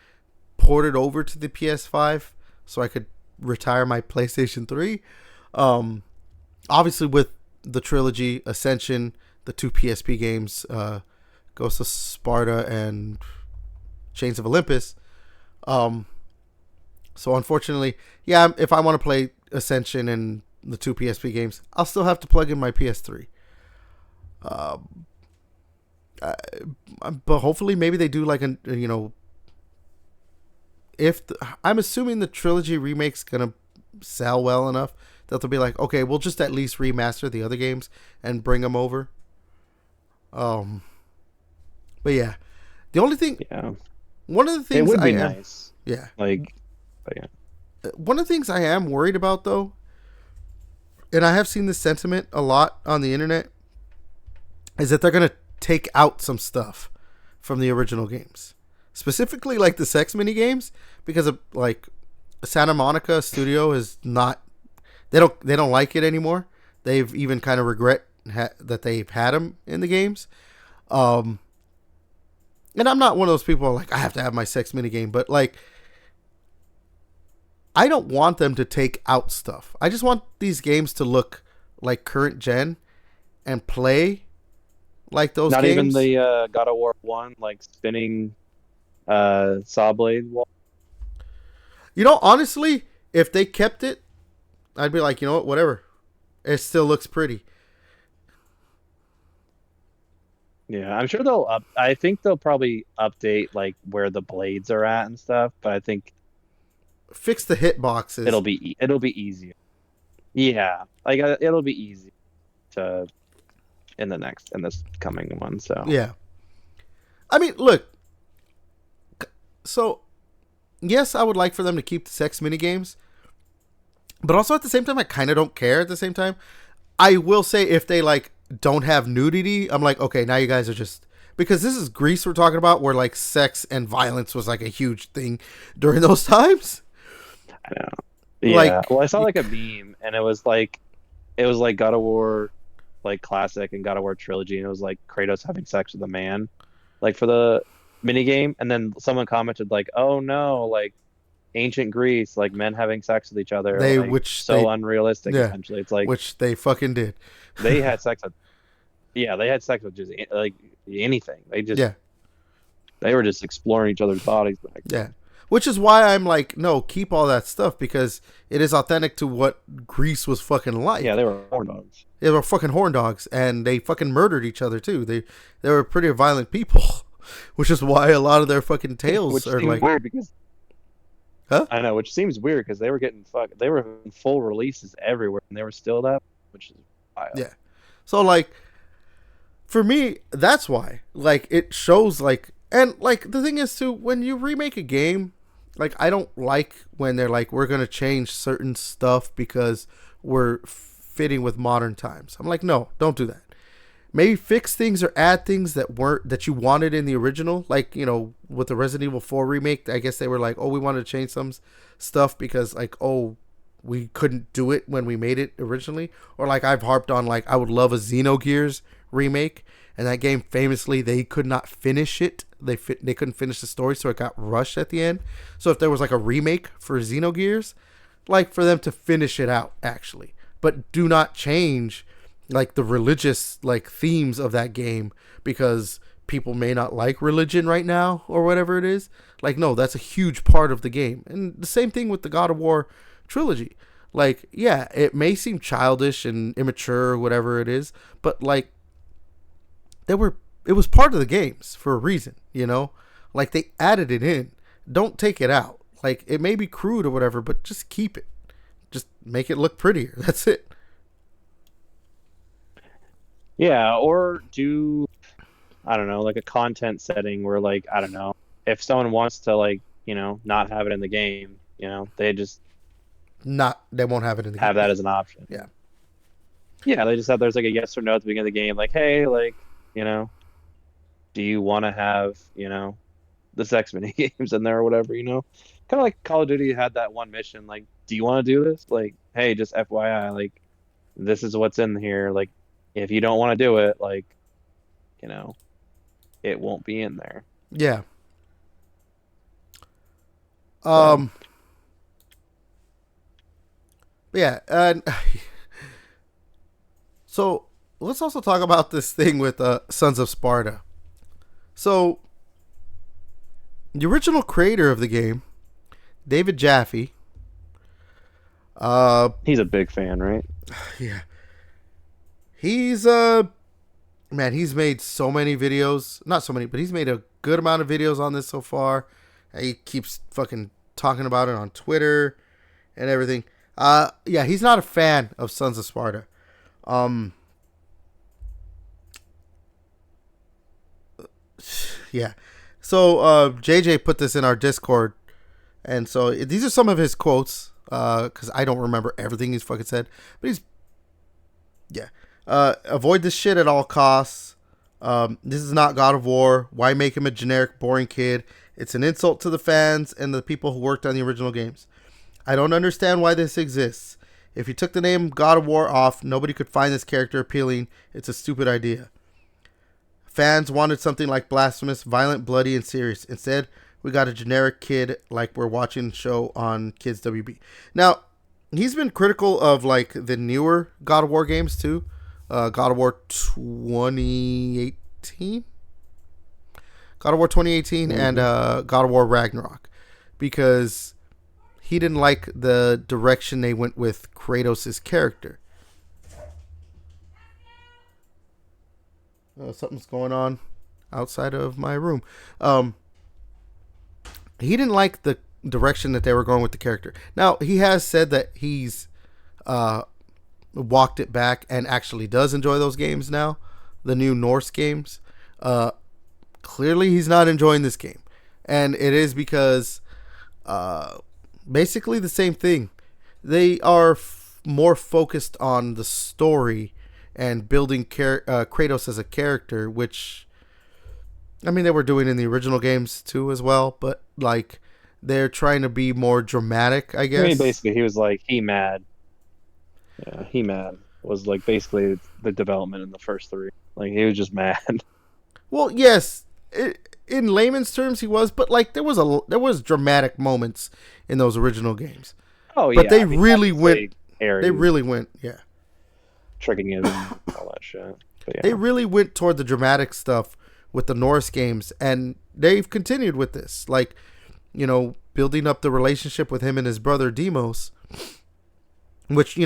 ported over to the PS5, so I could retire my PlayStation 3. Obviously, with the trilogy, Ascension, the 2 PSP games, Ghost of Sparta and Chains of Olympus. So unfortunately, yeah, if I want to play Ascension and the 2 PSP games, I'll still have to plug in my PS3. But hopefully, maybe they do like I'm assuming the trilogy remake's gonna sell well enough that they'll be like, okay, we'll just at least remaster the other games and bring them over. But yeah, the only thing, one of the things it would be nice. Yeah, but yeah. One of the things I am worried about though, and I have seen this sentiment a lot on the internet, is that they're gonna take out some stuff from the original games, specifically like the sex mini games, because of like Santa Monica Studio is not. They don't like it anymore. They've even kind of regret that they've had them in the games. And I'm not one of those people who are like, I have to have my sex mini game, but like, I don't want them to take out stuff. I just want these games to look like current gen and play like those Not games. even the God of War 1 like spinning saw blade wall. Honestly, if they kept it, I'd be like, whatever. It still looks pretty. Yeah, I'm sure I think they'll probably update like where the blades are at and stuff, but I think fix the hitboxes. It'll be easier. Yeah, like it'll be easy to in this coming one. So yeah, I mean, look. So yes, I would like for them to keep the sex mini games, but also at the same time, I kind of don't care. At the same time, I will say if they like don't have nudity, I'm like, okay, now you guys are just, because this is Greece we're talking about, where like sex and violence was like a huge thing during those times. I know. Yeah. Well, I saw like a meme, and it was like God of War, like classic, and God of War trilogy, and it was like Kratos having sex with a man, like for the mini game, and then someone commented like, "Oh no, like ancient Greece, like men having sex with each other, unrealistic." Yeah, essentially, it's like which they fucking did. They had sex with, they had sex with just like anything. They were just exploring each other's bodies back then. Yeah. Which is why I'm like, no, keep all that stuff, because it is authentic to what Greece was fucking like. Yeah, they were horn dogs. They were fucking horn dogs, and they fucking murdered each other too. They were pretty violent people, which is why a lot of their fucking tales are like weird because. Huh? I know, which seems weird because they were getting they were in full releases everywhere, and they were still that, which is wild. Yeah. So like, for me, that's why. Like, it shows like. And, like, the thing is, too, when you remake a game, like, I don't like when they're like, we're going to change certain stuff because we're fitting with modern times. I'm like, no, don't do that. Maybe fix things or add things that you wanted in the original. Like, with the Resident Evil 4 remake, I guess they were like, oh, we wanted to change some stuff because, like, oh, we couldn't do it when we made it originally. Or, like, I've harped on, like, I would love a Xenogears remake. And that game, famously, they could not finish it. They couldn't finish the story, so it got rushed at the end. So if there was like a remake for Xenogears, like for them to finish it out, actually. But do not change like the religious like themes of that game because people may not like religion right now or whatever it is. Like, no, that's a huge part of the game. And the same thing with the God of War trilogy. Like, yeah, it may seem childish and immature or whatever it is, but like, it was part of the games for a reason, like they added it in. Don't take it out. Like, it may be crude or whatever, but just keep it. Just make it look prettier. That's it. Yeah. Or do, I don't know, like a content setting where like, I don't know, if someone wants to like, not have it in the game, they just they won't have it in the game. Have that as an option. Yeah. Yeah, they just have there's like a yes or no at the beginning of the game, like, hey, like, you know, do you want to have, the sex mini games in there or whatever, Kind of like Call of Duty had that one mission, like, do you want to do this? Like, hey, just FYI, like, this is what's in here. Like, if you don't want to do it, like, you know, it won't be in there. Yeah. So Um. Yeah. And so let's also talk about this thing with Sons of Sparta. So the original creator of the game, David Jaffe. he's a big fan, right? Yeah. He's man, he's made so many videos. Not so many, but he's made a good amount of videos on this so far. He keeps fucking talking about it on Twitter and everything. Yeah, he's not a fan of Sons of Sparta. Yeah. So JJ put this in our Discord, and so these are some of his quotes. Because I don't remember everything he's fucking said, but yeah. Avoid this shit at all costs. This is not God of War. Why make him a generic, boring kid? It's an insult to the fans and the people who worked on the original games. I don't understand why this exists. If you took the name God of War off, nobody could find this character appealing. It's a stupid idea. Fans wanted something like blasphemous, violent, bloody, and serious. Instead, we got a generic kid like we're watching a show on Kids WB. Now, he's been critical of like the newer God of War games too. God of War 2018, God of War 2018, and God of War Ragnarok, because he didn't like the direction they went with Kratos' character. Something's going on outside of my room. He didn't like the direction that they were going with the character. Now, he has said that he's walked it back and actually does enjoy those games now, the new Norse games. Clearly, he's not enjoying this game. And it is because basically the same thing. They are more focused on the story and building Kratos as a character, which, I mean, they were doing in the original games too as well, but like they're trying to be more dramatic, I guess. I mean, basically, he was like, he mad. Yeah, he mad was like basically the development in the first three. Like, he was just mad. Well, yes, in layman's terms, he was, but like there was dramatic moments in those original games. Oh yeah, but they really went. Aries, they really went. Yeah, tricking him and all that shit. But yeah. They really went toward the dramatic stuff with the Norse games, and they've continued with this, like, building up the relationship with him and his brother Demos, which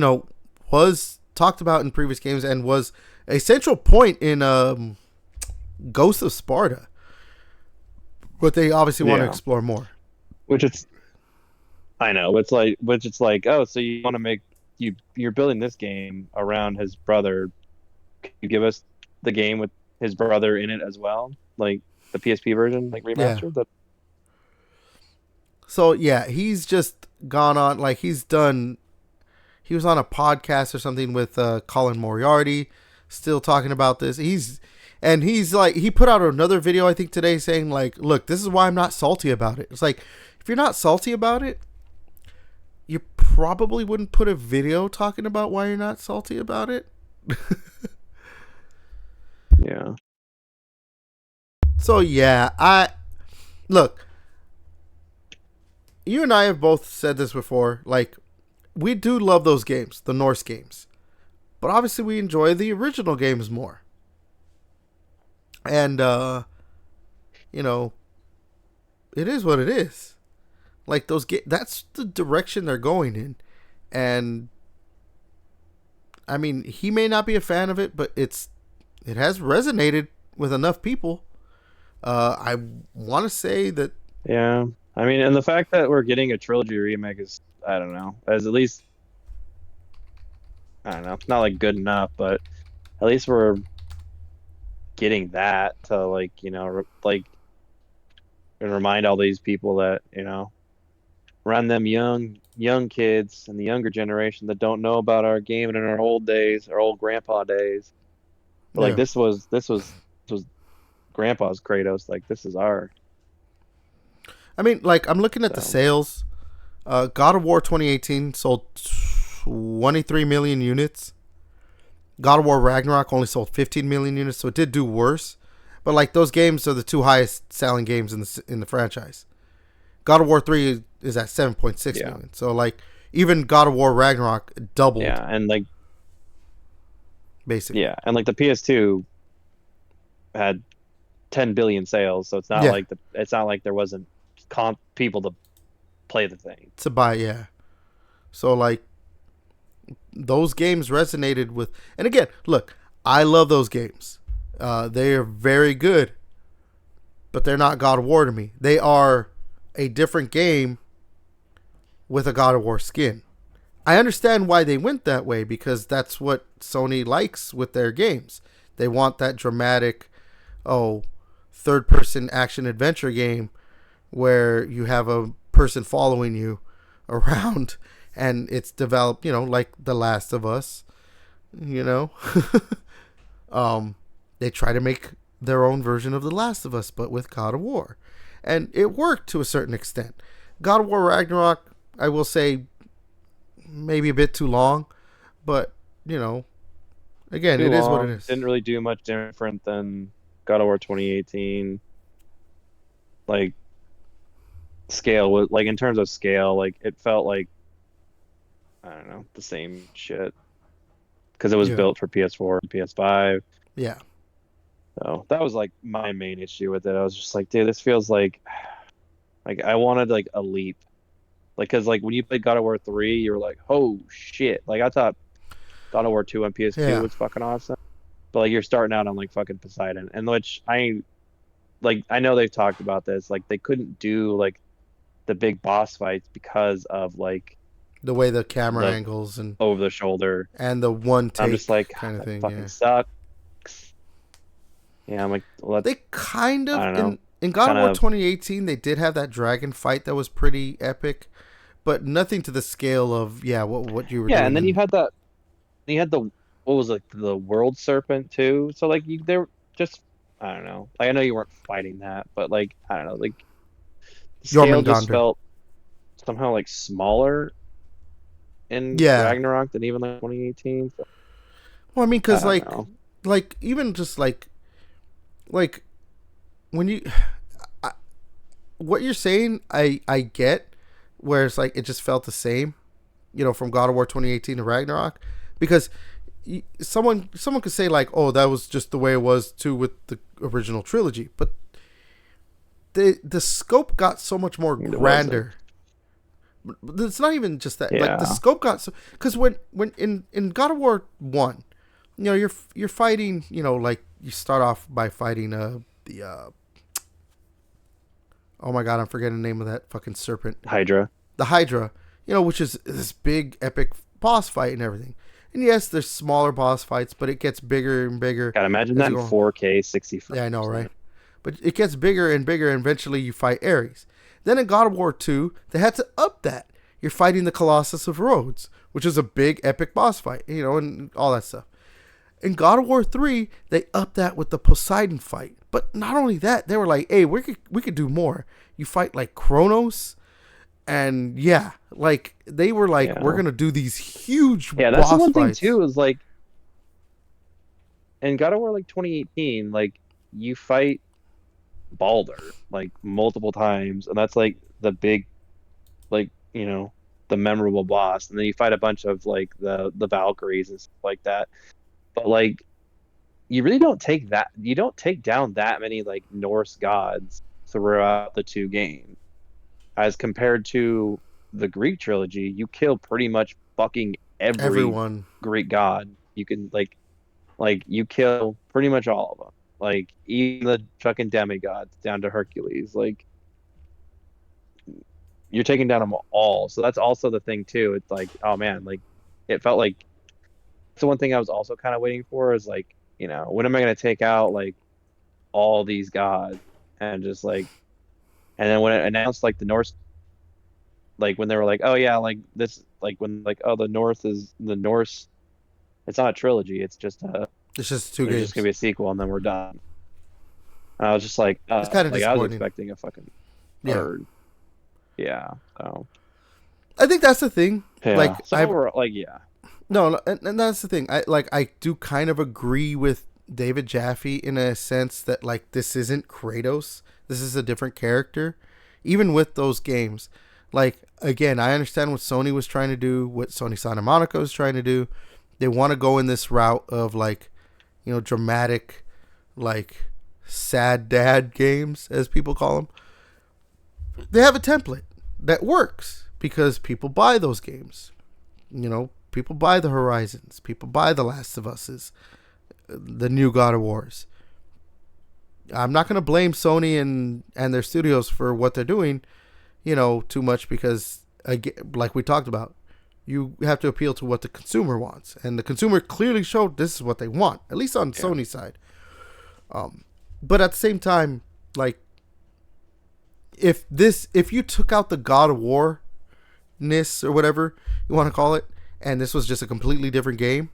was talked about in previous games and was a central point in Ghost of Sparta, but they obviously want to explore more. I know it's like, oh, so you want to make you're building this game around his brother. Can you give us the game with his brother in it as well, like the PSP version, like remastered? Yeah. So yeah, he's just gone on, like he was on a podcast or something with Colin Moriarty, still talking about this. He's like, he put out another video I think today saying like, look, this is why I'm not salty about it. It's like, if you're not salty about it, you probably wouldn't put a video talking about why you're not salty about it. Yeah. So yeah, look, you and I have both said this before, like, we do love those games, the Norse games, but obviously we enjoy the original games more. And it is what it is. Like, that's the direction they're going in. And I mean, he may not be a fan of it, but it has resonated with enough people. I want to say that. Yeah, I mean, and the fact that we're getting a trilogy remake is, I don't know, as at least, I don't know, it's not like good enough, but at least we're getting that to like, and remind all these people that, around them young kids and the younger generation that don't know about our game and in our old days, our old grandpa days. But like Yeah. this was grandpa's Kratos. Like this is our I mean, like I'm looking at the so sales. God of War 2018 sold 23 million units. God of War Ragnarok only sold 15 million units, so it did do worse. But like those games are the two highest selling games in the franchise. God of War 3 is at 7.6 yeah. million. So like even God of War Ragnarok doubled Yeah, and like basically. yeah, and like the PS2 had 10 billion sales, so Yeah, it's not like there wasn't people to play the thing. to buy, yeah. So like those games resonated with, and again, look, I love those games. They are very good, but they're not God of War to me. They are a different game with a God of War skin. I understand why they went that way because that's what Sony likes with their games. They want that dramatic, third person action adventure game where you have a person following you around and it's developed, like The Last of Us, you know. They try to make their own version of The Last of Us, but with God of War. And it worked to a certain extent. God of War Ragnarok, I will say, maybe a bit too long, but, again, Too it is what it long. is. Didn't really do much different than God of War 2018. Like scale was like in terms of scale, like it felt like I don't know, the same shit because it was Yeah. built for PS4 and PS5. Yeah. So that was like my main issue with it. I was just like, dude, this feels like I wanted like a leap. Like, cause like when you played God of War 3, you were like, oh shit. Like I thought God of War 2 on PS2 Yeah. was fucking awesome. But like you're starting out on like fucking Poseidon. And which I know they've talked about this. Like they couldn't do like the big boss fights because of like The way the camera the angles and over the shoulder. the one I'm just take like, kind of that thing, fucking yeah. sucks. Yeah, I'm like, well, They kind I of don't know. in God of Kind War of 2018 they did have that dragon fight that was pretty epic, but nothing to the scale of what you were yeah, doing and then you in. had that you had the what was it, the world serpent too. So like you they were just I don't know. Like I know you weren't fighting that, but like I don't know, like the scale just Jormungandr. felt somehow like smaller in Yeah. Ragnarok than even like 2018. So Well, I mean, I cause don't like know. even just like when you I, what you're saying, I get, where it's like it just felt the same, from God of War 2018 to Ragnarok, because someone could say like, oh, that was just the way it was too with the original trilogy, but the scope got so much more It wasn't. grander. It's not even just that. Like the Yeah. scope got so, because when in God of War 1, you're fighting, like you start off by fighting the oh my god, I'm forgetting the name of that fucking serpent, Hydra. the Hydra, which is this big epic boss fight and everything. And yes, there's smaller boss fights, but it gets bigger and bigger God, imagine as that you in go. 4K 60 Yeah, I know, frames. right? But it gets bigger and bigger, and eventually you fight Ares. Then in God of War 2, they had to up that. You're fighting the Colossus of Rhodes, which is a big epic boss fight, and all that stuff. In God of War 3, they upped that with the Poseidon fight. But not only that, they were like, hey, we could do more. You fight like Kronos, and yeah, like they were like, Yeah. we're gonna do these huge Yeah, that's the boss one thing fights. too, is like in God of War like 2018, like you fight Balder like multiple times, and that's like the big like, the memorable boss. And then you fight a bunch of like the Valkyries and stuff like that. But like you really don't take down that many like Norse gods throughout the two games. As compared to the Greek trilogy, you kill pretty much fucking every Everyone. Greek god. You can like you kill pretty much all of them. Like even the fucking demigods down to Hercules. Like you're taking down them all. So that's also the thing too. It's like, oh man, like it felt like that's the one thing I was also kind of waiting for is like, when am I gonna take out like all these gods and just like and then when it announced like the Norse like when they were like, oh yeah, like this, like when like oh the North is the Norse. It's not a trilogy. It's just It's just two there's just gonna games. be a sequel and then we're done. And I was just It's kind of like I was disappointing. expecting a fucking Yeah, third. Yeah. So I think that's the thing. yeah. Like So I overall, like yeah. no, and that's the thing. I do kind of agree with David Jaffe in a sense that like this isn't Kratos. This is a different character. Even with those games, like again, I understand what Sony was trying to do, what Sony Santa Monica was trying to do. They want to go in this route of like, dramatic, like sad dad games as people call them. They have a template that works because people buy those games. People buy the Horizons, people buy the Last of Us's, the new God of Wars. I'm not going to blame Sony and their studios for what they're doing, too much because, again, like we talked about, you have to appeal to what the consumer wants, and the consumer clearly showed this is what they want, at least on Sony's side. But at the same time, like, if you took out the God of War ness or whatever you want to call it, and this was just a completely different game,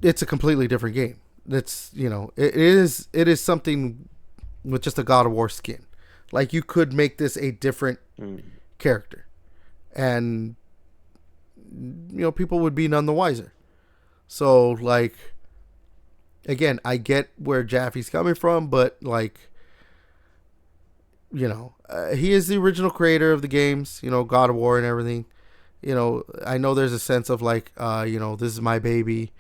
it's a completely different game. It's it is something with just a God of War skin. Like you could make this a different character, and people would be none the wiser. So like, again, I get where Jaffe's coming from, but like, he is the original creator of the games, God of War and everything. I know there's a sense of like, this is my baby,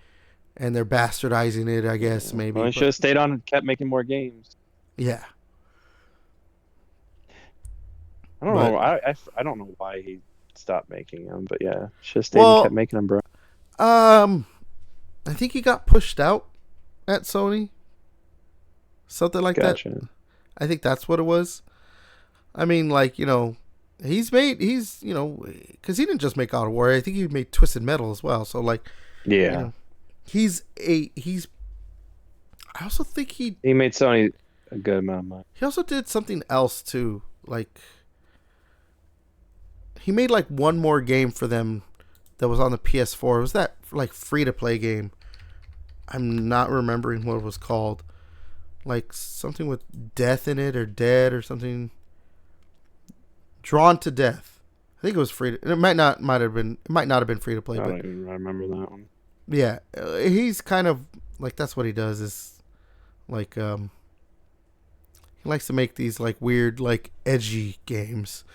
and they're bastardizing it, I guess, maybe. Well, I should have stayed on and kept making more games. Yeah. I don't know. I don't know why he stopped making them, but yeah, should have stayed and kept making them, bro. I think he got pushed out at Sony. Something like that. I think that's what it was. I mean, like, because he didn't just make God of War. I think he made Twisted Metal as well. So, like, yeah, I also think he made Sony a good amount of money. He also did something else too. Like, he made like one more game for them that was on the PS4. It was that like free to play game. I'm not remembering what it was called. Like something with death in it or dead or something. Drawn to Death. I think it was free. It might not have been free to play. I but don't even remember that one. Yeah, he's kind of like, that's what he does is like he likes to make these like weird like edgy games.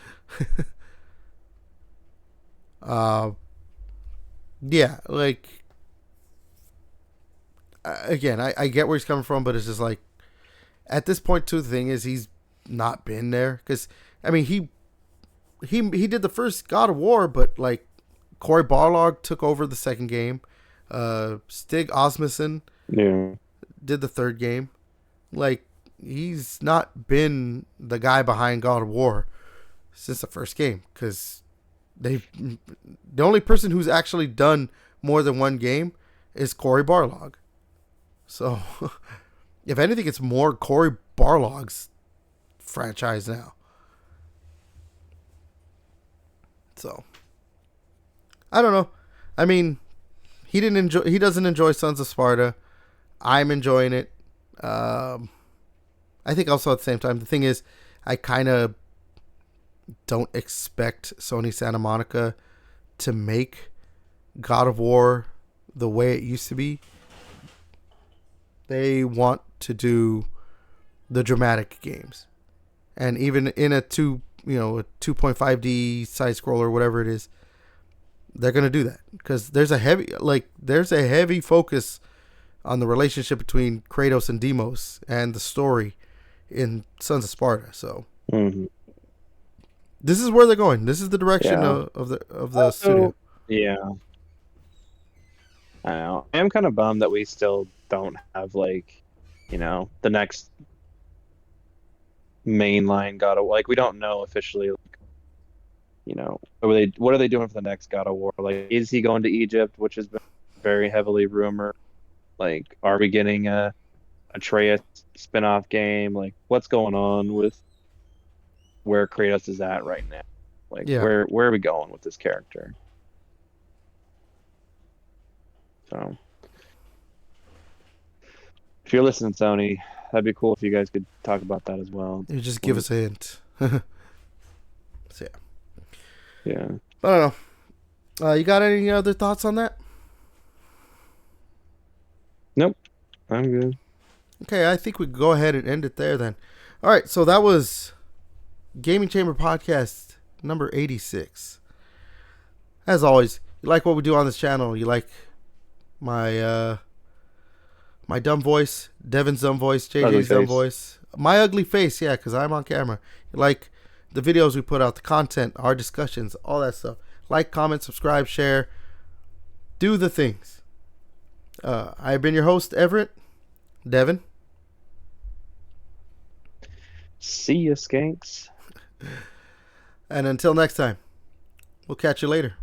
Yeah, like again, I get where he's coming from, but it's just like at this point too, the thing is he's not been there because I mean he did the first God of War, but like Corey Barlog took over the second game. Stig Asmussen did the third game. Like, he's not been the guy behind God of War since the first game, because the only person who's actually done more than one game is Corey Barlog. So if anything, it's more Corey Barlog's franchise now. So I don't know. I mean, he doesn't enjoy Sons of Sparta. I'm enjoying it. I think also at the same time, the thing is, I kind of don't expect Sony Santa Monica to make God of War the way it used to be. They want to do the dramatic games, and even in a 2.5D side scroller, whatever it is, they're gonna do that because there's a heavy focus on the relationship between Kratos and Deimos and the story in Sons of Sparta. So this is where they're going. This is the direction of the studio. Yeah, I know. I am kind of bummed that we still don't have like, the next mainline God of War. Like, we don't know officially. Like, what are they doing for the next God of War? Like, is he going to Egypt, which has been very heavily rumored? Like, are we getting a Atreus spin-off game? Like, what's going on with where Kratos is at right now. Like, Yeah. where are we going with this character? So, if you're listening, Sony, that'd be cool if you guys could talk about that as well. You just give us a hint. So, yeah. Yeah. I don't know. You got any other thoughts on that? Nope. I'm good. Okay, I think we can go ahead and end it there then. All right, so that was Gaming Chamber Podcast number 86. As always, you like what we do on this channel, you like my my dumb voice, Devin's dumb voice, JJ's dumb voice, my ugly face, yeah, because I'm on camera. You like the videos we put out, the content, our discussions, all that stuff. Like, comment, subscribe, share. Do the things. I've been your host, Everett. Devin. See ya, skanks. And until next time, we'll catch you later.